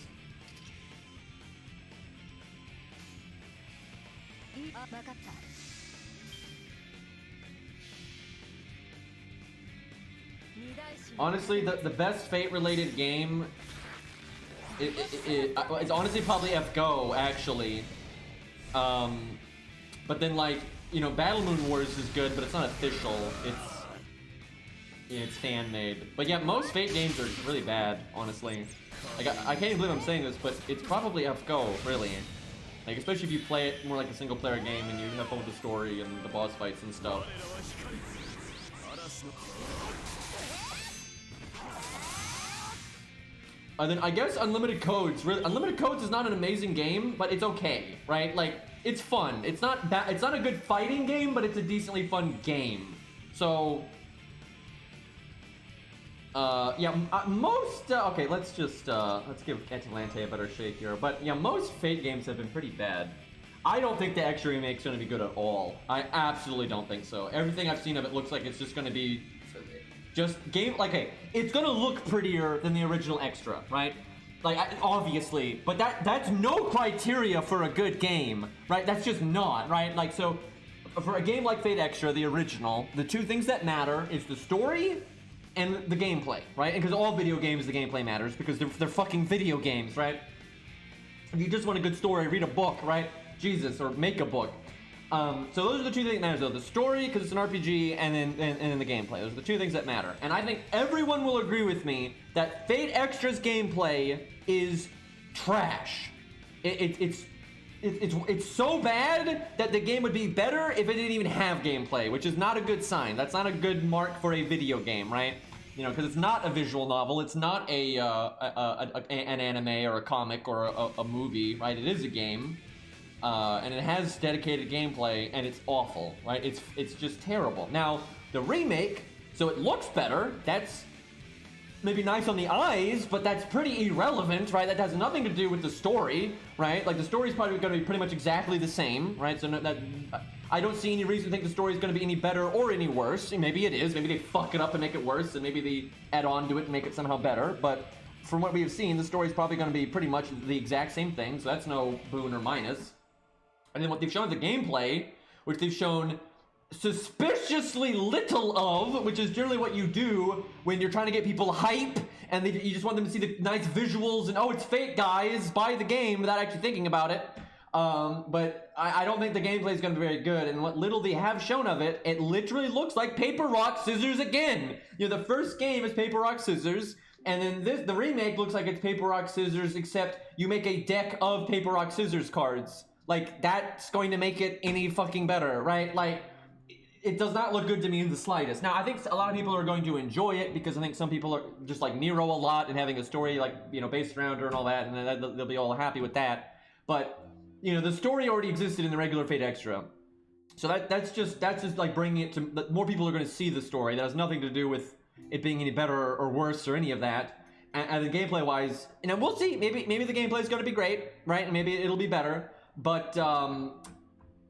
Honestly, the best Fate-related game it's honestly probably FGO, actually. But then, like, you know, Battle Moon Wars is good, but it's not official. It's fan-made. But yeah, most Fate games are really bad, honestly. Like, I can't even believe I'm saying this, but it's probably FGO, really. Like, especially if you play it more like a single-player game and you have fun with the story and the boss fights and stuff. And then I guess Unlimited Codes. Really, Unlimited Codes is not an amazing game, but it's okay, right? Like, it's fun. It's not it's not a good fighting game, but it's a decently fun game. So, yeah, most okay. Let's give Atalante a better shake here. But yeah, most Fate games have been pretty bad. I don't think the extra remake's going to be good at all. I absolutely don't think so. Everything I've seen of it looks like it's just going to be just game, like, hey, it's gonna look prettier than the original extra, right? Like, obviously, but that's no criteria for a good game, right? That's just not, right? Like, so, for a game like Fate Extra, the original, the two things that matter is the story and the gameplay, right? And because all video games, the gameplay matters, because they're fucking video games, right? If you just want a good story, read a book, right? Jesus, or make a book. So those are the two things that matter, though. The story, because it's an RPG, and then the gameplay. Those are the two things that matter. And I think everyone will agree with me that Fate Extra's gameplay is trash. It's so bad that the game would be better if it didn't even have gameplay, which is not a good sign. That's not a good mark for a video game, right? You know, because it's not a visual novel. It's not an anime or a comic or a movie, right? It is a game. And it has dedicated gameplay, and it's awful, right? It's just terrible. Now, the remake, so it looks better. That's maybe nice on the eyes, but that's pretty irrelevant, right? That has nothing to do with the story, right? Like, the story's probably going to be pretty much exactly the same, right? So I don't see any reason to think the story's going to be any better or any worse. Maybe it is. Maybe they fuck it up and make it worse, and maybe they add on to it and make it somehow better. But from what we have seen, the story's probably going to be pretty much the exact same thing, so that's no boon or minus. And then what they've shown is the gameplay, which they've shown suspiciously little of, which is generally what you do when you're trying to get people hype, and you just want them to see the nice visuals and, oh, it's Fate, guys, buy the game without actually thinking about it. But I don't think the gameplay is going to be very good, and what little they have shown of it, it literally looks like paper, rock, scissors again. You know, the first game is paper, rock, scissors, and then the remake looks like it's paper, rock, scissors, except you make a deck of paper, rock, scissors cards. Like, that's going to make it any fucking better, right? Like, it does not look good to me in the slightest. Now, I think a lot of people are going to enjoy it because I think some people are just like Nero a lot and having a story, like, you know, based around her and all that, and they'll be all happy with that. But, you know, the story already existed in the regular Fate Extra. So that's just like bringing it to, more people are going to see the story. That has nothing to do with it being any better or worse or any of that. And the gameplay wise, you know, we'll see. Maybe the gameplay is going to be great, right? And maybe it'll be better. But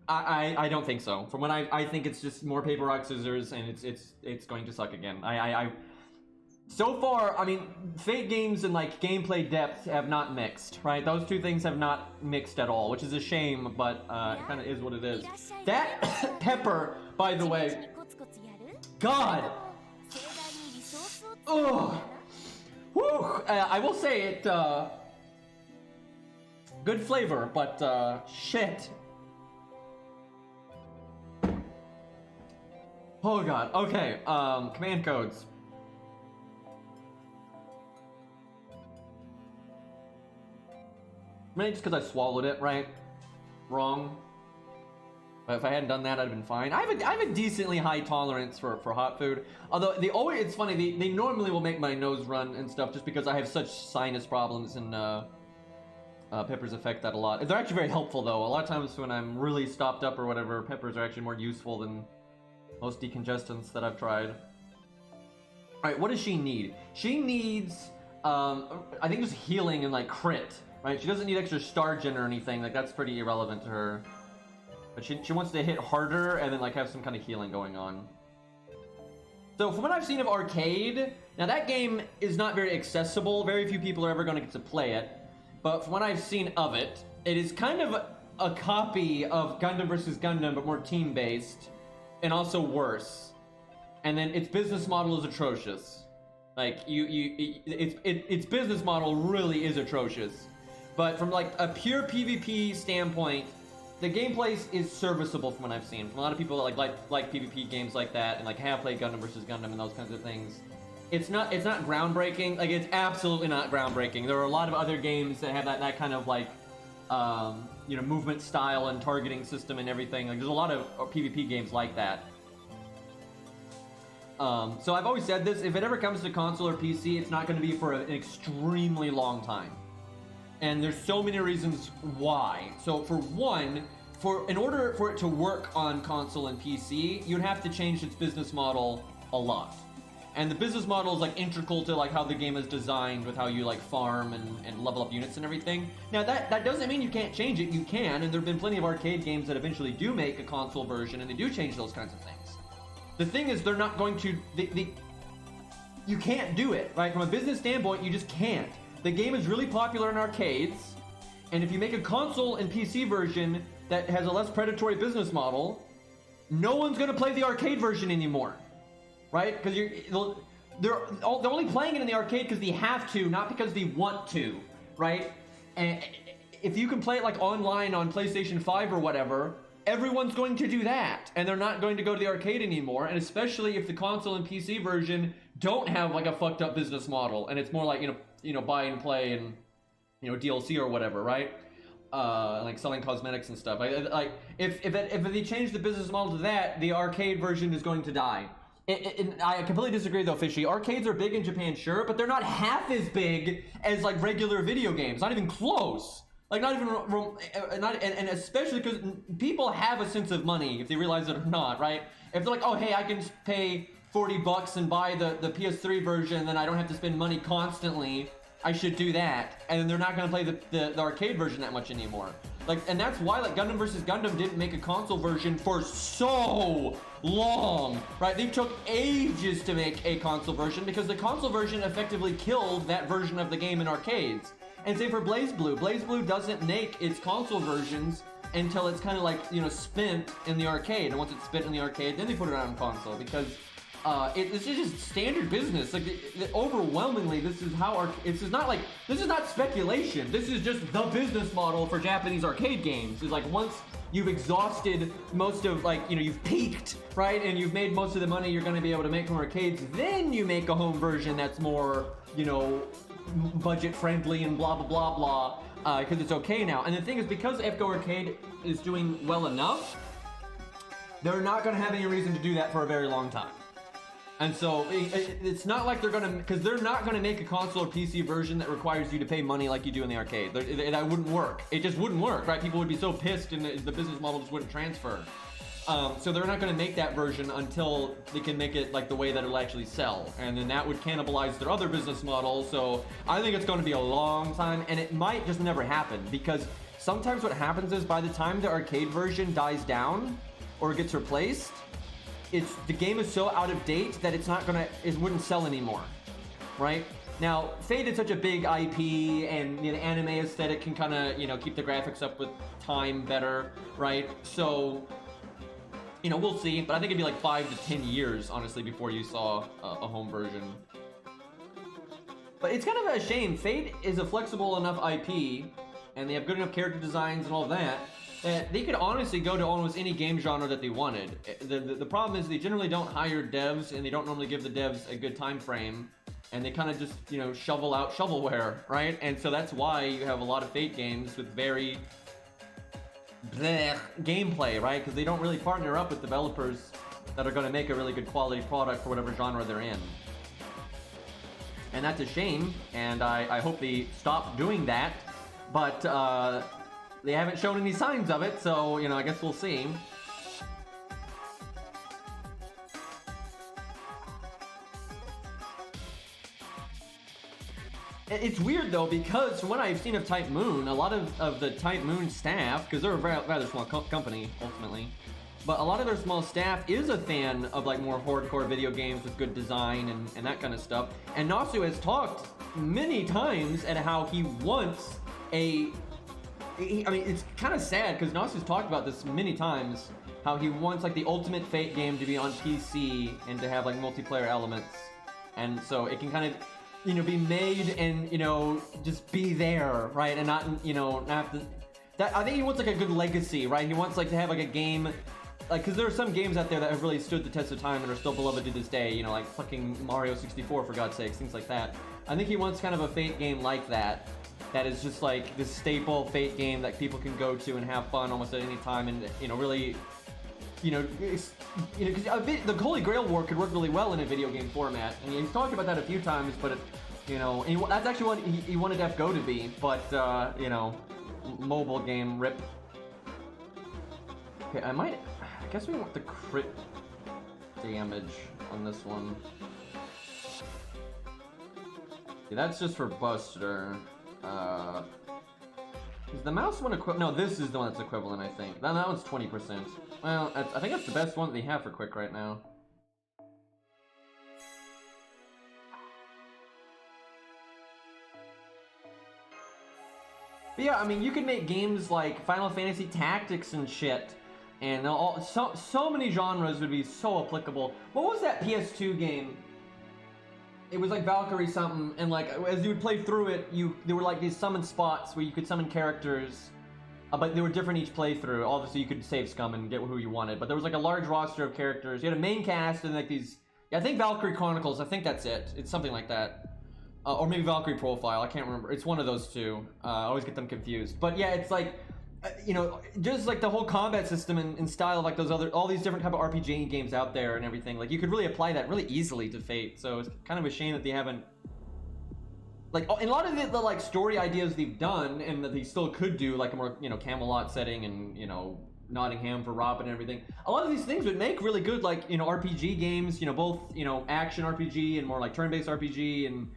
I don't think so. From what I think it's just more paper, rock, scissors, and it's going to suck again. So far, I mean, Fate games and like gameplay depth have not mixed, right? Those two things have not mixed at all, which is a shame, but it kind of is what it is. That pepper, by the way, God, ugh, whew. I will say it. Good flavor, but shit. Oh god. Okay. Command codes. Maybe just because I swallowed it, right? Wrong. But if I hadn't done that, I'd have been fine. I have a decently high tolerance for hot food. Although it's funny, they normally will make my nose run and stuff just because I have such sinus problems, and peppers affect that a lot. They're actually very helpful though. A lot of times when I'm really stopped up or whatever, peppers are actually more useful than most decongestants that I've tried. Alright, what does she need? She needs, I think just healing and like crit, right? She doesn't need extra star gen or anything, like that's pretty irrelevant to her. But she wants to hit harder and then like have some kind of healing going on. So from what I've seen of Arcade, now that game is not very accessible, very few people are ever going to get to play it. But from what I've seen of it, it is kind of a copy of Gundam vs. Gundam, but more team-based, and also worse. And then its business model is atrocious. Like its business model really is atrocious. But from like a pure PvP standpoint, the gameplay is serviceable from what I've seen. From a lot of people that like PvP games like that, and like have played Gundam vs. Gundam and those kinds of things. It's not groundbreaking. Like, it's absolutely not groundbreaking. There are a lot of other games that have that kind of like, you know, movement style and targeting system and everything. Like, there's a lot of PvP games like that. So I've always said this: if it ever comes to console or PC, it's not going to be for an extremely long time. And there's so many reasons why. So for one, in order for it to work on console and PC, you'd have to change its business model a lot. And the business model is like integral to like how the game is designed, with how you like farm and level up units and everything. Now that doesn't mean you can't change it. You can, and there have been plenty of arcade games that eventually do make a console version, and they do change those kinds of things. The thing is, they're not going to. You can't do it, right? From a business standpoint, you just can't. The game is really popular in arcades, and if you make a console and PC version that has a less predatory business model, no one's going to play the arcade version anymore. Right? Because they're only playing it in the arcade because they have to, not because they want to, right? And if you can play it like online on PlayStation 5 or whatever, everyone's going to do that, and they're not going to go to the arcade anymore. And especially if the console and PC version don't have like a fucked up business model, and it's more like you know buy and play and DLC or whatever, right? Like selling cosmetics and stuff. Like if they change the business model to that, the arcade version is going to die. I completely disagree though, Fishy. Arcades are big in Japan, sure, but they're not half as big as like regular video games. Not even close. Like not even, and especially because people have a sense of money if they realize it or not, right? If they're like, oh hey, I can pay $40 and buy the PS3 version, then I don't have to spend money constantly, I should do that. And then they're not going to play the arcade version that much anymore. Like, and that's why like Gundam vs. Gundam didn't make a console version for so long, right? They took ages to make a console version because the console version effectively killed that version of the game in arcades. And same for BlazBlue. BlazBlue doesn't make its console versions until it's kind of like, spent in the arcade. And once it's spent in the arcade, then they put it out on console because it's just standard business. Like, overwhelmingly, this is how this is not speculation. This is just the business model for Japanese arcade games. Is like once you've exhausted most of you've peaked, right, and you've made most of the money you're going to be able to make from arcades, then you make a home version that's more budget friendly and blah blah blah blah, because it's okay now. And the thing is, because FGO Arcade is doing well enough, they're not going to have any reason to do that for a very long time. And so it's not like they're gonna, because they're not gonna make a console or PC version that requires you to pay money like you do in the arcade. That wouldn't work. It just wouldn't work, right? People would be so pissed, and the business model just wouldn't transfer. So they're not gonna make that version until they can make it like the way that it'll actually sell, and then that would cannibalize their other business model. So I think it's gonna be a long time, and it might just never happen, because sometimes what happens is by the time the arcade version dies down or gets replaced, the game is so out of date that it wouldn't sell anymore, right? Now, Fate is such a big IP, and the anime aesthetic can kind of, keep the graphics up with time better, right? So, we'll see, but I think it'd be like 5 to 10 years, honestly, before you saw a home version. But it's kind of a shame. Fate is a flexible enough IP, and they have good enough character designs and all that, They could honestly go to almost any game genre that they wanted. The problem is they generally don't hire devs, and they don't normally give the devs a good time frame, and they kind of just, you know, shovel out shovelware, right? And so that's why you have a lot of Fate games with very bleh gameplay, right? Because they don't really partner up with developers that are going to make a really good quality product for whatever genre they're in. And that's a shame, and I hope they stop doing that, but they haven't shown any signs of it, so, you know, I guess we'll see. It's weird, though, because from what I've seen of Type Moon, a lot of the Type Moon staff, because they're a rather small company, ultimately, but a lot of their small staff is a fan of, like, more hardcore video games with good design and that kind of stuff. And Nasu has talked many times at how he wants I mean, it's kind of sad because Nasu's talked about this many times, how he wants like the ultimate Fate game to be on PC and to have like multiplayer elements, and so it can kind of, you know, be made and, you know, just be there, right, and not, you know, not have to. That, I think he wants like a good legacy, right? He wants like to have like a game, like, because there are some games out there that have really stood the test of time and are still beloved to this day, you know, like fucking Mario 64 for God's sakes, things like that. I think he wants kind of a Fate game like that. That is just like this staple Fate game that people can go to and have fun almost at any time, and, you know, really, you know, because the Holy Grail War could work really well in a video game format, and he's talked about that a few times. But you know, and that's actually what he wanted FGO to be, but you know, mobile game rip. Okay, I guess we want the crit damage on this one. Yeah, that's just for Buster. Is the mouse one equivalent? No, this is the one that's equivalent, I think. That one's 20%. Well, I think that's the best one that they have for quick right now. But yeah, I mean, you can make games like Final Fantasy Tactics and shit, and so many genres would be so applicable. What was that PS2 game? It was like Valkyrie something, and like as you would play through it, there were like these summon spots where you could summon characters, but they were different each playthrough. Obviously, you could save scum and get who you wanted, but there was like a large roster of characters. You had a main cast and like these. Yeah, I think Valkyrie Chronicles. I think that's it. It's something like that, or maybe Valkyrie Profile. I can't remember. It's one of those two. I always get them confused. But yeah, it's like, you know, just like the whole combat system and style of like all these different type of RPG games out there and everything. Like you could really apply that really easily to Fate. So it's kind of a shame that they haven't, like, in a lot of the like story ideas they've done and that they still could do, like a more, you know, Camelot setting and, you know, Nottingham for Robin and everything. A lot of these things would make really good, like, you know, RPG games, you know, both, you know, action RPG and more like turn-based RPG and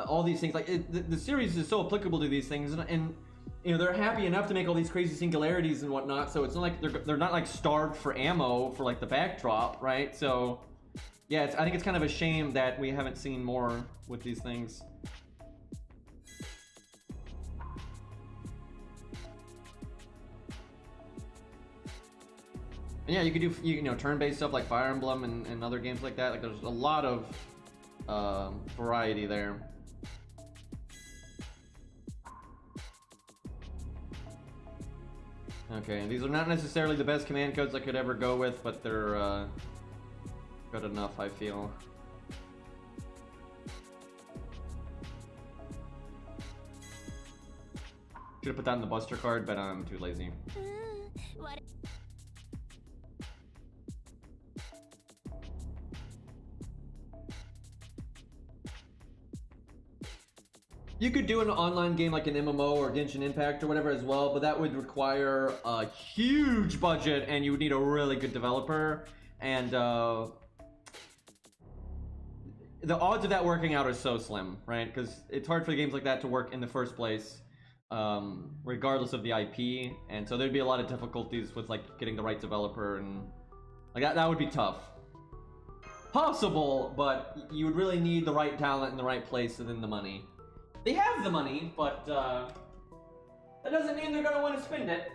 all these things. Like the series is so applicable to these things, and you know, they're happy enough to make all these crazy singularities and whatnot, so it's not like they're not like starved for ammo for like the backdrop, right? So yeah, I think it's kind of a shame that we haven't seen more with these things. And yeah, you could do, you know, turn-based stuff like Fire Emblem and other games like that. Like there's a lot of variety there. Okay, these are not necessarily the best command codes I could ever go with, but they're good enough, I feel. Should have put that in the Buster card, but I'm too lazy. You could do an online game like an MMO or Genshin Impact or whatever as well, but that would require a huge budget and you would need a really good developer, and the odds of that working out are so slim, right? Because it's hard for games like that to work in the first place, regardless of the IP, and so there'd be a lot of difficulties with like getting the right developer, and like that would be tough. Possible, but you would really need the right talent in the right place and then the money. They have the money, but that doesn't mean they're gonna want to spend it.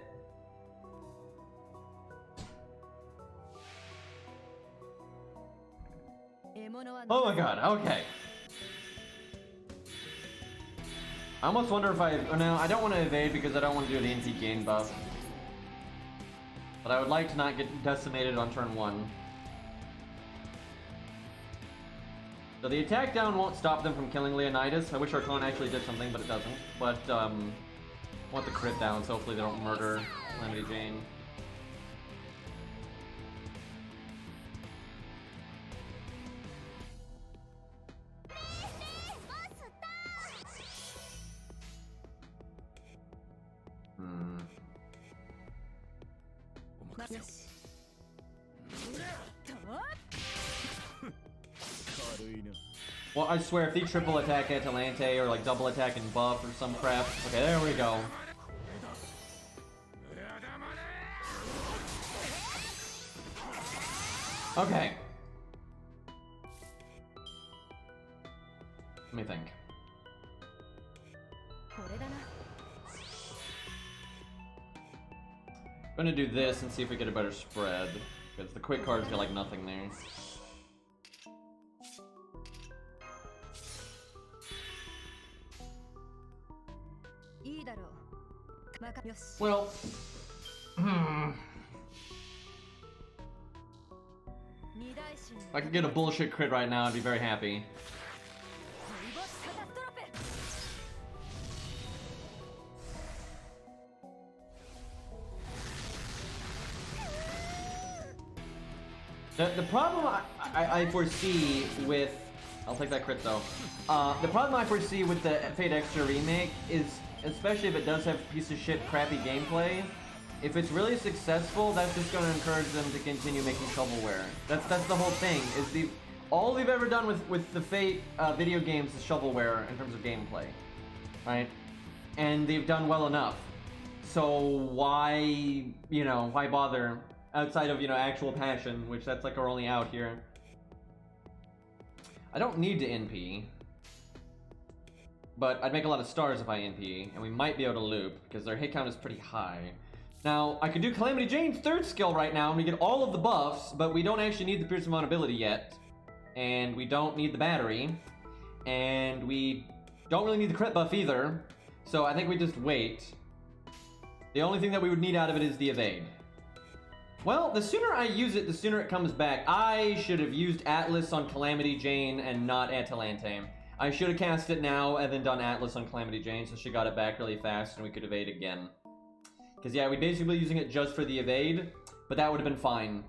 Oh my god, okay. I almost wonder if no, I don't want to evade because I don't want to do the anti-gain buff. But I would like to not get decimated on turn 1. So the attack down won't stop them from killing Leonidas. I wish our clone actually did something, but it doesn't. But, I want the crit down, so hopefully they don't murder Calamity Jane. Yes. Well, I swear, if they triple attack Atalante or like double attack and buff or some crap. Okay, there we go. Okay. Let me think. I'm gonna do this and see if we get a better spread. Because the quick cards get like nothing there. Well, if I could get a bullshit crit right now, I'd be very happy. The problem I foresee with... I'll take that crit though. The problem I foresee with the Fate Extra remake is, especially if it does have piece of shit crappy gameplay, if it's really successful, that's just going to encourage them to continue making shovelware. That's the whole thing, is all they've ever done with the Fate video games is shovelware in terms of gameplay, right? And they've done well enough. So why, why bother outside of, actual passion, which that's like our only out here. I don't need to NP. But I'd make a lot of stars if I NP, and we might be able to loop, because their hit count is pretty high. Now, I could do Calamity Jane's third skill right now, and we get all of the buffs, but we don't actually need the Pierce Ability yet. And we don't need the battery. And we don't really need the crit buff either. So I think we just wait. The only thing that we would need out of it is the evade. Well, the sooner I use it, the sooner it comes back. I should have used Atlas on Calamity Jane and not Atalante. I should have cast it now and then done Atlas on Calamity Jane, so she got it back really fast and we could evade again. Because yeah, we're basically using it just for the evade, but that would have been fine.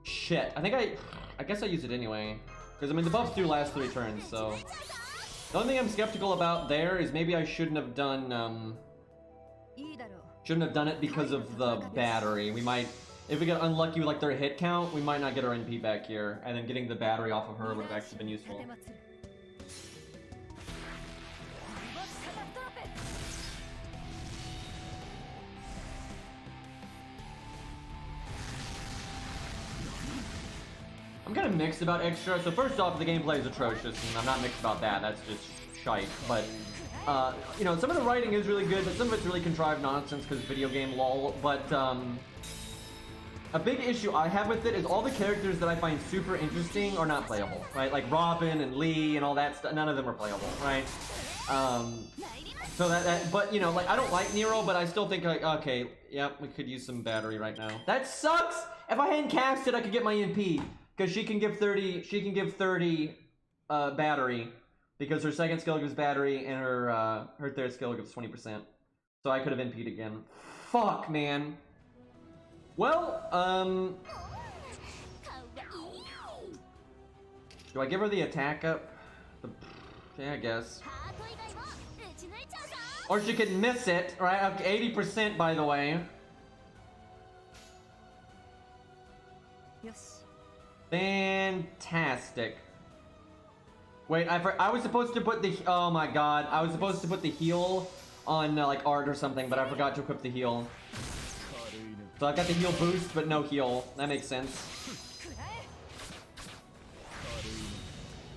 Shit, I guess I used it anyway. Because I mean, the buffs do last 3 turns, so... The only thing I'm skeptical about there is maybe I shouldn't have done, it because of the battery. We might... If we get unlucky with like their hit count, we might not get our NP back here, and then getting the battery off of her would have actually been useful. I'm kind of mixed about extra. So first off, the gameplay is atrocious, and I'm not mixed about that. That's just shite. But some of the writing is really good, but some of it's really contrived nonsense because video game lol. But a big issue I have with it is all the characters that I find super interesting are not playable, right? Like Robin and Lee and all that stuff, none of them are playable, right? So but like I don't like Nero, but I still think like, okay, yep, we could use some battery right now. That sucks! If I hadn't cast it, I could get my NP, because she can give 30, battery, because her second skill gives battery and her third skill gives 20%. So I could have NP'd again. Fuck, man. Well, do I give her the attack up? Yeah, I guess. Or she could miss it, right? Up to 80%, by the way. Yes. Fantastic. Wait, I was supposed to put the... Oh my god. I was supposed to put the heal on, like, art or something, but I forgot to equip the heal. So I've got the heal boost, but no heal. That makes sense.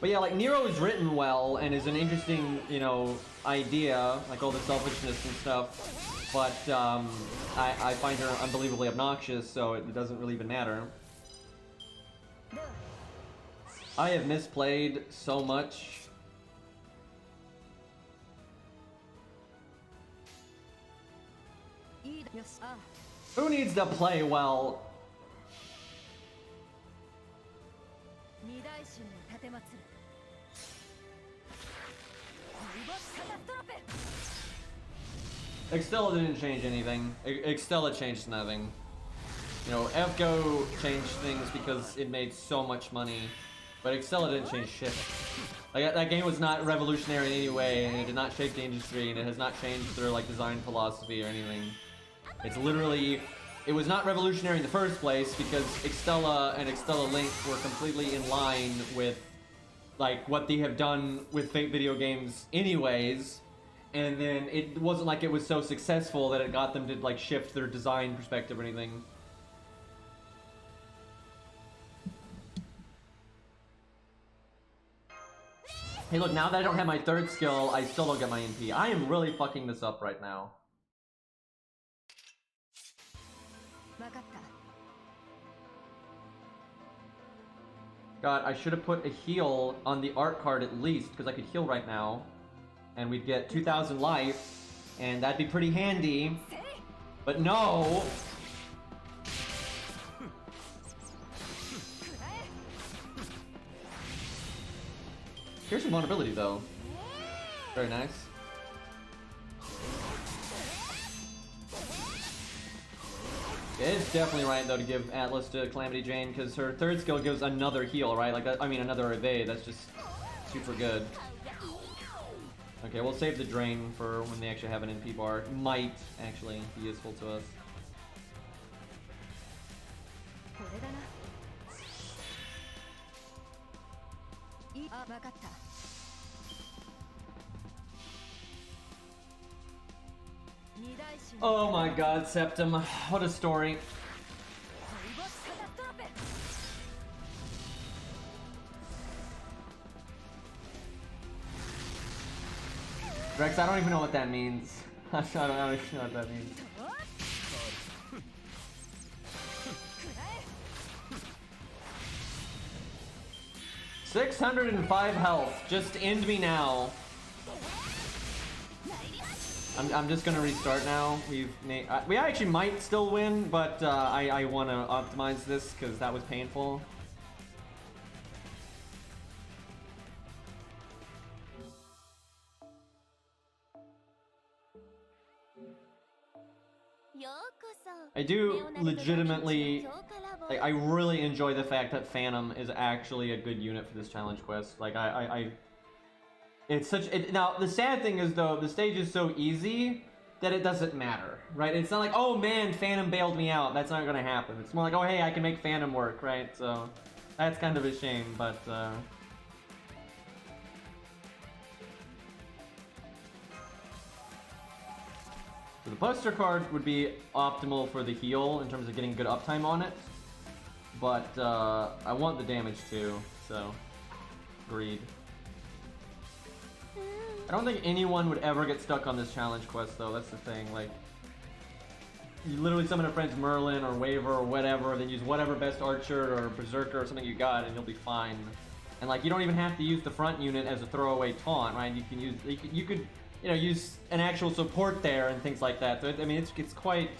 But yeah, like, Nero is written well and is an interesting, idea, like all the selfishness and stuff. But, I find her unbelievably obnoxious, so it doesn't really even matter. I have misplayed so much. Yes. Who needs to play well? 二大神に立てまつる。リボスカタストロペ。 Extella didn't change anything. Extella changed nothing. You know, FGO changed things because it made so much money, but Extella didn't change shit. Like that game was not revolutionary in any way, and it did not shape the industry, and it has not changed their like design philosophy or anything. It's literally, it was not revolutionary in the first place because Extella and Extella Link were completely in line with like what they have done with fake video games anyways. And then it wasn't like it was so successful that it got them to like shift their design perspective or anything. Hey look, now that I don't have my third skill, I still don't get my NP. I am really fucking this up right now. わかった。 God, I should have put a heal on the art card at least, because I could heal right now. And we'd get 2,000 life, and that'd be pretty handy. But no! Here's some vulnerability though. Very nice. Yeah, it's definitely right though to give Atlas to Calamity Jane, because her third skill gives another heal, right? Like that, I mean another evade, that's just super good. Okay, we'll save the drain for when they actually have an NP bar. It might actually be useful to us. これだな。あ、わかった。 Oh my god, Septum. What a story. Rex, I don't even know what that means. I don't even know what that means. $605 health. Just end me now. I'm just gonna restart now. We actually might still win, but I want to optimize this because that was painful. I do legitimately, like, I really enjoy the fact that Phantom is actually a good unit for this challenge quest. Like, it's such. Now, the sad thing is, though, the stage is so easy that it doesn't matter, right? It's not like, oh man, Phantom bailed me out. That's not gonna happen. It's more like, oh hey, I can make Phantom work, right? So, that's kind of a shame, but. So the Buster card would be optimal for the heal in terms of getting good uptime on it, but I want the damage too, so agreed. I don't think anyone would ever get stuck on this challenge quest though, that's the thing. Like, you literally summon a friend's Merlin or Waver or whatever, then use whatever best archer or berserker or something you got and you'll be fine. And like, you don't even have to use the front unit as a throwaway taunt, right? You can use, you could you know, use an actual support there and things like that. So I mean, it's quite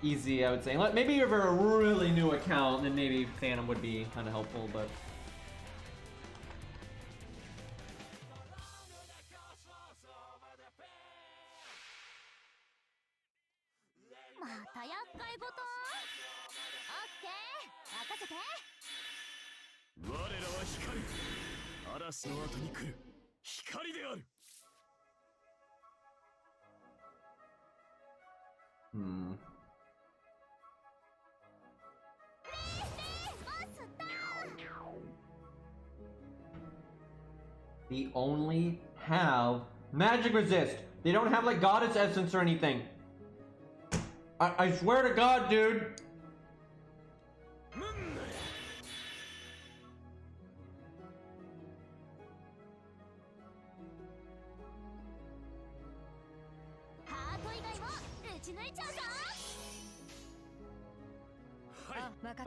easy, I would say. Maybe if you're a really new account, then maybe Phantom would be kind of helpful, but. They only have magic resist. They don't have like goddess essence or anything. I swear to God, dude.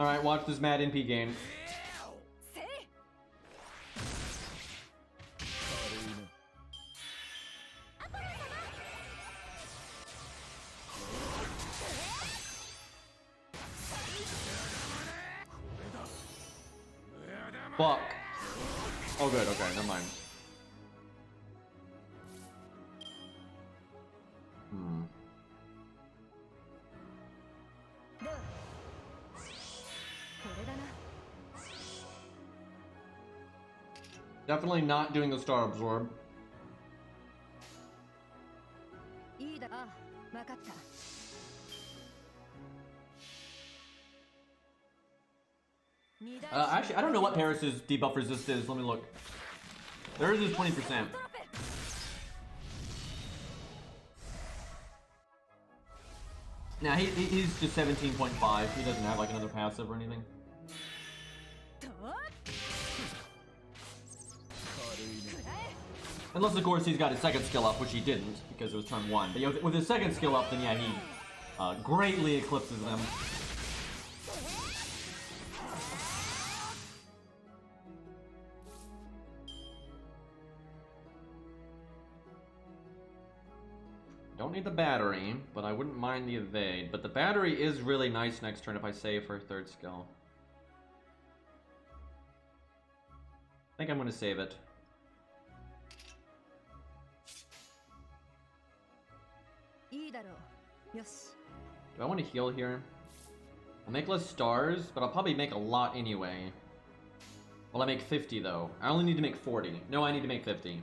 Alright, watch this mad NP game. Fuck. Oh good, okay, never mind. Definitely not doing the Star Absorb. Actually, I don't know what Paris's debuff resist is. Let me look. Theirs is 20%. Nah, he's just 17.5. He doesn't have like another passive or anything. Unless, of course, he's got his second skill up, which he didn't, because it was turn 1. But yeah, with his second skill up, then yeah, he greatly eclipses them. Don't need the battery, but I wouldn't mind the evade. But the battery is really nice next turn if I save her third skill. I think I'm going to save it. Do I want to heal here? I'll make less stars, but I'll probably make a lot anyway. Well, I make 50 though. I only need to make 40. No, I need to make 50.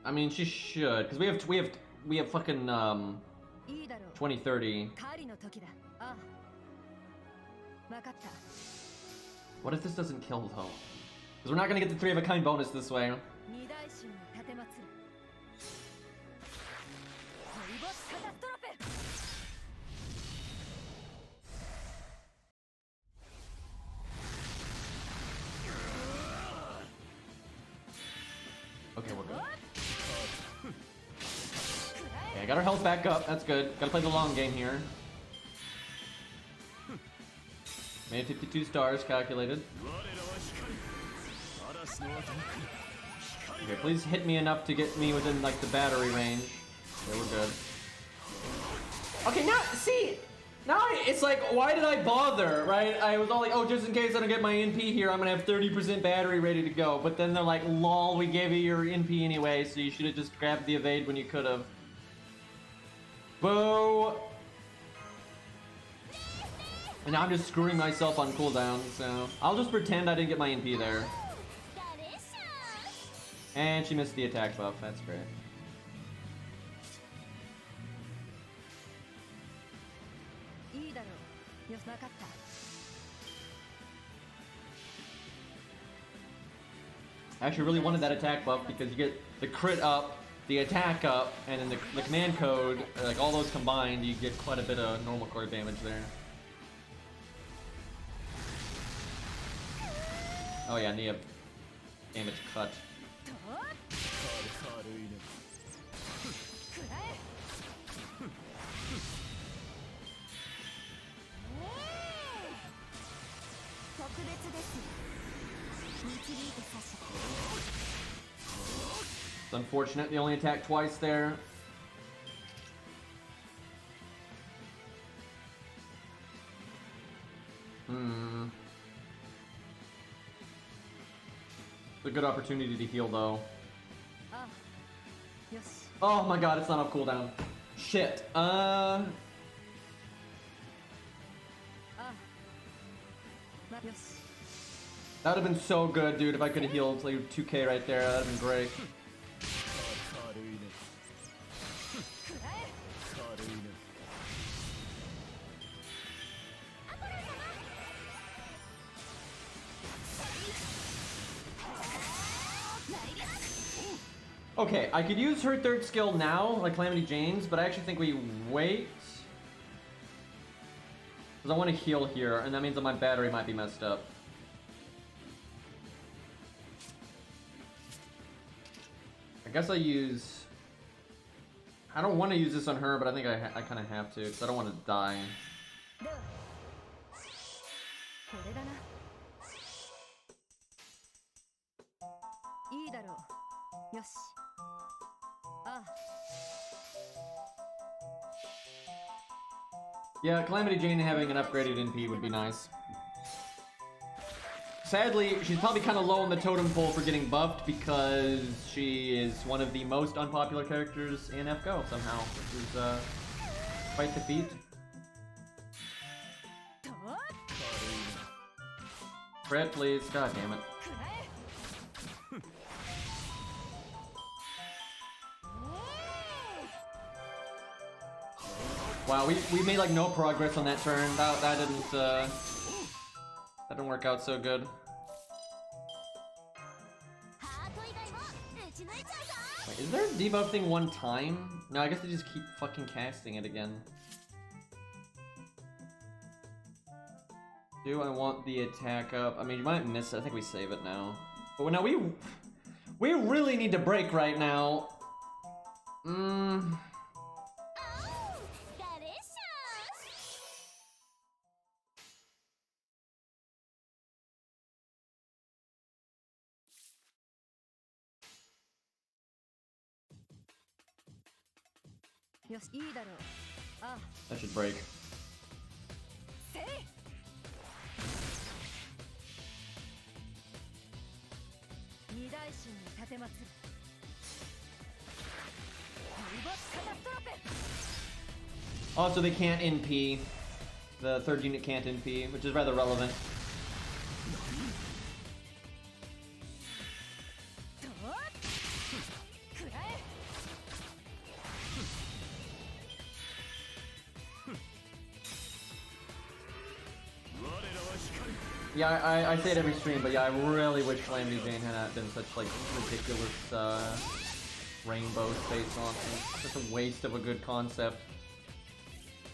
I mean, she should, because we have fucking 20, 30. What if this doesn't kill though? Because we're not gonna get the 3 of a kind bonus this way. Okay, we're good. Okay, I got our health back up. That's good. Gotta play the long game here. Made 52 stars calculated. Okay, please hit me enough to get me within like the battery range. Okay, we're good. Okay, now see, now it's like, why did I bother, right? I was all like, oh, just in case I don't get my NP here, I'm gonna have 30% battery ready to go. But then they're like, lol, we gave you your NP anyway, so you should have just grabbed the evade when you could have. Boo! And now I'm just screwing myself on cooldown, so I'll just pretend I didn't get my NP there. And she missed the attack buff, that's great. I actually really wanted that attack buff because you get the crit up, the attack up, and then the command code, like all those combined, you get quite a bit of normal core damage there. Oh yeah, Nia damage cut. It's unfortunate they only attacked twice there. It's a good opportunity to heal though. Oh my god, it's not off cooldown. Shit. That would have been so good, dude, if I could have healed like 2k right there. That would have been great. Okay, I could use her third skill now, like Calamity Jane's, but I actually think we wait. Because I want to heal here, and that means that my battery might be messed up. I guess I use... I don't want to use this on her, but I think I kind of have to, because I don't want to die. Yeah, Calamity Jane having an upgraded NP would be nice. sadly, she's probably kind of low on the totem pole for getting buffed because she is one of the most unpopular characters in FGO somehow, which is quite the feat. Crit, please. God damn it. Wow, we made like no progress on that turn. That didn't work out so good. Wait, is there a debuff thing one time? No, I guess they just keep fucking casting it again. Do I want the attack up? I mean, you might miss it. I think we save it now. But now we really need to break right now. That should break. Also, they can't NP. The third unit can't NP, which is rather relevant. Yeah, I say it every stream, but yeah, I really wish Calamity Jane had not been such like ridiculous rainbow space launching. Such a waste of a good concept.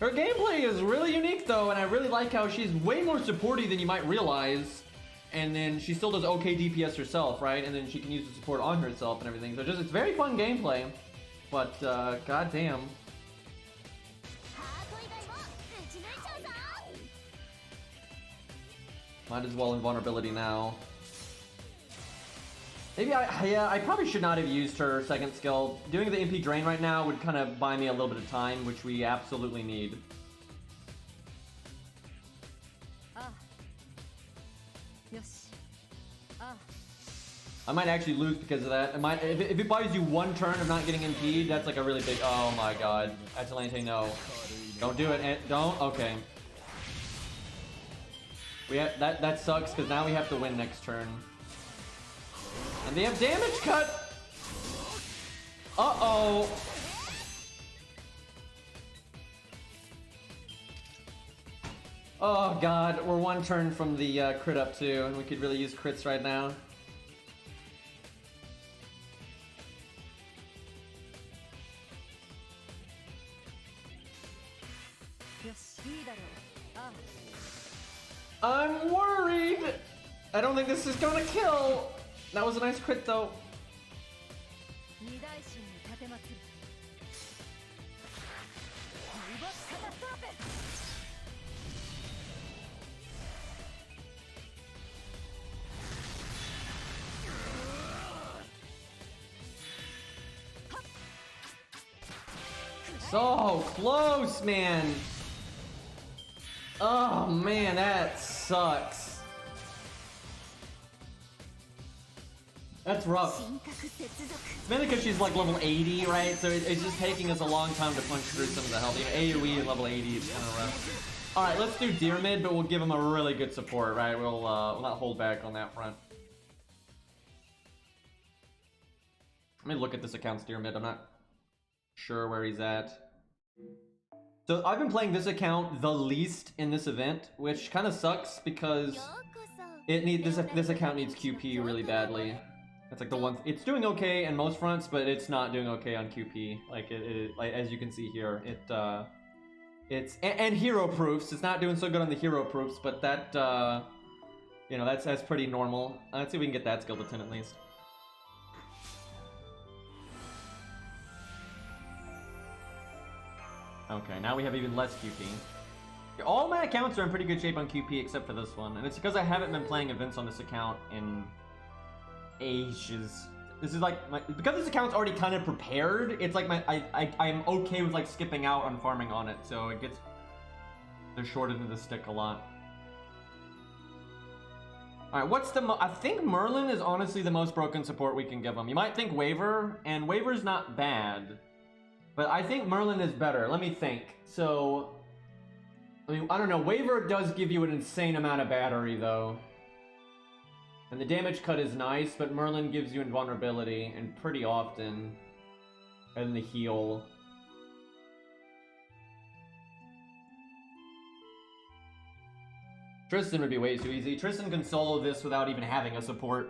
Her gameplay is really unique though, and I really like how she's way more supporty than you might realize. And then she still does okay DPS herself, right? And then she can use the support on herself and everything. So it's very fun gameplay, but goddamn. Might as well invulnerability now. Maybe I probably should not have used her second skill. Doing the MP drain right now would kind of buy me a little bit of time, which we absolutely need. I might actually lose because of that. If it buys you one turn of not getting MP'd, that's like a really big. Oh my god. Atalante, no. Don't do it. Don't. Okay. That sucks because now we have to win next turn. And they have damage cut! Uh-oh! Oh god, we're one turn from the crit up too, and we could really use crits right now. I'm worried! I don't think this is gonna kill! That was a nice crit though. So close, man! Oh man, that sucks. That's rough. It's mainly because she's like level 80, right? So it's just taking us a long time to punch through some of the health. You know, AoE at level 80 is kind of rough. Alright, let's do Deer mid, but we'll give him a really good support, right? We'll not hold back on that front. Let me look at this account's Deer mid. I'm not sure where he's at. So I've been playing this account the least in this event, which kind of sucks because this account needs QP really badly. It's like the one it's doing okay in most fronts, but it's not doing okay on QP. Like like as you can see here, it's hero proofs. It's not doing so good on the hero proofs, but that you know that's pretty normal. Let's see if we can get that skill to 10 at least. Okay, now we have even less QP. All my accounts are in pretty good shape on QP except for this one, and it's because I haven't been playing events on this account in ages. This is like because this account's already kind of prepared. It's like I'm okay with like skipping out on farming on it, so they're short into the stick a lot. Alright, what's the I think Merlin is honestly the most broken support we can give him. You might think Waver, and Waver's not bad. But I think Merlin is better. Let me think. So, I mean, I don't know. Waver does give you an insane amount of battery, though. And the damage cut is nice, but Merlin gives you invulnerability, and pretty often. And the heal. Tristan would be way too easy. Tristan can solo this without even having a support.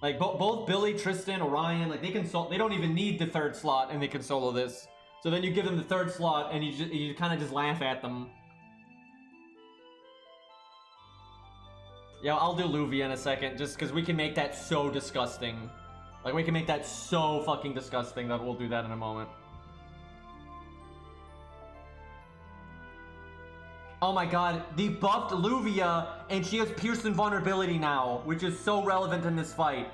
Like, both Billy, Tristan, Orion, like, they don't even need the third slot, and they can solo this. So then you give them the third slot, and you kind of just laugh at them. Yeah, I'll do Luvia in a second, just because we can make that so disgusting. Like, we can make that so fucking disgusting that we'll do that in a moment. Oh my god, they buffed Luvia, and she has Pierce Invulnerability now, which is so relevant in this fight.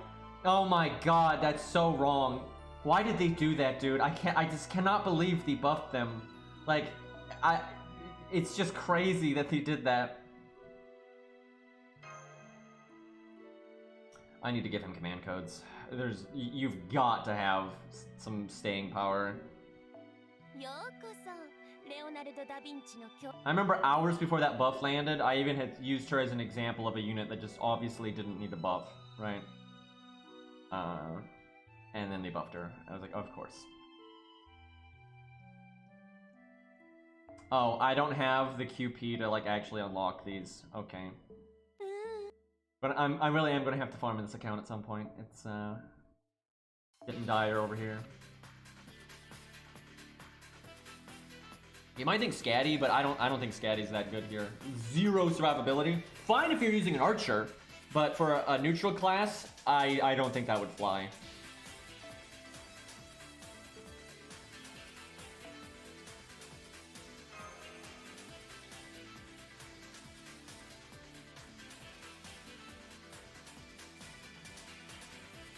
Oh my god, that's so wrong. Why did they do that, dude? I just cannot believe they buffed them. Like, it's just crazy that they did that. I need to give him command codes. You've got to have some staying power. I remember hours before that buff landed, I even had used her as an example of a unit that just obviously didn't need a buff, right? And then they buffed her. I was like, of course. Oh, I don't have the QP to like actually unlock these. Okay. But I really am gonna have to farm in this account at some point. It's getting dire over here. You might think Scatty, but I don't think Scatty's that good here. 0 survivability. Fine if you're using an archer, but for a neutral class, I don't think that would fly.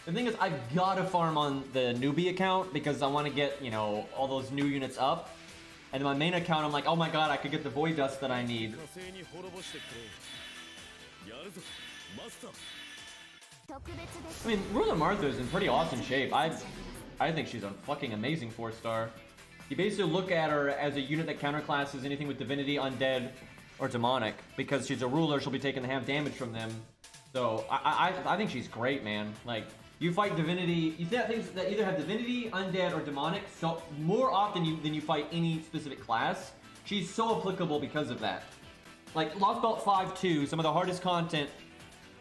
The thing is, I've got to farm on the newbie account because I want to get, you know, all those new units up. And in my main account, I'm like, oh my god, I could get the Void Dust that I need. I mean, Ruler Martha is in pretty awesome shape. I think she's a fucking amazing 4-star. You basically look at her as a unit that counterclasses anything with Divinity, Undead, or Demonic. Because she's a ruler, she'll be taking the half damage from them. So, I think she's great, man. Like, you fight Divinity, you have things that either have Divinity, Undead, or Demonic, so more often than you fight any specific class. She's so applicable because of that. Like, Lost Belt 5-2, some of the hardest content,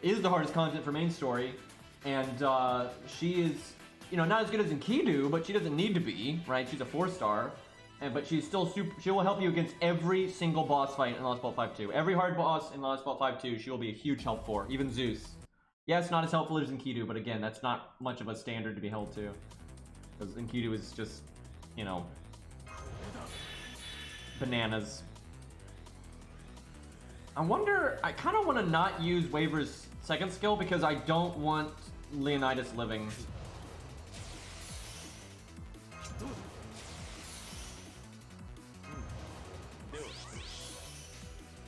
is the hardest content for main story, and she is, you know, not as good as Enkidu, but she doesn't need to be, right? She's a 4-star, but she's still super, she will help you against every single boss fight in Lost Belt 5-2. Every hard boss in Lost Belt 5-2, she will be a huge help for, even Zeus. Yeah, it's not as helpful as Enkidu, but again, that's not much of a standard to be held to. Because Enkidu is just, you know, bananas. I wonder, I kind of want to not use Waver's second skill because I don't want Leonidas living.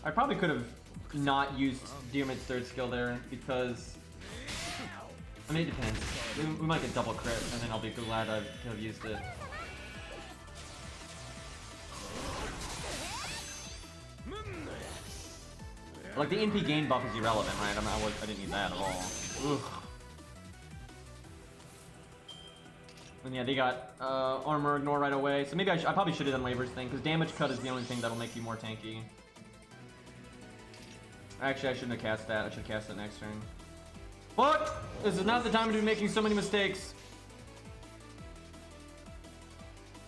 I probably could have not used Diamond's third skill there because, I mean, it depends. We might get double crit, and then I'll be glad I could have used it. Like, the NP gain buff is irrelevant, right? I didn't need that at all. Ugh. And yeah, they got armor ignore right away. So maybe I probably should have done Waver's thing, because damage cut is the only thing that'll make you more tanky. Actually, I shouldn't have cast that. I should have cast it next turn. But this is not the time to be making so many mistakes.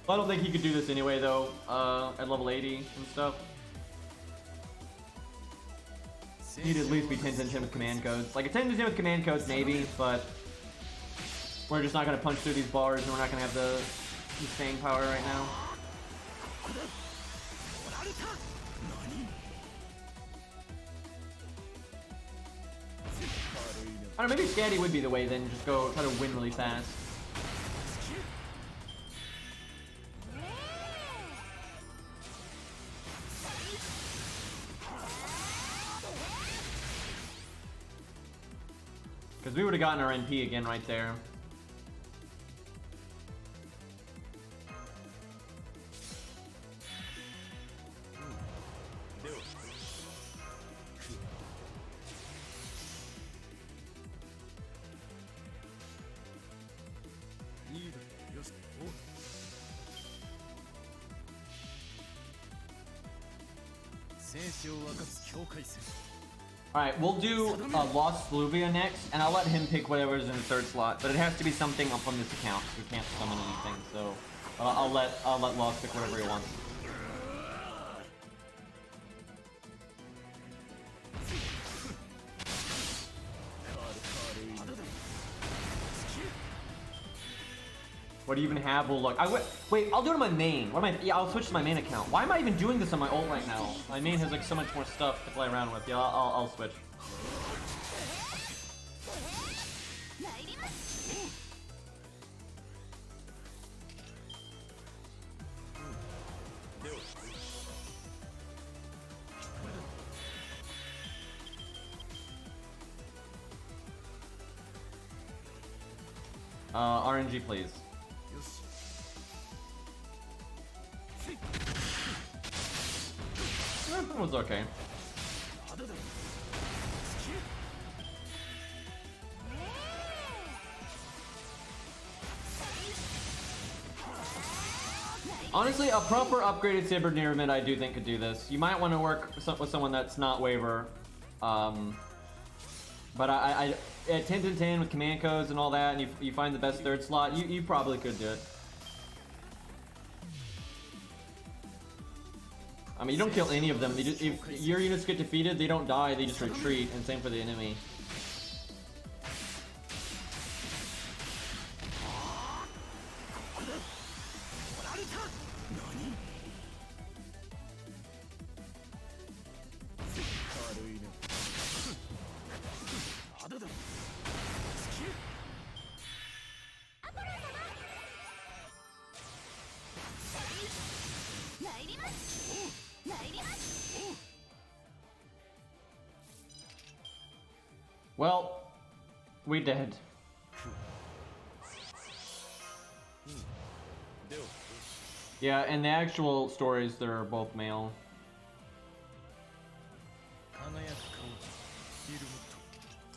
I don't think he could do this anyway, though, at level 80 and stuff. He'd at least be 10-10-10 with command codes. Like, a 10-10 with command codes, maybe, but we're just not going to punch through these bars, and we're not going to have the staying power right now. I don't know, maybe Scatty would be the way then, just go try to win really fast. Because we would have gotten our NP again right there. Alright, we'll do Lost Fluvia next, and I'll let him pick whatever's in the third slot, but it has to be something up on this account. We can't summon anything, so I'll let Lost pick whatever he wants. What do you even have? We'll look. Wait, I'll do it on my main. What am I? Yeah, I'll switch to my main account. Why am I even doing this on my ult right now? My main has like so much more stuff to play around with. Yeah, I'll switch. RNG, please. That was okay. Honestly, a proper upgraded Saber near mid I do think could do this. You might want to work with someone that's not Waver. But I at 10-10 with command codes and all that, and you find the best third slot, you probably could do it. I mean, you don't kill any of them. If your units get defeated, they don't die, they just retreat, and same for the enemy. Well, we dead. Yeah, and the actual stories, they're both male.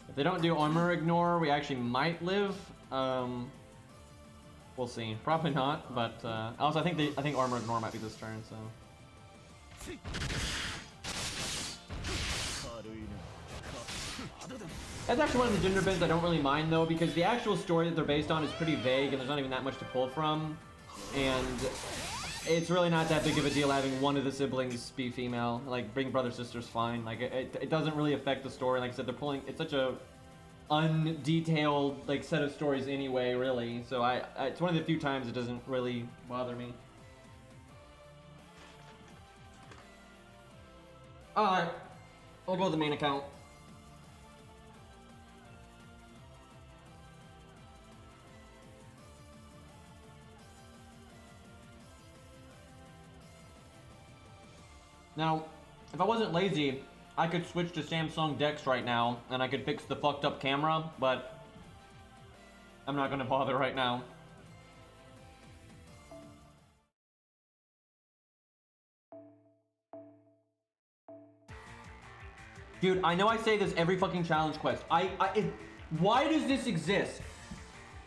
If they don't do armor ignore, we actually might live. We'll see. Probably not, but also I think armor ignore might be this turn. So. That's actually one of the gender bends I don't really mind though, because the actual story that they're based on is pretty vague and there's not even that much to pull from. And it's really not that big of a deal having one of the siblings be female. Like, being brother sister's fine. Like, it doesn't really affect the story. Like I said, they're pulling, it's such a undetailed like set of stories anyway, really. So it's one of the few times it doesn't really bother me. Alright, I'll go with the main account. Now, if I wasn't lazy, I could switch to Samsung Dex right now, and I could fix the fucked up camera, but I'm not gonna bother right now. Dude, I know I say this every fucking challenge quest. Why does this exist?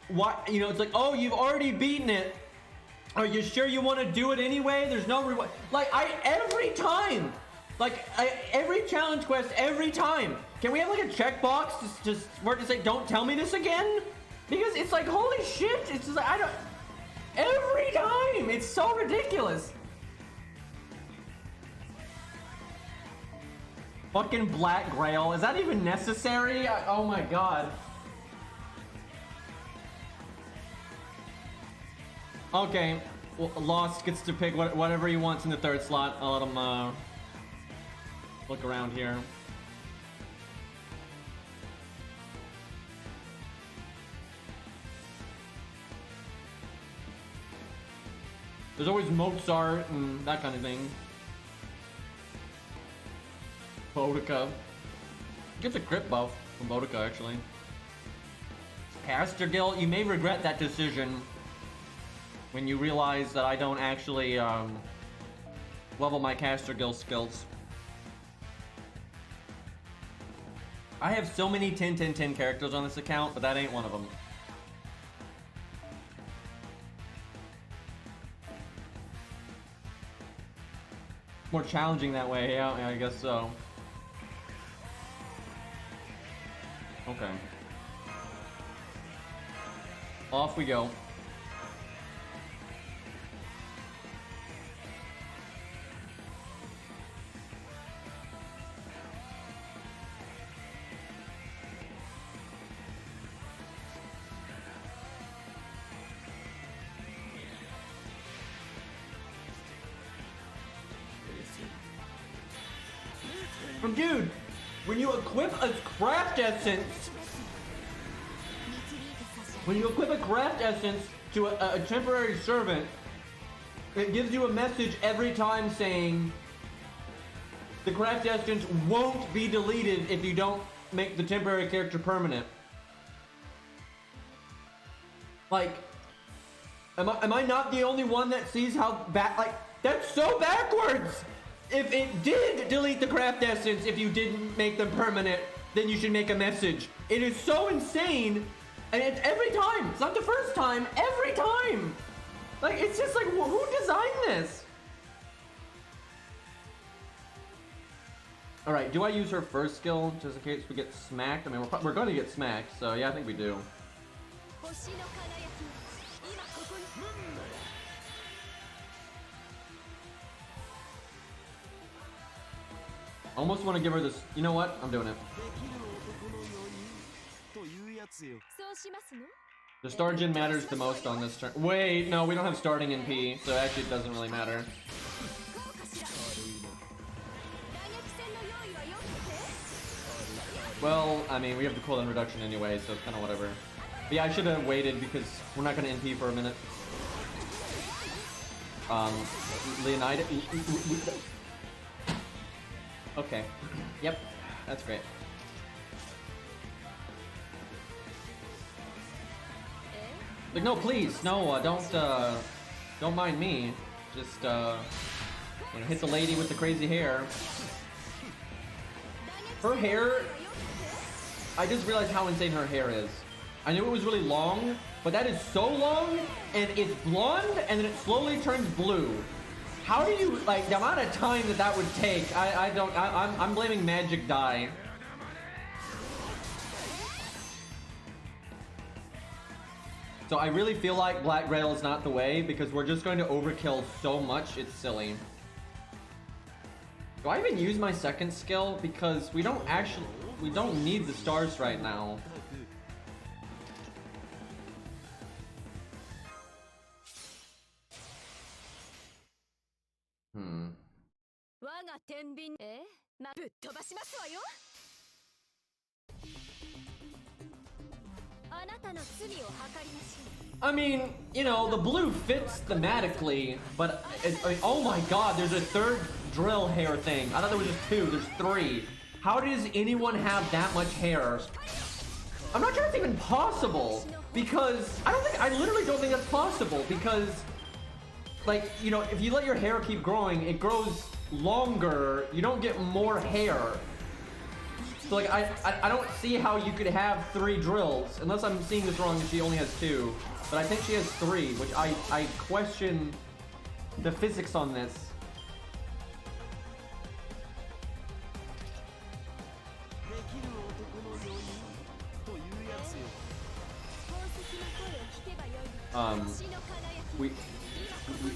Why, you know, it's like, oh, you've already beaten it. Are you sure you want to do it anyway? There's no reward. Like, every time. Like, every challenge quest, every time. Can we have, like, a checkbox just where to say, don't tell me this again? Because it's like, holy shit. It's just like, I don't... Every time. It's so ridiculous. Fucking Black Grail. Is that even necessary? Oh my god. Okay, well, Lost gets to pick whatever he wants in the third slot. I'll let him look around here. There's always Mozart and that kind of thing. Boudica. Gets a crit buff from Boudica, actually. caster guild. You may regret that decision when you realize that I don't actually level my caster guild skills. I have so many 10, 10, 10 characters on this account, but that ain't one of them. More challenging that way, yeah, I guess so. Okay. Off we go. Dude, when you equip a craft essence, to a temporary servant, it gives you a message every time saying the craft essence won't be deleted if you don't make the temporary character permanent. Like, am I not the only one that sees how like, that's so backwards! If it did delete the craft essence, if you didn't make them permanent, then you should make a message. It is so insane, and it's every time. It's not the first time, every time. Like, it's just like, who designed this? All right, do I use her first skill just in case we get smacked? I mean, we're going to get smacked, so yeah, I think we do. Almost want to give her this. You know what? I'm doing it. The star gen matters the most on this turn. Wait, no, we don't have starting NP, so actually it doesn't really matter. Well, I mean, we have the cooldown reduction anyway, so it's kind of whatever. But yeah, I should have waited because we're not going to NP for a minute. Leonidas. Okay. Yep. That's great. Like, no, please, no, don't mind me. Just, you know, hit the lady with the crazy hair. Her hair, I just realized how insane her hair is. I knew it was really long, but that is so long, and it's blonde, and then it slowly turns blue. How do you, like, the amount of time that would take, I'm blaming magic dye. So I really feel like Black Grail is not the way, because we're just going to overkill so much, it's silly. Do I even use my second skill? Because we don't need the stars right now. I mean, you know, the blue fits thematically, but I mean, oh my god, there's a third drill hair thing. I thought there was just two, there's three. How does anyone have that much hair? I'm not sure it's even possible, because I literally don't think that's possible, because, like, you know, if you let your hair keep growing, it grows longer, you don't get more hair. So, like, I don't see how you could have 3 drills, unless I'm seeing this wrong and she only has 2. But I think she has 3, which I question the physics on this.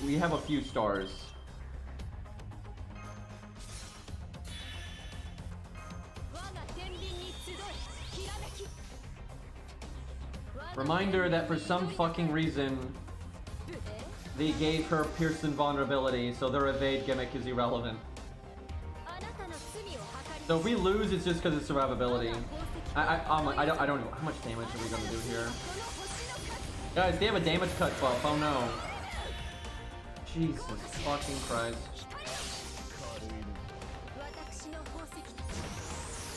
We have a few stars. Reminder that for some fucking reason they gave her Pearson vulnerability, so their evade gimmick is irrelevant. So if we lose, it's just because of survivability. I don't know how much damage are we gonna do here. Guys, they have a damage cut buff. Oh no. Jesus fucking Christ.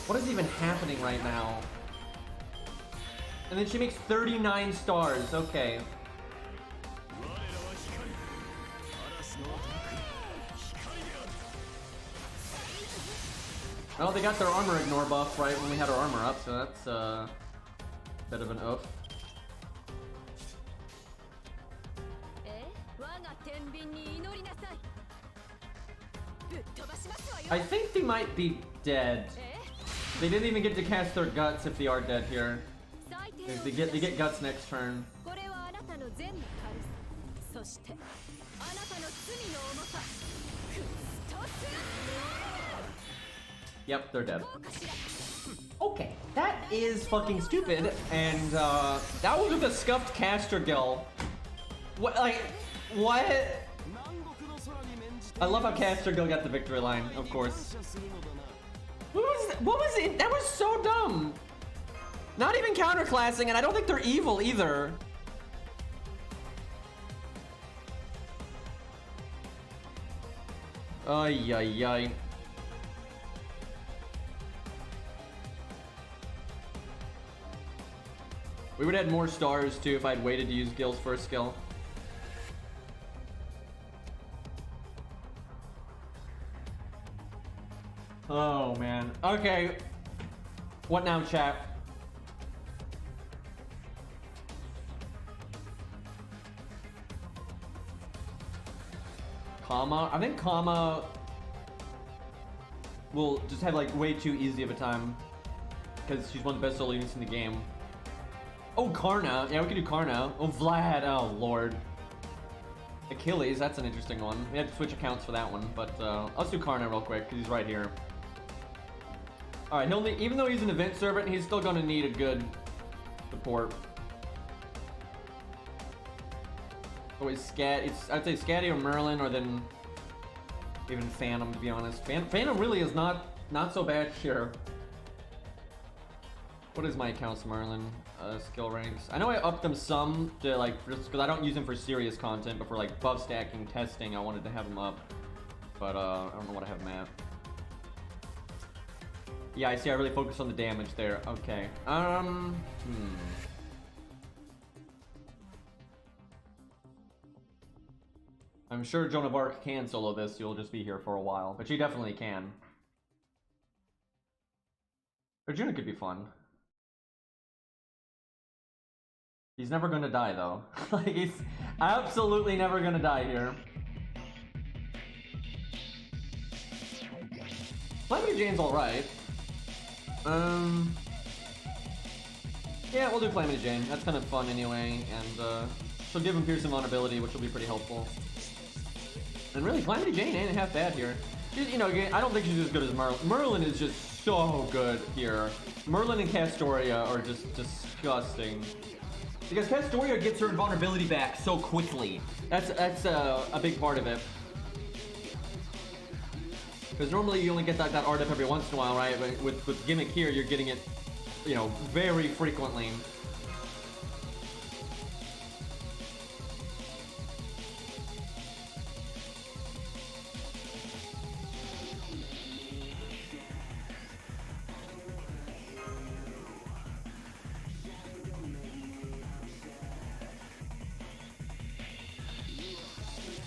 What is even happening right now? And then she makes 39 stars. Okay. Well, they got their armor ignore buff right when we had our armor up, so that's a bit of an oof. I think they might be dead. They didn't even get to cast their guts if they are dead here. They get guts next turn. Yep, they're dead. Okay, that is fucking stupid, and that was with a scuffed caster gill. What, like, what? I love how caster gill got the victory line, of course. What was it? That was so dumb. Not even counterclassing, and I don't think they're evil either. Ay, ay, ay. We would have had more stars too if I'd waited to use Gil's first skill. Oh man. Okay. What now, chat? Kama? I think Kama will just have like way too easy of a time because she's one of the best solo units in the game. Oh, Karna. Yeah, we could do Karna. Oh, Vlad. Oh, Lord. Achilles. That's an interesting one. We had to switch accounts for that one, but let's do Karna real quick because he's right here. All right, he'll need, even though he's an event servant, he's still going to need a good support. Oh, it's Scat. I'd say Scatty or Merlin, or then even Phantom, to be honest. Phantom really is not so bad here. What is my accounts, Merlin? Skill ranks. I know I upped them some to like just because I don't use them for serious content, but for like buff stacking, testing, I wanted to have them up. But I don't know what I have them at. Yeah, I see. I really focus on the damage there. Okay. I'm sure Joan of Arc can solo this. You'll just be here for a while, but she definitely can. Arjuna could be fun. He's never gonna die though. Like, he's absolutely never gonna die here. Calamity Jane's alright. Yeah, we'll do Calamity Jane. That's kind of fun anyway, and she'll give him Piercing Vulnerability, which will be pretty helpful. And really, Calamity Jane ain't half bad here. She's, you know, I don't think she's as good as Merlin. Merlin is just so good here. Merlin and Castoria are just disgusting. Because Castoria gets her invulnerability back so quickly. That's a big part of it. Because normally you only get that RDF every once in a while, right? But with Gimmick here, you're getting it, you know, very frequently.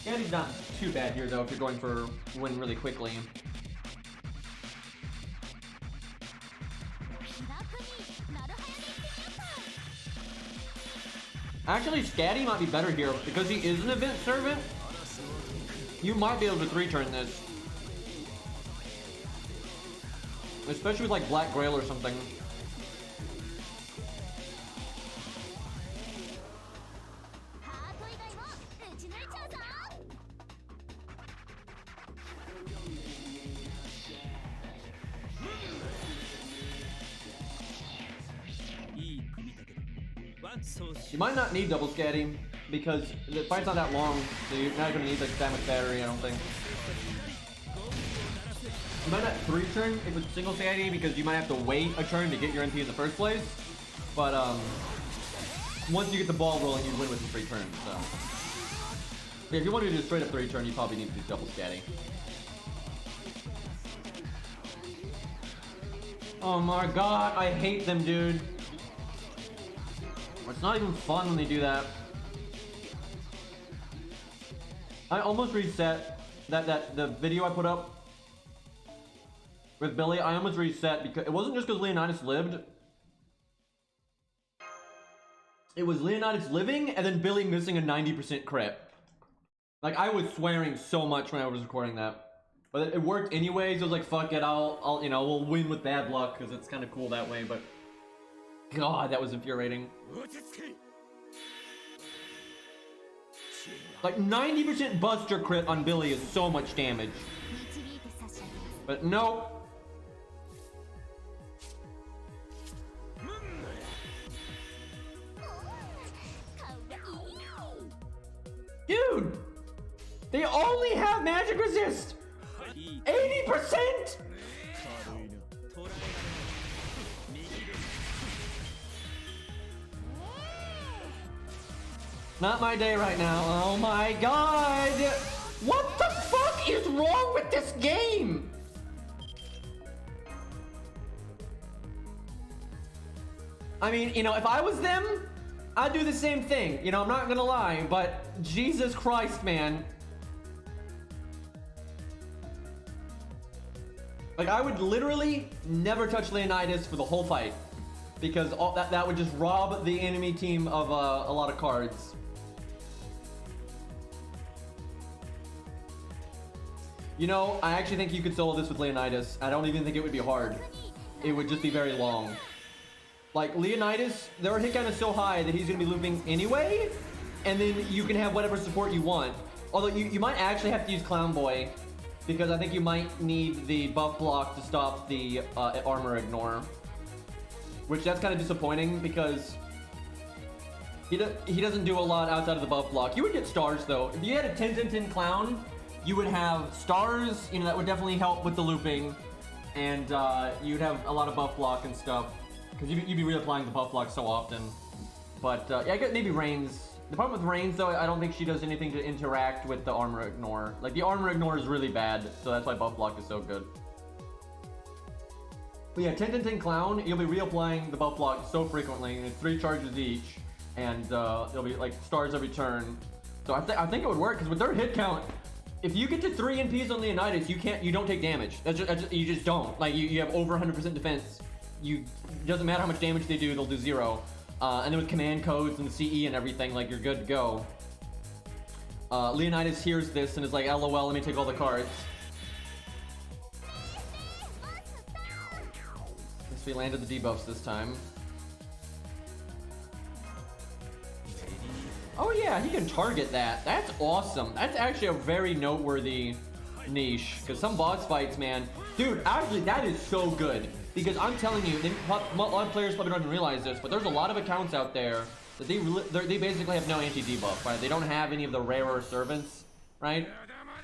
And he's not too bad here, though, if you're going for win really quickly. Actually, Scatty might be better here, because he is an event servant. You might be able to 3-turn this. Especially with, like, Black Grail or something. You might not need double scatting because the fight's not that long, so you're not going to need like that much battery, I don't think. You might not 3-turn if it's single scatty because you might have to wait a turn to get your MP in the first place. But once you get the ball rolling, you win with the 3 turns. So yeah, if you want to do a straight up 3-turn, you probably need to do double scatty. Oh my god, I hate them, dude. not even fun when they do that. I almost reset the video I put up with Billy. I almost reset because it wasn't just because Leonidas lived. It was Leonidas living and then Billy missing a 90% crit. Like, I was swearing so much when I was recording that. But it worked anyways. I was like, fuck it, I'll you know, we'll win with bad luck because it's kind of cool that way, but God, that was infuriating. Like 90% buster crit on Billy is so much damage. But no. Dude! They only have magic resist! 80%! Not my day right now. Oh my God! What the fuck is wrong with this game? I mean, you know, if I was them, I'd do the same thing. You know, I'm not gonna lie, but Jesus Christ, man. Like, I would literally never touch Leonidas for the whole fight. Because all that would just rob the enemy team of a lot of cards. You know, I actually think you could solo this with Leonidas. I don't even think it would be hard. It would just be very long. Like, Leonidas, their hit count is so high that he's going to be looping anyway. And then you can have whatever support you want. Although, you might actually have to use Clown Boy. Because I think you might need the buff block to stop the armor ignore. Which, that's kind of disappointing because he doesn't do a lot outside of the buff block. You would get stars, though. If you had a 10-10-10 Clown, you would have stars, you know, that would definitely help with the looping. And you'd have a lot of buff block and stuff. Because you'd be reapplying the buff block so often. But, yeah, I guess maybe Reigns. The problem with Reigns, though, I don't think she does anything to interact with the armor ignore. Like, the armor ignore is really bad, so that's why buff block is so good. But yeah, 10-10-10 Clown, you'll be reapplying the buff block so frequently, and it's 3 charges each. And it'll be, like, stars every turn. So I think it would work, because with their hit count, if you get to 3 NPs on Leonidas, you don't take damage. You just don't. Like, you have over 100% defense. Doesn't matter how much damage they do, they'll do 0. And then with command codes and CE and everything, like, you're good to go. Leonidas hears this and is like, LOL, let me take all the cards. Guess we landed the debuffs this time. Oh yeah, he can target that. That's awesome. That's actually a very noteworthy niche. Because some boss fights, man. Dude, actually, that is so good. Because I'm telling you, a lot of players probably don't even realize this, but there's a lot of accounts out there that they basically have no anti-debuff, right? They don't have any of the rarer servants, right?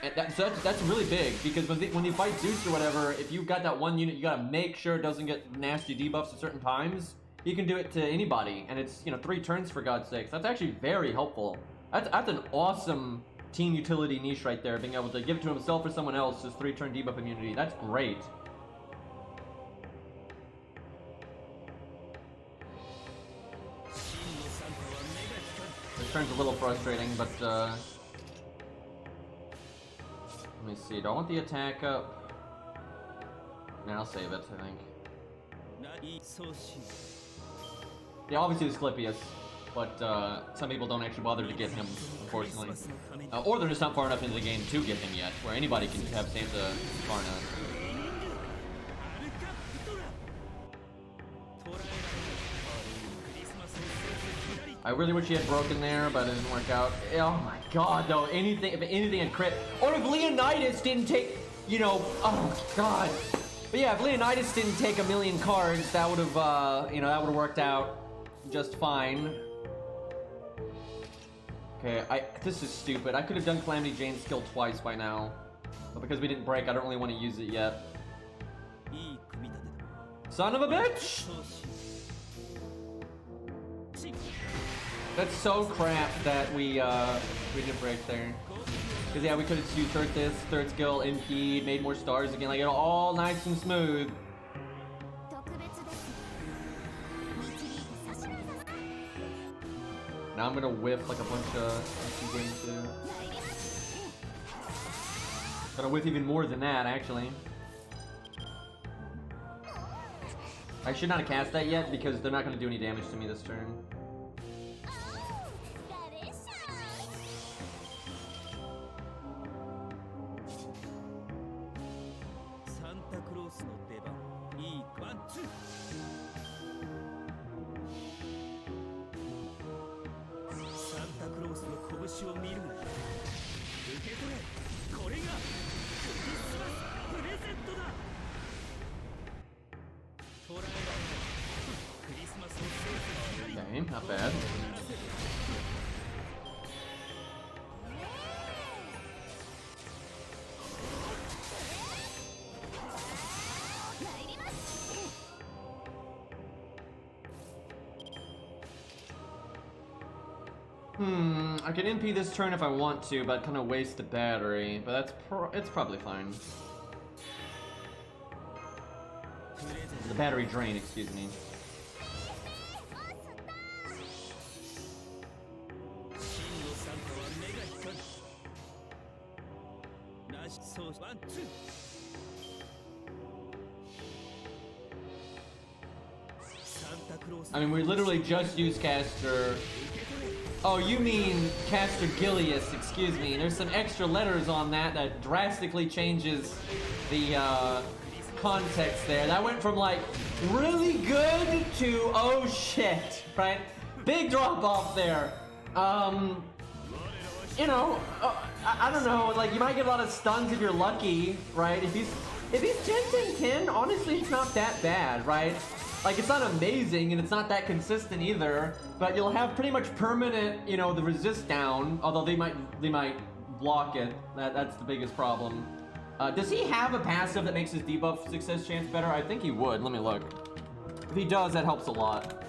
And that's really big, because when you fight Zeus or whatever, if you've got that one unit, you gotta make sure it doesn't get nasty debuffs at certain times. You can do it to anybody, and it's, you know, 3 turns for God's sakes. That's actually very helpful. That's an awesome team utility niche right there, being able to give it to himself or someone else, just 3-turn debuff immunity. That's great. This turn's a little frustrating, but let me see. Do I want the attack up? Nah, I'll save it, I think. Yeah, obviously it's Clippius, but some people don't actually bother to get him, unfortunately. Or they're just not far enough into the game to get him yet, where anybody can have Santa Karna. I really wish he had broken there, but it didn't work out. Oh my God, though, if anything had crit, or if Leonidas didn't take, you know, oh God. But yeah, if Leonidas didn't take a million cards, that would have, you know, that would have worked out just fine. Okay, this is stupid. I could have done Calamity Jane's skill twice by now, but because we didn't break, I don't really want to use it yet. Son of a bitch! That's so crap that we didn't break there. Cause yeah, we could have used third skill, impede, made more stars again, like, you know, all nice and smooth. Now I'm gonna whiff like a bunch of games too. Gonna whiff even more than that, actually. I should not have cast that yet because they're not gonna do any damage to me this turn. Okay, not bad. I can NP this turn if I want to, but kind of waste the battery. But it's probably fine. The battery drain, excuse me. I mean, we literally just used caster. Oh, you mean caster Gilius, excuse me. There's some extra letters on that drastically changes the context there. That went from like really good to oh shit, right? Big drop off there. You know, I don't know, like you might get a lot of stuns if you're lucky, right? If he's 10-10-10, honestly it's not that bad, right? Like it's not amazing and it's not that consistent either, but you'll have pretty much permanent, you know, the resist down, although they might block it. That's the biggest problem. Does he have a passive that makes his debuff success chance better? I think he would. Let me look. If he does, that helps a lot.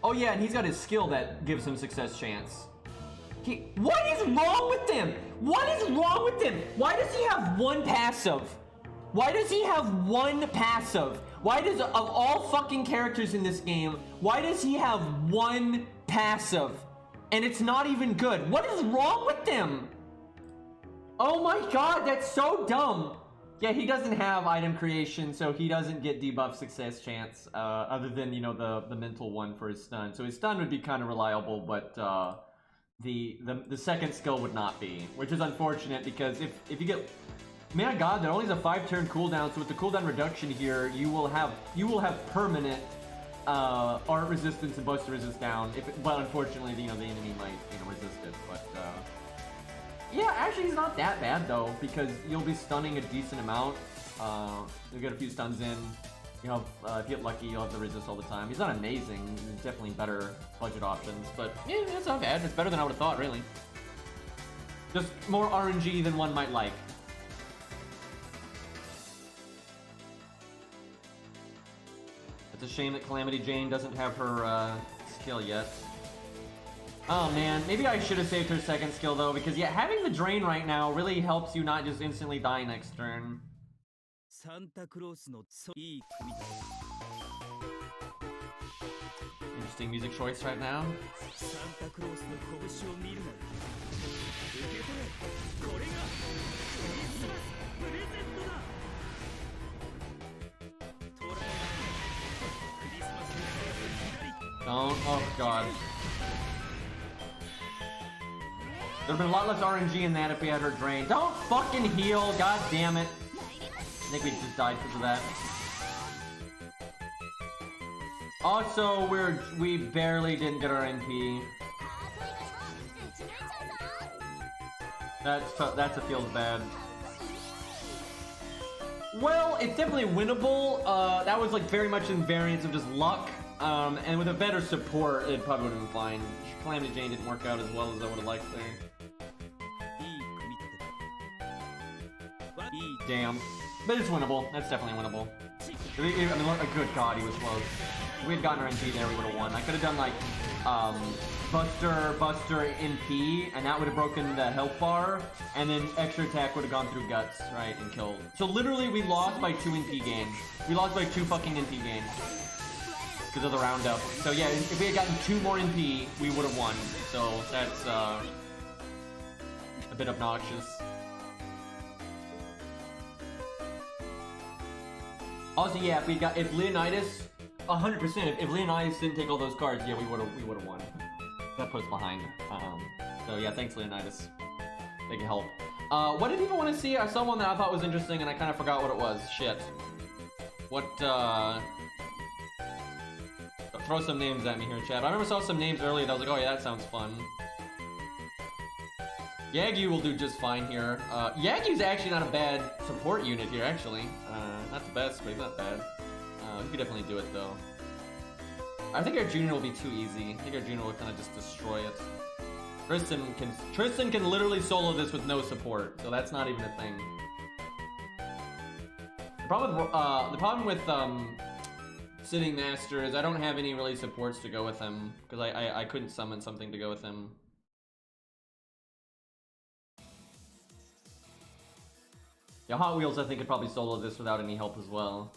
Oh yeah, and he's got his skill that gives him success chance. What is wrong with him? What is wrong with him? Why does he have one passive? Why does he have one passive? Why does, of all fucking characters in this game, why does he have one passive? And it's not even good. What is wrong with him? Oh my god, that's so dumb. Yeah, he doesn't have item creation, so he doesn't get debuff success chance, other than, you know, the mental one for his stun. So his stun would be kind of reliable, but the second skill would not be, which is unfortunate because if you get, man, God, there only is a 5-turn cooldown, so with the cooldown reduction here, you will have permanent art resistance and buster resist down. But unfortunately, you know, the enemy might, you know, resist it. But yeah, actually, he's not that bad though, because you'll be stunning a decent amount. You'll get a few stuns in. You know, if you get lucky, you'll have the resist all the time. He's not amazing. There's definitely better budget options, but yeah, it's not bad. It's better than I would have thought, really. Just more RNG than one might like. It's a shame that Calamity Jane doesn't have her skill yet. Oh man, maybe I should have saved her second skill though, because yeah, having the drain right now really helps you not just instantly die next turn. Interesting music choice right now. Don't, oh god. There'd been a lot less RNG in that if we had her drain. Don't fucking heal, god damn it. I think we just died because of that. Also, we barely didn't get our NP. That feels bad. Well, it's definitely winnable. That was like very much in variance of just luck. And with a better support, it probably would have been fine. Calamity Jane didn't work out as well as I would have liked there. Damn. But it's winnable. That's definitely winnable. I mean, oh, good god, he was close. If we had gotten our NP there, we would have won. I could have done like, Buster, NP, and that would have broken the health bar, and then extra attack would have gone through guts, right, and killed. So literally, we lost by 2 NP gains. We lost by 2 fucking NP gains. because of the roundup. So yeah, if we had gotten 2 more NP, we would have won. So that's a bit obnoxious. Also, yeah, if Leonidas, 100%, if Leonidas didn't take all those cards, yeah, we would have won. That puts behind. So yeah, thanks Leonidas. Big help. What did people want to see? I saw one that I thought was interesting, and I kind of forgot what it was. Shit. What? Throw some names at me here, chat. I remember saw some names earlier. That I was like, oh yeah, that sounds fun. Yagyu will do just fine here. Yagyu's actually not a bad support unit here, actually. Not the best, but he's not bad. He could definitely do it, though. I think Arjuna will be too easy. I think Arjuna will kind of just destroy it. Tristan can literally solo this with no support, so that's not even a thing. The problem with Sitting Master is I don't have any really supports to go with him, because I couldn't summon something to go with him. Yeah, Hot Wheels I think could probably solo this without any help as well.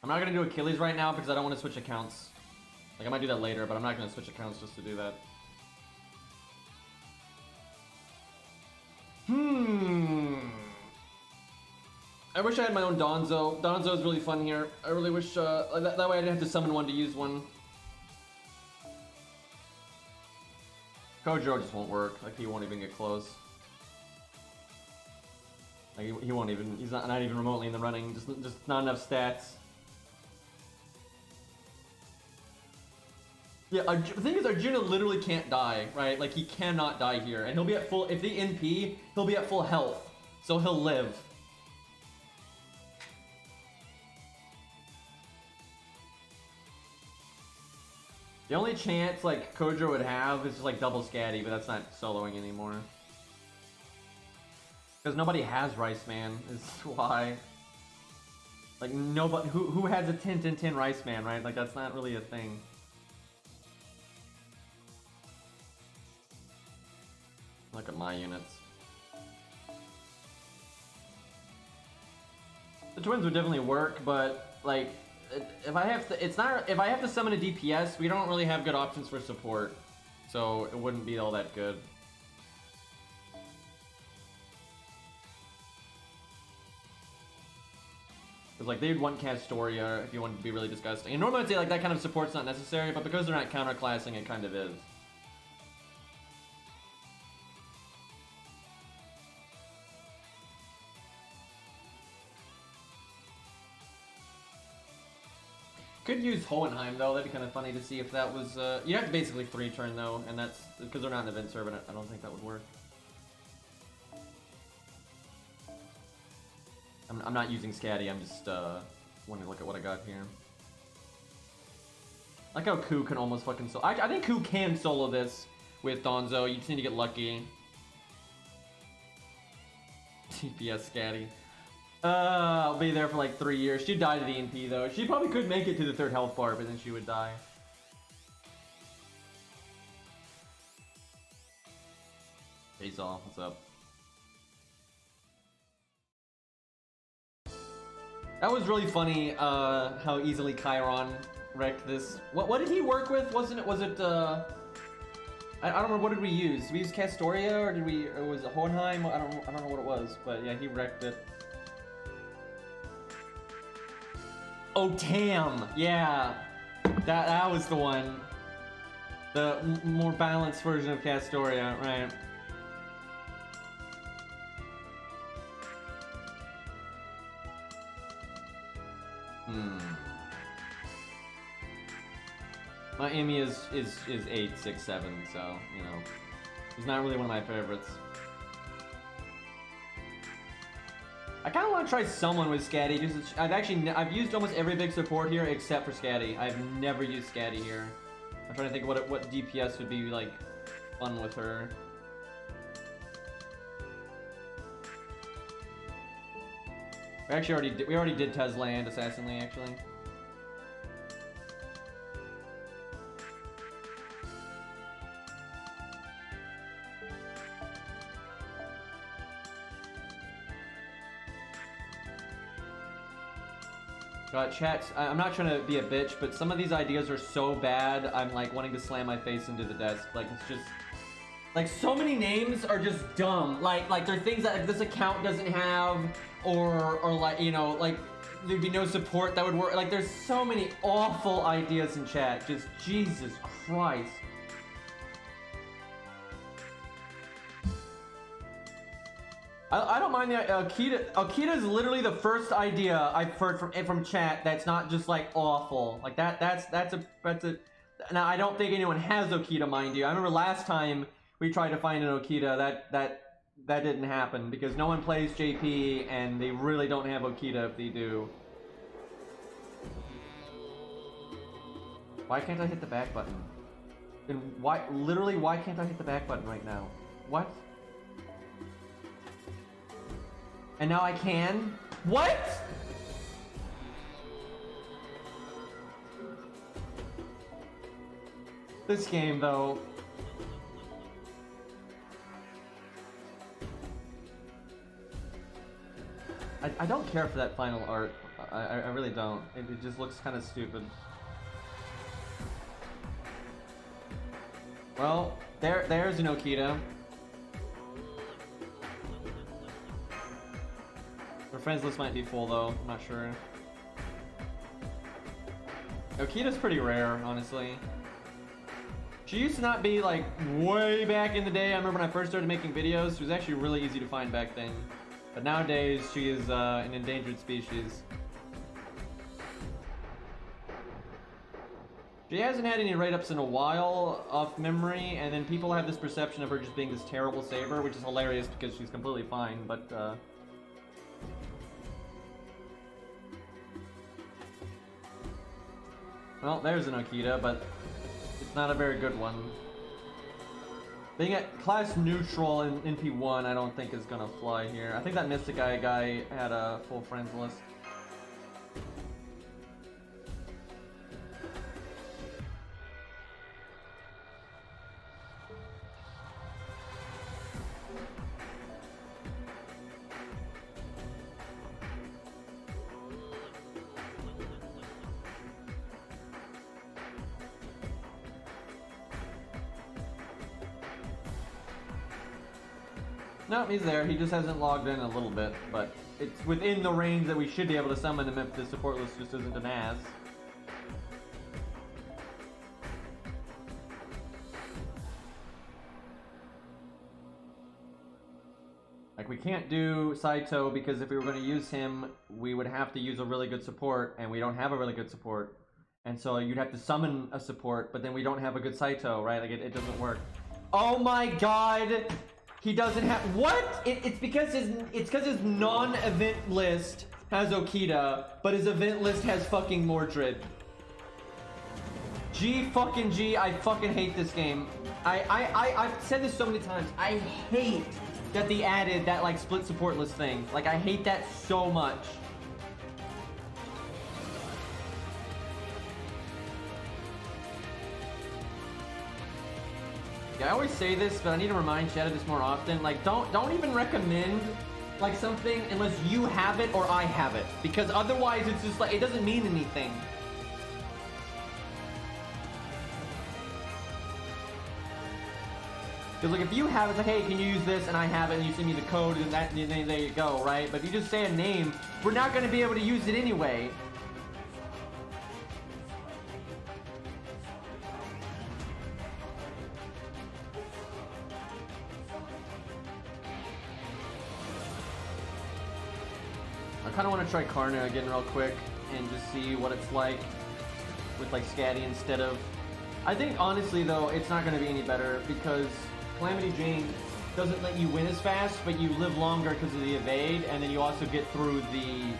I'm not gonna do Achilles right now because I don't want to switch accounts. Like, I might do that later, but I'm not gonna switch accounts just to do that. I wish I had my own Donzo. Donzo is really fun here. I really wish, that way I didn't have to summon one to use one. Kojo just won't work. Like, he won't even get close. Like, he won't even, he's not even remotely in the running. Just not enough stats. Yeah, the thing is, Arjuna literally can't die, right? Like, he cannot die here. And he'll be at full, if they NP, he'll be at full health. So he'll live. The only chance, like, Kojo would have is just, like, double Scatty, but that's not soloing anymore. Because nobody has Rice Man, is why. Like, nobody, who has a 10-10-10 Rice Man, right? Like, that's not really a thing. Look at my units. The twins would definitely work, but like, if I have to, if I have to summon a DPS, we don't really have good options for support, so it wouldn't be all that good. Because like they'd want Castoria if you wanted to be really disgusting. And normally I'd say like that kind of support's not necessary, but because they're not counterclassing, it kind of is. Could use Hohenheim though, that'd be kind of funny to see if that was, you have to basically 3-turn though, and that's, because they're not an event server, I don't think that would work. I'm not using Scatty, I'm just, wanting to look at what I got here. I like how Ku can almost fucking solo, I think Ku can solo this with Donzo, you just need to get lucky. TPS Scatty. I'll be there for like 3 years. She'd die to the NP though. She probably could make it to the 3rd health bar, but then she would die. Hazel, what's up? That was really funny, how easily Chiron wrecked this. What did he work with? Was it, I don't remember, what did we use? Did we use Castoria, or was it Hohenheim? I don't know what it was, but yeah, he wrecked it. Oh, Tam! Yeah! That was the one. The more balanced version of Castoria, right. My Amy is 8, 6, 7, so, you know. He's not really one of my favorites. I kind of want to try someone with Scatty. Just, I've used almost every big support here except for Scatty. I've never used Scatty here. I'm trying to think what DPS would be like fun with her. We already did Tesla and Assassinly actually. Chat, I'm not trying to be a bitch, but some of these ideas are so bad, I'm like wanting to slam my face into the desk. Like, it's just... Like, so many names are just dumb. Like there are things that this account doesn't have, or like, you know, like, there'd be no support that would work. Like, there's so many awful ideas in chat. Just, Jesus Christ. I don't mind the Okita. Okita is literally the first idea I've heard from chat that's not just like awful. Like that's a. Now I don't think anyone has Okita, mind you. I remember last time we tried to find an Okita, that didn't happen because no one plays JP and they really don't have Okita if they do. Why can't I hit the back button? And why can't I hit the back button right now? What? And now I can? What? This game, though. I don't care for that final art. I really don't. It just looks kind of stupid. Well, there's an Okita. Her friends list might be full though, I'm not sure. Okita's pretty rare, honestly. She used to not be like way back in the day. I remember when I first started making videos, she was actually really easy to find back then. But nowadays, she is an endangered species. She hasn't had any write-ups in a while off memory, and then people have this perception of her just being this terrible saber, which is hilarious because she's completely fine, but well, there's an Okita, but it's not a very good one. Being at class neutral in P1, I don't think is gonna fly here. I think that Mystic Eye guy had a full friends list. No, he's there. He just hasn't logged in a little bit, but it's within the range that we should be able to summon him if the support list just isn't an ass. Like, we can't do Saito because if we were going to use him, we would have to use a really good support, and we don't have a really good support. And so you'd have to summon a support, but then we don't have a good Saito, right? Like, it doesn't work. Oh my god! He doesn't have what? It's because his non-event list has Okita, but his event list has fucking Mordred. G, I fucking hate this game. I've said this so many times. I hate that they added that like split support list thing. Like I hate that so much. I always say this, but I need to remind chat of this more often. Like, don't even recommend like something unless you have it or I have it, because otherwise it's just like it doesn't mean anything. Because like if you have it, it's like, hey, can you use this? And I have it, and you send me the code, and that, and there you go, right? But if you just say a name, we're not going to be able to use it anyway. I kind of want to try Karna again real quick and just see what it's like with like Scatty instead of... I think honestly though, it's not going to be any better because Calamity Jane doesn't let you win as fast, but you live longer because of the evade, and then you also get through the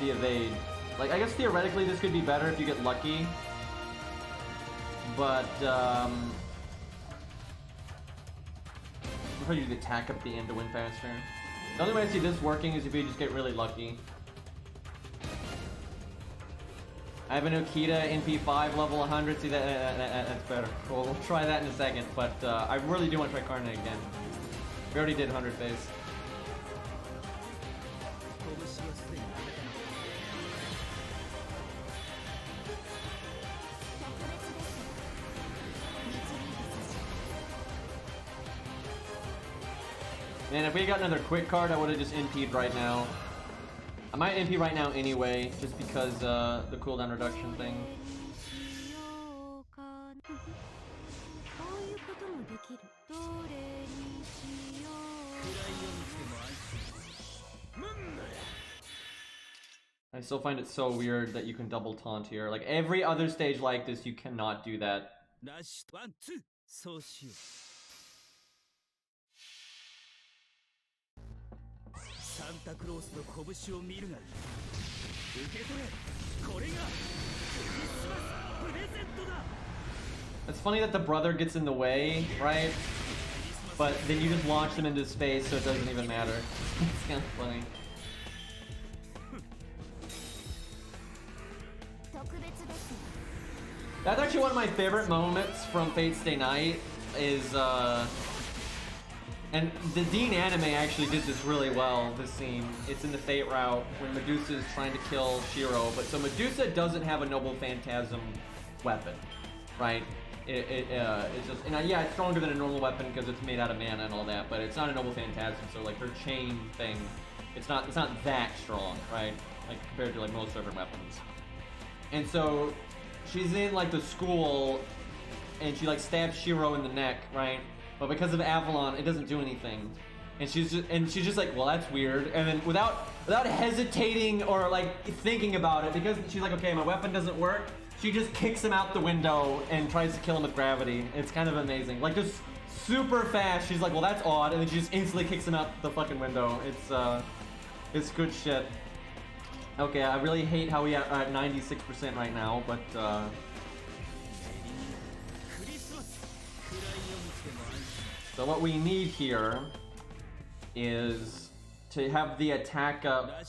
evade. Like, I guess theoretically this could be better if you get lucky, but we'll probably do the attack up at the end to win faster. The only way I see this working is if you just get really lucky. I have an Okita in P5 level 100. See, that's better. Cool. We'll try that in a second, but I really do want to try Karna again. We already did 100 phase. Man, if we got another quick card, I would have just NP'd right now. I might NP right now anyway, just because the cooldown reduction thing. I still find it so weird that you can double taunt here. Like every other stage like this, you cannot do that. It's funny that the brother gets in the way, right? But then you just launch them into space, so it doesn't even matter. It's kind of funny. That's actually one of my favorite moments from Fate Stay Night is, and the Dean anime actually did this really well, this scene. It's in the Fate route when Medusa is trying to kill Shiro, but so Medusa doesn't have a Noble Phantasm weapon, right? It's just, and yeah, it's stronger than a normal weapon because it's made out of mana and all that, but it's not a Noble Phantasm, so like her chain thing, it's not that strong, right? Like compared to like most different weapons. And so she's in like the school and she like stabs Shiro in the neck, right? But because of Avalon, it doesn't do anything. And she's just like, well, that's weird. And then without hesitating or like thinking about it, because she's like, okay, my weapon doesn't work, she just kicks him out the window and tries to kill him with gravity. It's kind of amazing. Like just super fast. She's like, well, that's odd, and then she just instantly kicks him out the fucking window. It's good shit. Okay, I really hate how we are at 96% right now, but so what we need here is to have the attack up.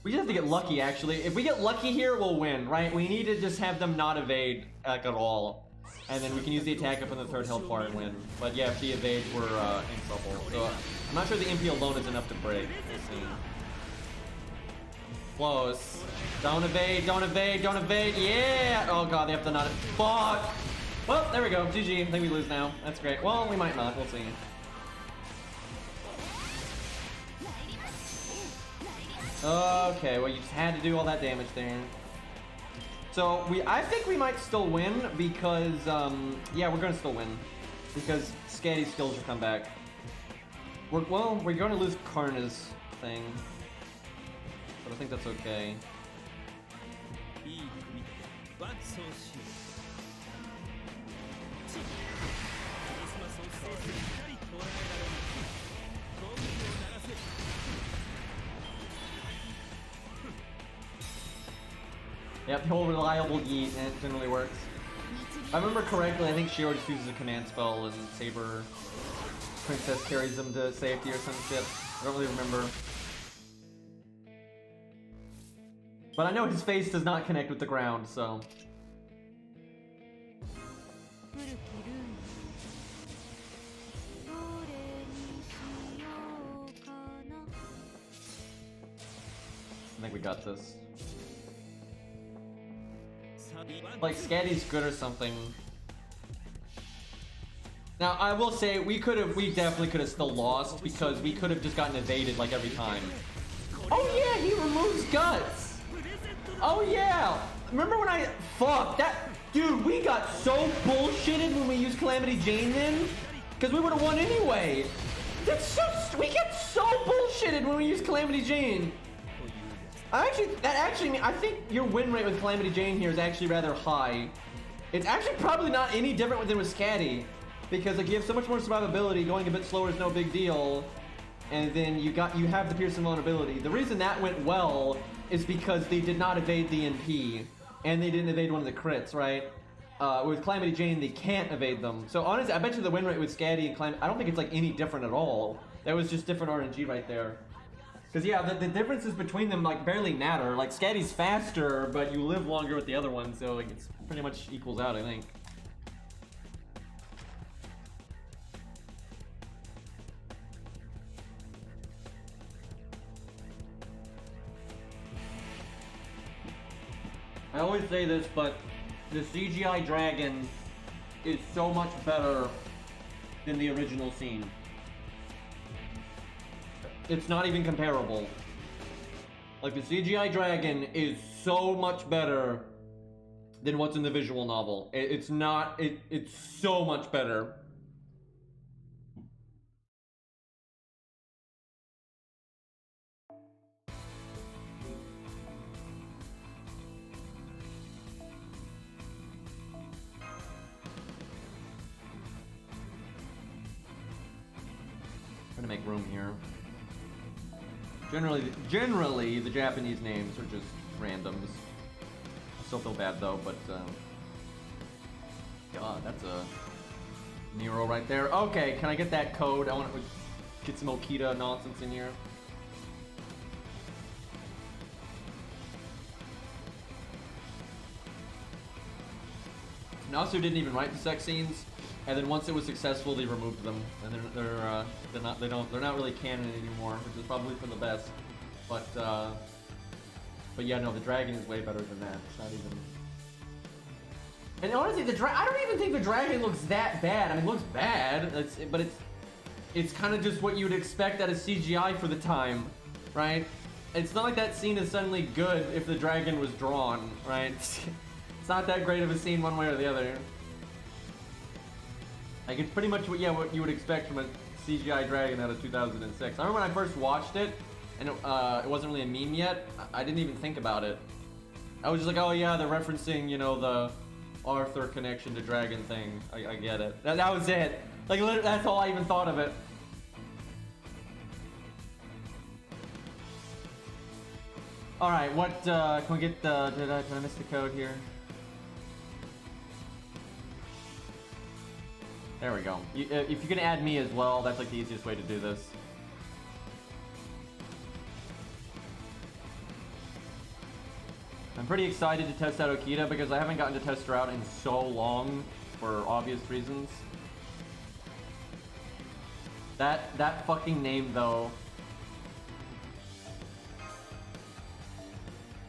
We just have to get lucky, actually. If we get lucky here, we'll win, right? We need to just have them not evade like, at all. And then we can use the attack up in the third health bar and win. But yeah, if she evades, we're in trouble. So I'm not sure the MP alone is enough to break. We'll see. Close. Don't evade, don't evade, don't evade. Yeah! Oh god, they have to not. Fuck! Well, there we go. GG. I think we lose now. That's great. Well, we might not. We'll see. Okay, well, you just had to do all that damage there. So, I think we might still win because, yeah, we're gonna still win. Because Scatty's skills will come back. We're gonna lose Karna's thing. But I think that's okay. Yep, the whole reliable yeet, and it generally works. If I remember correctly, I think Shiro just uses a command spell and Saber Princess carries him to safety or some shit. I don't really remember. But I know his face does not connect with the ground, so. I think we got this. Like, Scatty's good or something. Now, I will say, we definitely could have still lost because we could have just gotten evaded like every time. Oh yeah, he removes guts! Oh yeah! Remember when fuck, dude, we got so bullshitted when we used Calamity Jane then? Because we would have won anyway! We get so bullshitted when we use Calamity Jane! I think your win rate with Calamity Jane here is actually rather high. It's actually probably not any different than with Scatty. Because like you have so much more survivability, going a bit slower is no big deal. And then you have the Piercing vulnerability. The reason that went well is because they did not evade the NP. And they didn't evade one of the crits, right? With Calamity Jane, they can't evade them. So honestly, I bet you the win rate with Scatty and Calamity, I don't think it's like any different at all. That was just different RNG right there. Because yeah, the differences between them like barely matter. Like Scatty's faster, but you live longer with the other one, so like it's pretty much equals out, I think. I always say this, but the CGI dragon is so much better than the original scene. it's not even comparable. Like, the CGI dragon is so much better than what's in the visual novel. It's not, it's so much better. Trying to make room here. Generally, the Japanese names are just randoms. I still feel bad though, but God, that's a Nero right there. Okay, can I get that code? I want to get some Okita nonsense in here. Nasu didn't even write the sex scenes, and then once it was successful, they removed them, and they're not really canon anymore, which is probably for the best. But yeah, no, the dragon is way better than that. It's not even. And honestly, I don't even think the dragon looks that bad. I mean, it looks bad, but it's kind of just what you'd expect out of CGI for the time, right? It's not like that scene is suddenly good if the dragon was drawn, right? It's not that great of a scene one way or the other. Like, it's pretty much what you would expect from a CGI dragon out of 2006. I remember when I first watched it, and it wasn't really a meme yet. I didn't even think about it. I was just like, oh yeah, they're referencing, you know, the Arthur connection to dragon thing. I get it. That was it. Like, literally, that's all I even thought of it. All right, what can we get? Did I miss the code here? There we go. If you can add me as well, that's like the easiest way to do this. I'm pretty excited to test out Okita because I haven't gotten to test her out in so long for obvious reasons. That fucking name though.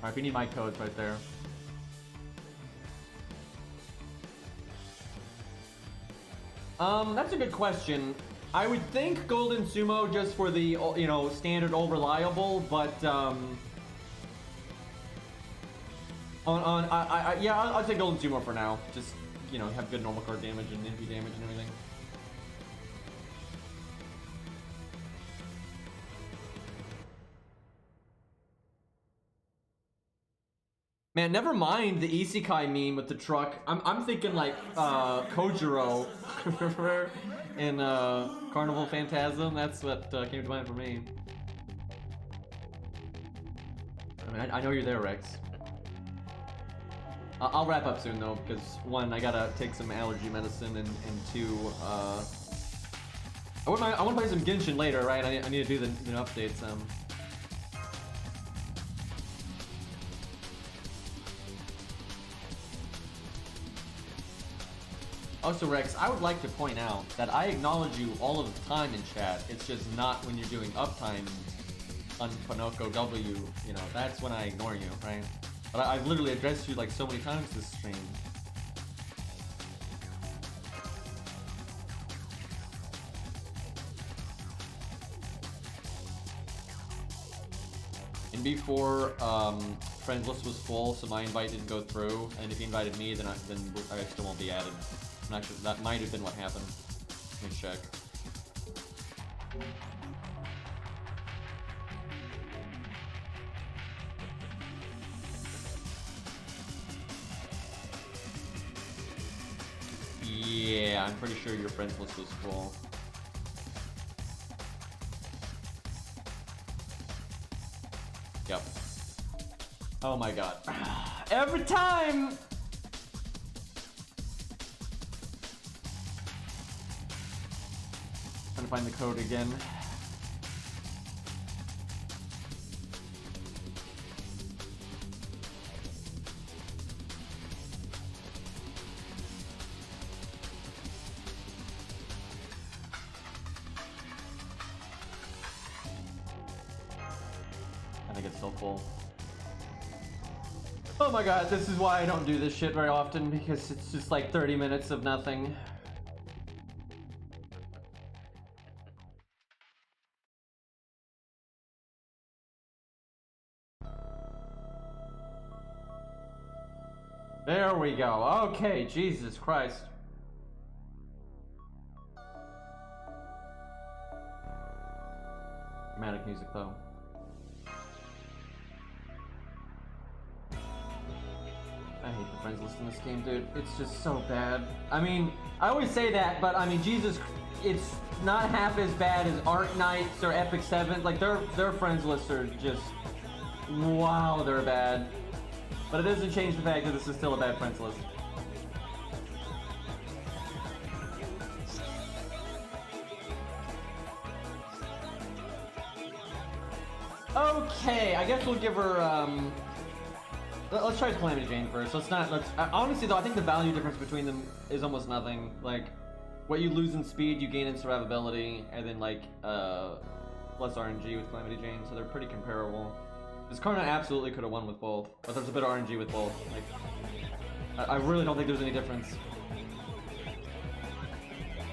Alright, we need my codes right there. That's a good question. I would think Golden Sumo just for the, you know, standard all reliable, but yeah, I'll take Golden Sumo for now. Just, you know, have good normal card damage and MP damage and everything. Man, never mind the Isekai meme with the truck. I'm thinking like Kojiro in Carnival Phantasm. That's what came to mind for me. I mean, I know you're there, Rex. I'll wrap up soon though, because one, I gotta take some allergy medicine, and two, I want to play some Genshin later, right? I need to do the updates. Also, Rex, I would like to point out that I acknowledge you all of the time in chat. It's just not when you're doing uptime on Panoko W. You know, that's when I ignore you, right? But I've literally addressed you like so many times this stream. And before friends list was full, so my invite didn't go through. And if he invited me, then I still won't be added. I'm not sure. That might have been what happened. Let me check. Yeah, I'm pretty sure your friends list was full. Yep. Oh my god. Every time! Trying to find the code again. I think it's still full. Oh my god, this is why I don't do this shit very often, because it's just like 30 minutes of nothing. There we go. Okay, Jesus Christ. Dramatic music though. I hate the friends list in this game, dude. It's just so bad. I mean, I always say that, but I mean, Jesus, it's not half as bad as Arc Knights or Epic 7. Like, their friends lists are just, wow, they're bad. But it doesn't change the fact that this is still a bad friends list. Okay, I guess we'll give her, let's try Calamity Jane first. Honestly though, I think the value difference between them is almost nothing. Like, what you lose in speed, you gain in survivability, and then like, less RNG with Calamity Jane, so they're pretty comparable. This Karna absolutely could have won with both, but there's a bit of RNG with both. Like, I really don't think there's any difference.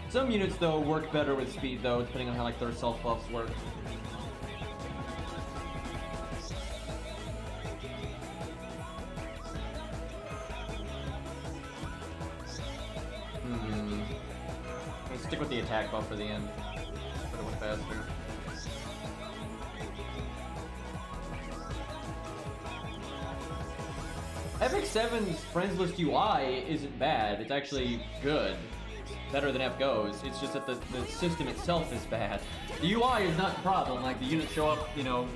Some units though work better with speed though, depending on how like their self buffs work. Let's stick with the attack buff for the end. Could have went faster. Epic 7's friends list UI isn't bad. It's actually good. Better than FGO's. It's just that the system itself is bad. The UI is not the problem. Like, the units show up, you know,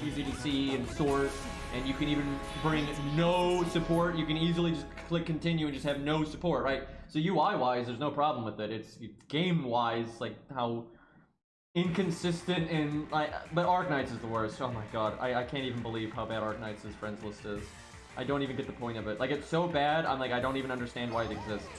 easy to see and sort, and you can even bring no support. You can easily just click continue and just have no support, right? So UI-wise, there's no problem with it. It's game-wise, like, how inconsistent and, like, but Arc Knights is the worst. Oh my god, I can't even believe how bad Arc Knights' friends list is. I don't even get the point of it. Like, it's so bad, I'm like, I don't even understand why it exists.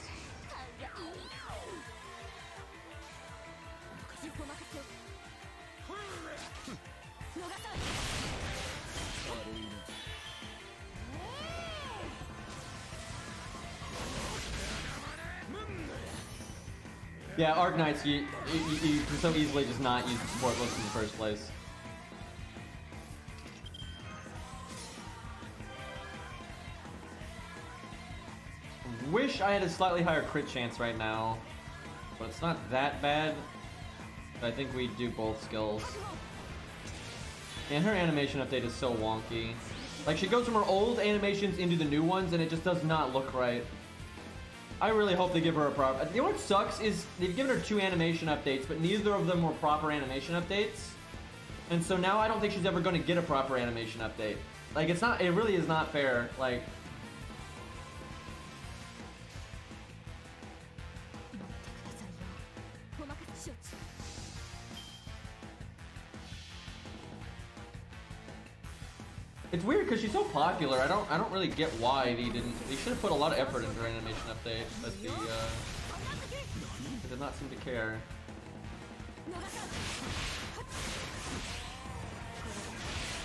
Yeah, Arc Knights, you can so easily just not use the support list in the first place. Wish I had a slightly higher crit chance right now, but it's not that bad. I think we do both skills. And her animation update is so wonky. Like, she goes from her old animations into the new ones, and it just does not look right. I really hope they give her a proper... You know what sucks is they've given her 2 animation updates, but neither of them were proper animation updates. And so now I don't think she's ever going to get a proper animation update. Like, it's not... It really is not fair. Like... It's weird because she's so popular. I don't really get why they didn't. They should have put a lot of effort into her animation update, but they did not seem to care.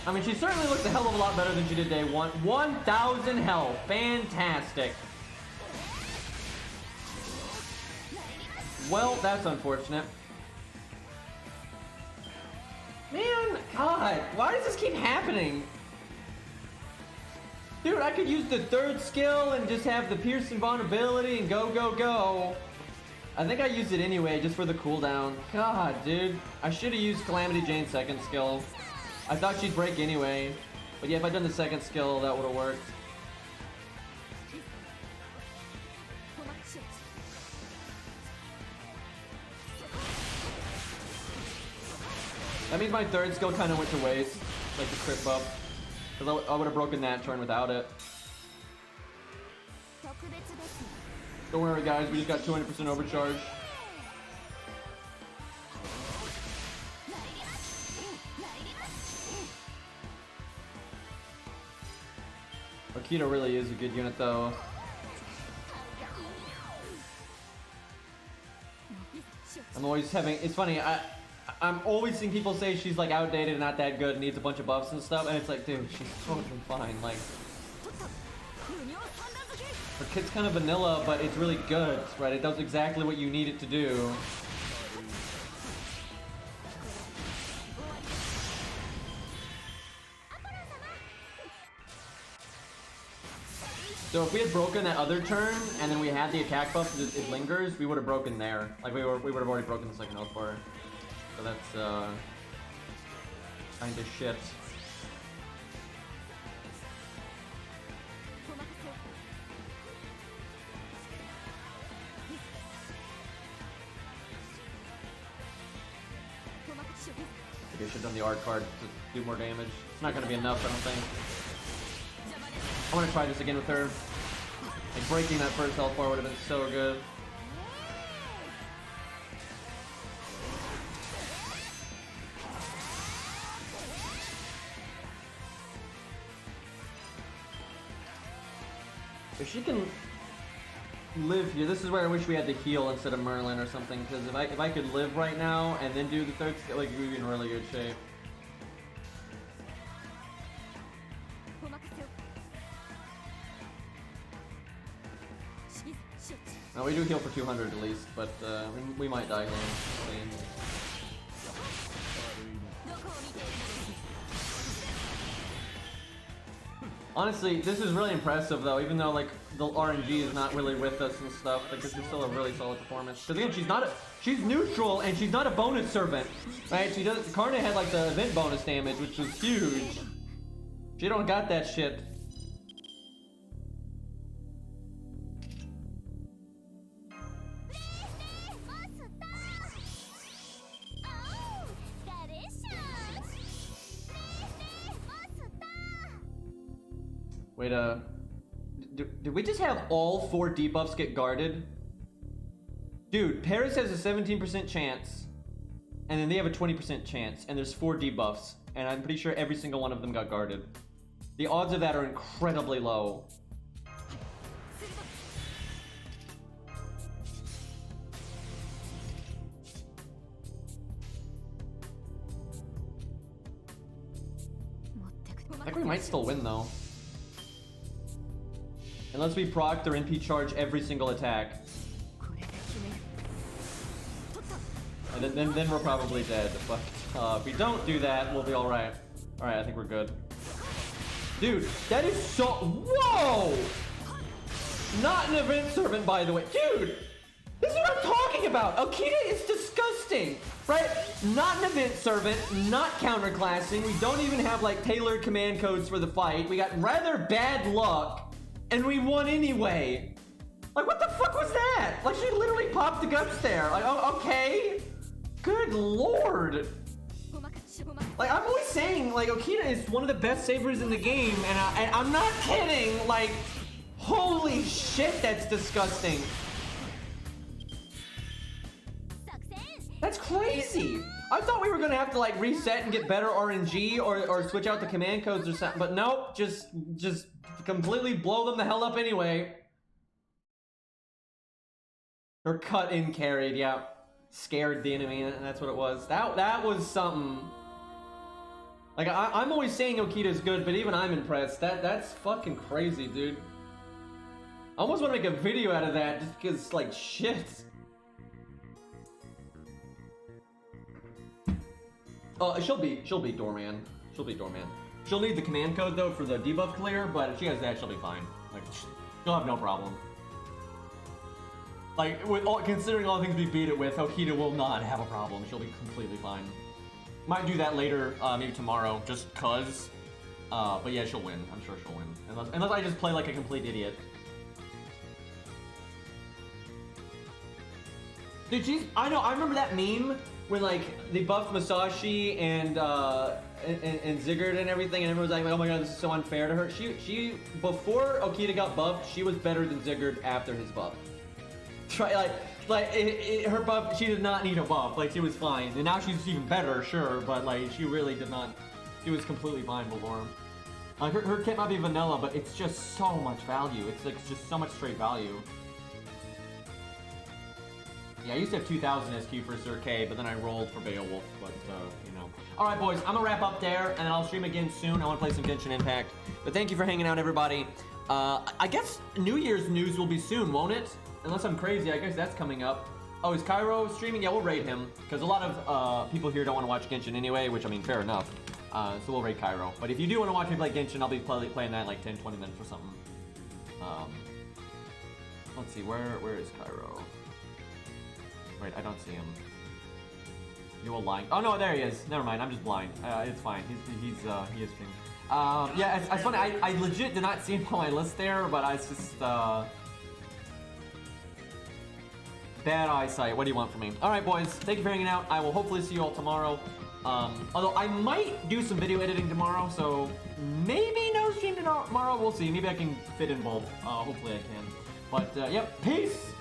I mean, she certainly looks a hell of a lot better than she did day 1. 1,000 health, fantastic. Well, that's unfortunate. Man, God, why does this keep happening? Dude, I could use the 3rd skill and just have the Pierce invulnerability and go, go, go. I think I used it anyway, just for the cooldown. God, dude. I should have used Calamity Jane's 2nd skill. I thought she'd break anyway. But yeah, if I'd done the 2nd skill, that would have worked. That means my 3rd skill kind of went to waste. Like the crit buff. Because I would have broken that turn without it. Don't worry guys, we just got 200% overcharge. Okita really is a good unit though. I'm always having, it's funny, I'm always seeing people say she's like outdated and not that good and needs a bunch of buffs and stuff, and it's like, dude, she's totally fine. Like, her kit's kind of vanilla, but it's really good, right? It does exactly what you need it to do. So if we had broken that other turn, and then we had the attack buff, it lingers, we would have broken there. Like, we would have already broken the second health bar. So that's, kinda shit. Maybe I should have done the art card to do more damage. It's not gonna be enough, I don't think. I want to try this again with her. Like, breaking that first health bar would have been so good. If she can live here, this is where I wish we had to heal instead of Merlin or something, because if I could live right now and then do the third skill, like, we'd be in really good shape. No, we do heal for 200 at least, but we might die here. Honestly, this is really impressive though, even though like the RNG is not really with us and stuff. Like, this is still a really solid performance. Because again, she's neutral and she's not a bonus servant, right? Karna had like the event bonus damage, which was huge. She don't got that shit. Wait, did we just have all 4 debuffs get guarded? Dude, Paris has a 17% chance, and then they have a 20% chance, and there's 4 debuffs, and I'm pretty sure every single one of them got guarded. The odds of that are incredibly low. I think we might still win though. Unless we proc their NP charge every single attack. And then we're probably dead. But if we don't do that, we'll be alright. Alright, I think we're good. Dude, that is so... Whoa! Not an event servant, by the way. Dude! This is what I'm talking about! Okita is disgusting! Right? Not an event servant, not counterclassing. We don't even have, like, tailored command codes for the fight. We got rather bad luck. And we won anyway. Like, what the fuck was that? Like, she literally popped the guts there. Like, oh, okay. Good lord. Like, I'm always saying, like, Okita is one of the best savers in the game, and I'm not kidding. Like, holy shit, that's disgusting. That's crazy. I thought we were gonna have to, like, reset and get better RNG or switch out the command codes or something, but nope, just completely blow them the hell up anyway. Her cut in carried, yeah. Scared the enemy, and that's what it was. That was something. Like, I'm always saying Okita's good, but even I'm impressed. That's fucking crazy, dude. I almost want to make a video out of that just because, like, shit. She'll be Doorman. She'll be Doorman. She'll need the command code though for the debuff clear, but if she has that, she'll be fine. Like, she'll have no problem. Like, considering all the things we beat it with, Okita will not have a problem. She'll be completely fine. Might do that later, maybe tomorrow, just cause. But yeah, she'll win. I'm sure she'll win. Unless I just play like a complete idiot. Dude, I know, I remember that meme when like they buffed Masashi and Ziggurat and everything, and everyone was like, oh my god, this is so unfair to her. She before Okita got buffed, she was better than Ziggurat after his buff. Try her buff, she did not need a buff. Like, she was fine, and now she's even better, sure, but like she really did not. She was completely fine before him. Like, her kit might be vanilla, but it's just so much value. It's like just so much straight value. Yeah, I used to have 2000 SQ for Sir K, but then I rolled for Beowulf, but, you know. Alright, boys, I'm gonna wrap up there, and I'll stream again soon. I wanna play some Genshin Impact. But thank you for hanging out, everybody. I guess New Year's news will be soon, won't it? Unless I'm crazy, I guess that's coming up. Oh, is Cairo streaming? Yeah, we'll raid him, because a lot of people here don't want to watch Genshin anyway, which, I mean, fair enough. So we'll raid Cairo. But if you do want to watch me play Genshin, I'll be playing that in like 10, 20 minutes or something. Let's see, where is Cairo? Wait, I don't see him. You will lie. Oh no, there he is. Never mind, I'm just blind. It's fine. He is streaming. Yeah, it's funny. I legit did not see him on my list there, but I just bad eyesight. What do you want from me? All right, boys. Thank you for hanging out. I will hopefully see you all tomorrow. Although I might do some video editing tomorrow, so maybe no stream tomorrow. We'll see. Maybe I can fit in both. Hopefully I can. But yep. Peace.